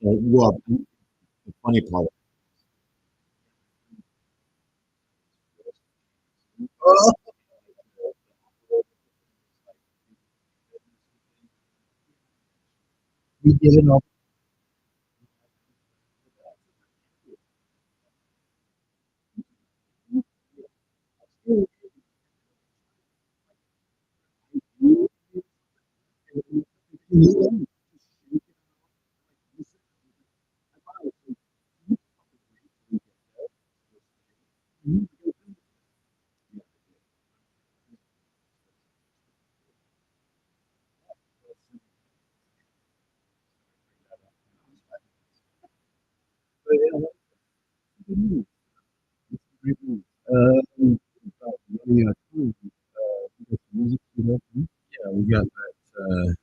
Well, the funny part. we did it all. Yeah, we got that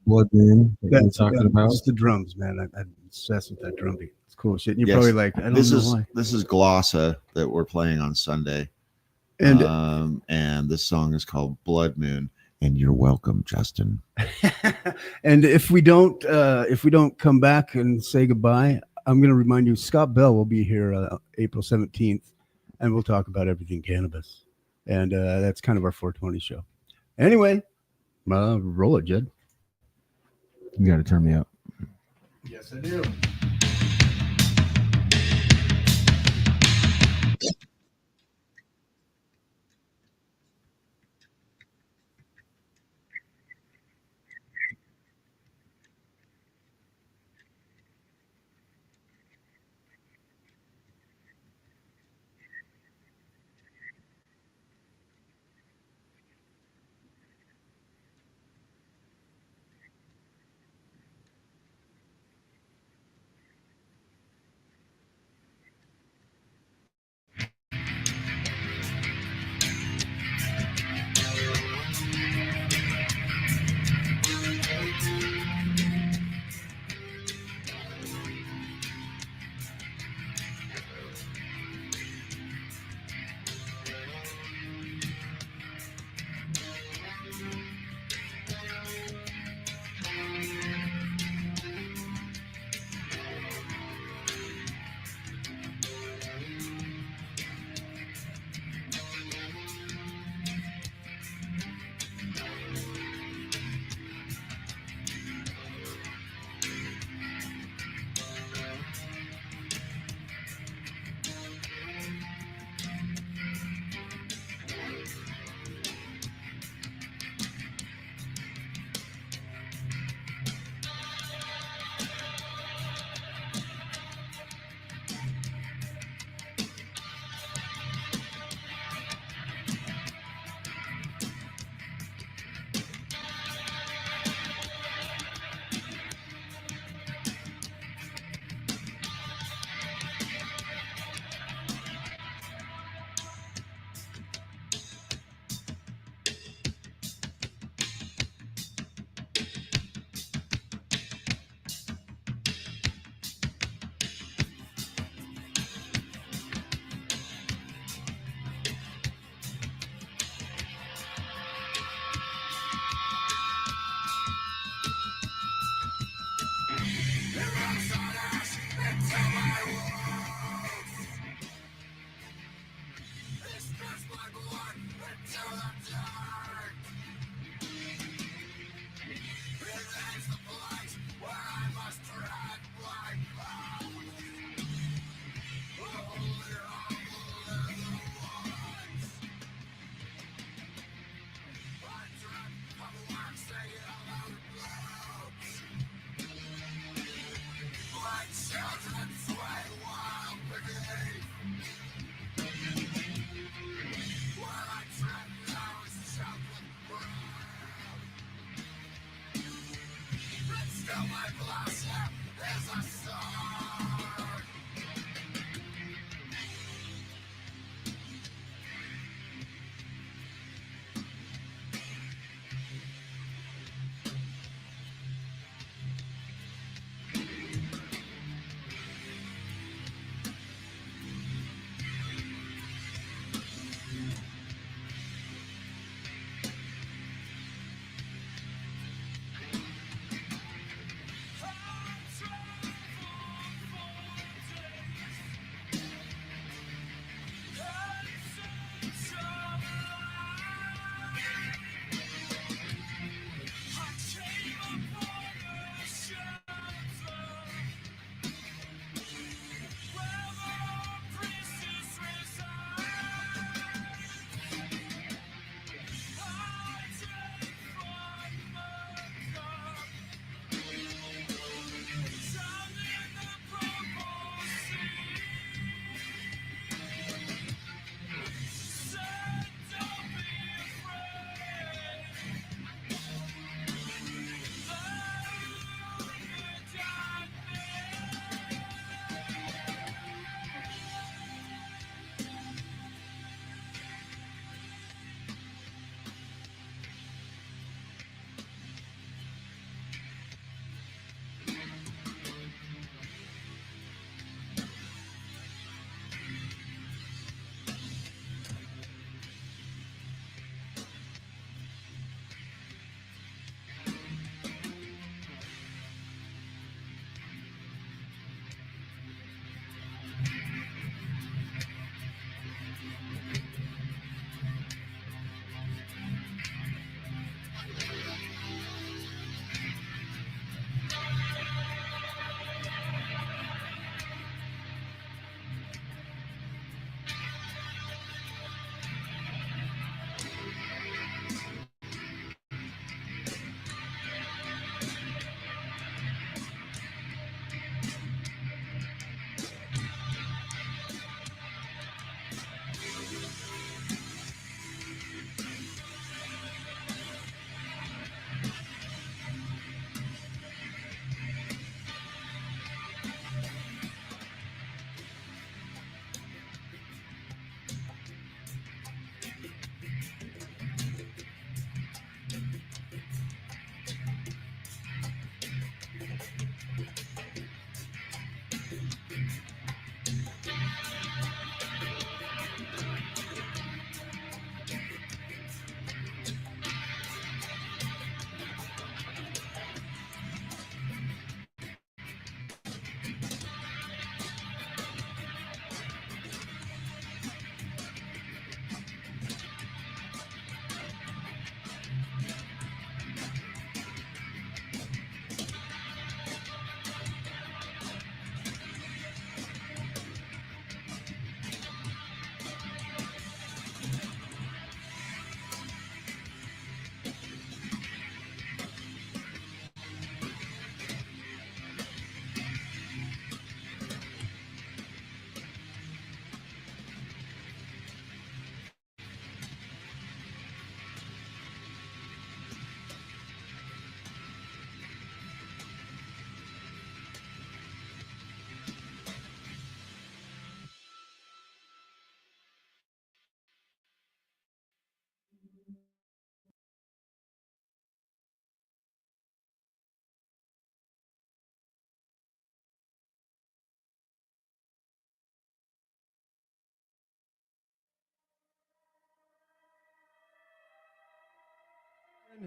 blood moon that you're talking about. Just the drums, man. I'm obsessed with that drum beat. It's cool shit. And you're Yes. probably like, I don't know why. This is Glossa that we're playing on Sunday, and this song is called Blood Moon. And you're welcome, Justin. And if we don't come back and say goodbye, I'm going to remind you, Scott Bell will be here April 17th, and we'll talk about everything cannabis. And that's kind of our 420 show. Anyway, roll it, Jed. You got to turn me up. Yes, I do.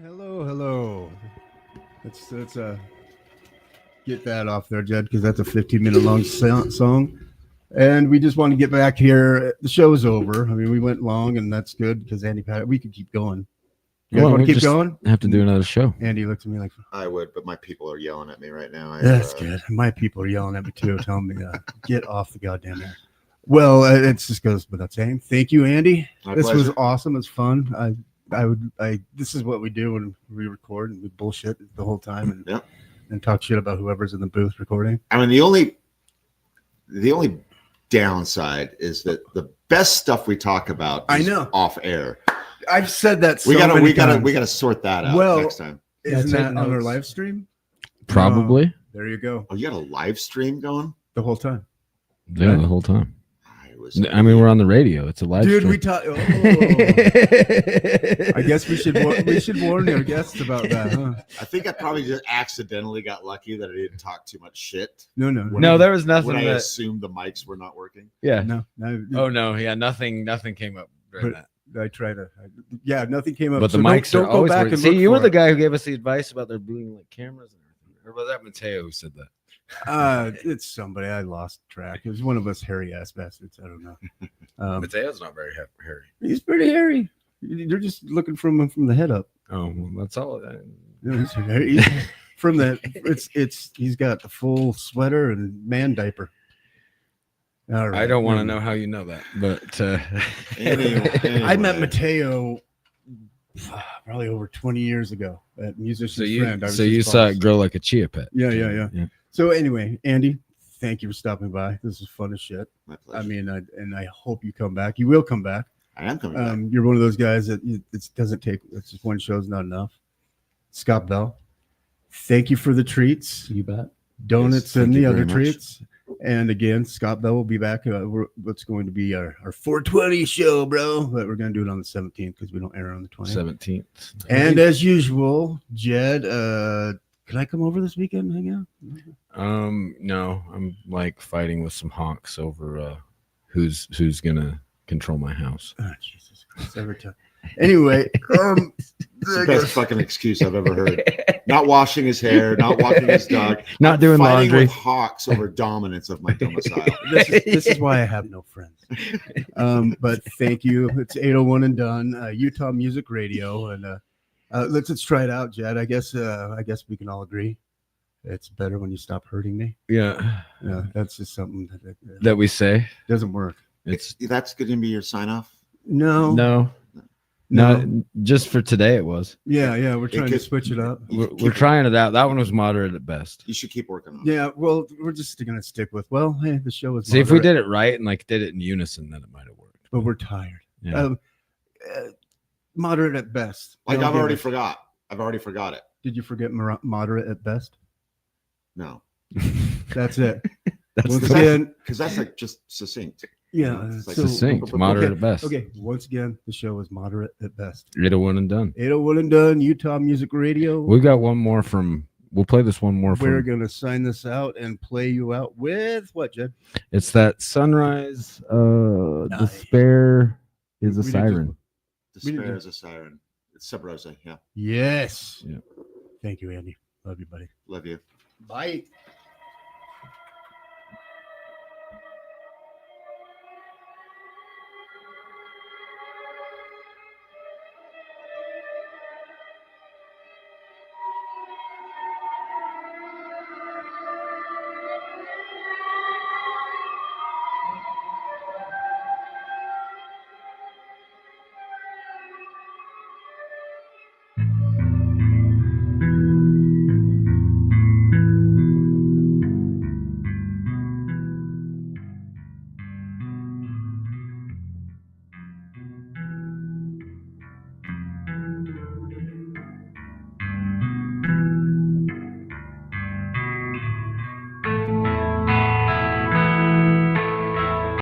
Hello. Let's get that off there, Jed, because that's a 15-minute long song. And we just want to get back here. The show's over. I mean, we went long, and that's good because Andy Pat. We could keep going. You guys want to keep going? Have to do another show. Andy looks at me like I would, but my people are yelling at me right now. That's good. My people are yelling at me too, telling me get off the goddamn air. Well, it just goes without saying. Thank you, Andy. This was awesome. It's fun. This is what we do when we record and we bullshit the whole time and talk shit about whoever's in the booth recording. I mean, the only downside is that the best stuff we talk about is off air. I've said that we gotta sort that out next time. Isn't that on our live stream? Probably. There you go. Oh, you got a live stream going the whole time. Yeah, the whole time. I mean, we're on the radio. It's a live Dude, stream. we talk. Oh. I guess we should warn our guests about that, huh? I think I probably just accidentally got lucky that I didn't talk too much shit. No, there was nothing. When I that, assumed the mics were not working. Yeah. No. Oh no. Yeah. Nothing came up during that. I try to. Yeah, nothing came up. But the so mics don't are go always back working. and See, look you for were the it. guy who gave us the advice about there being like cameras and everything. Or was that Mateo who said that? It's somebody. I lost track. It was one of us hairy ass bastards. I don't know. Mateo's not very hairy. He's pretty hairy. You're just looking from the head up. Oh, well, that's all. He's hairy. From the he's got a full sweater and man diaper. All right. I don't want to know how you know that, but Anyway. I met Mateo probably over 20 years ago at Musician's Friend. So you saw it grow like a chia pet. Yeah. So anyway, Andy, thank you for stopping by. This is fun as shit. My pleasure. I mean, and I hope you come back. You will come back. I am coming back. You're one of those guys that it doesn't take. It's just one show's not enough. Scott Bell, thank you for the treats. You bet. Donuts Yes, and thank the you other very much. treats. And again, Scott Bell will be back. What's going to be our 420 show, bro? But we're going to do it on the 17th because we don't air on the 20th. 17th. And as usual, Jed, can I come over this weekend and hang out? No, I'm like fighting with some honks over who's gonna control my house. Oh, Jesus Christ, every time. Anyway, It's the best fucking excuse I've ever heard. Not washing his hair, not walking his dog, Not doing fighting laundry. with hawks over dominance of my domicile. this is why I have no friends. But thank you. It's 801 and done. Utah Music Radio, and let's try it out, Jed. I guess we can all agree it's better when you stop hurting me. Yeah, That's just something that we say. doesn't work. That's going to be your sign off. No. Not just for today. It was. Yeah. We're trying to switch it up. We're trying it out. That one was moderate at best. You should keep working on it. Yeah. Well, we're just gonna stick with. Well, hey, the show is. See, if we did it right and like did it in unison, then it might have worked. but we're tired. Yeah. Moderate at best. Like Don't I've give already a- forgot. I've already forgot it. Did you forget moderate at best? No. That's it. That's Once Because again, that's like just succinct. yeah. It's like so- succinct, moderate okay, at best. Okay. Once again, the show is moderate at best. 801 and done. 801 and done. Utah Music Radio. We got one more from. We'll play this one more We're from. gonna sign this out and play you out with what, Jed? It's that sunrise. Despair is a We did siren. Despair is a siren. It's SubRosa. Yeah. Yes. Yeah. Thank you, Andy. Love you, buddy. Love you. Bye.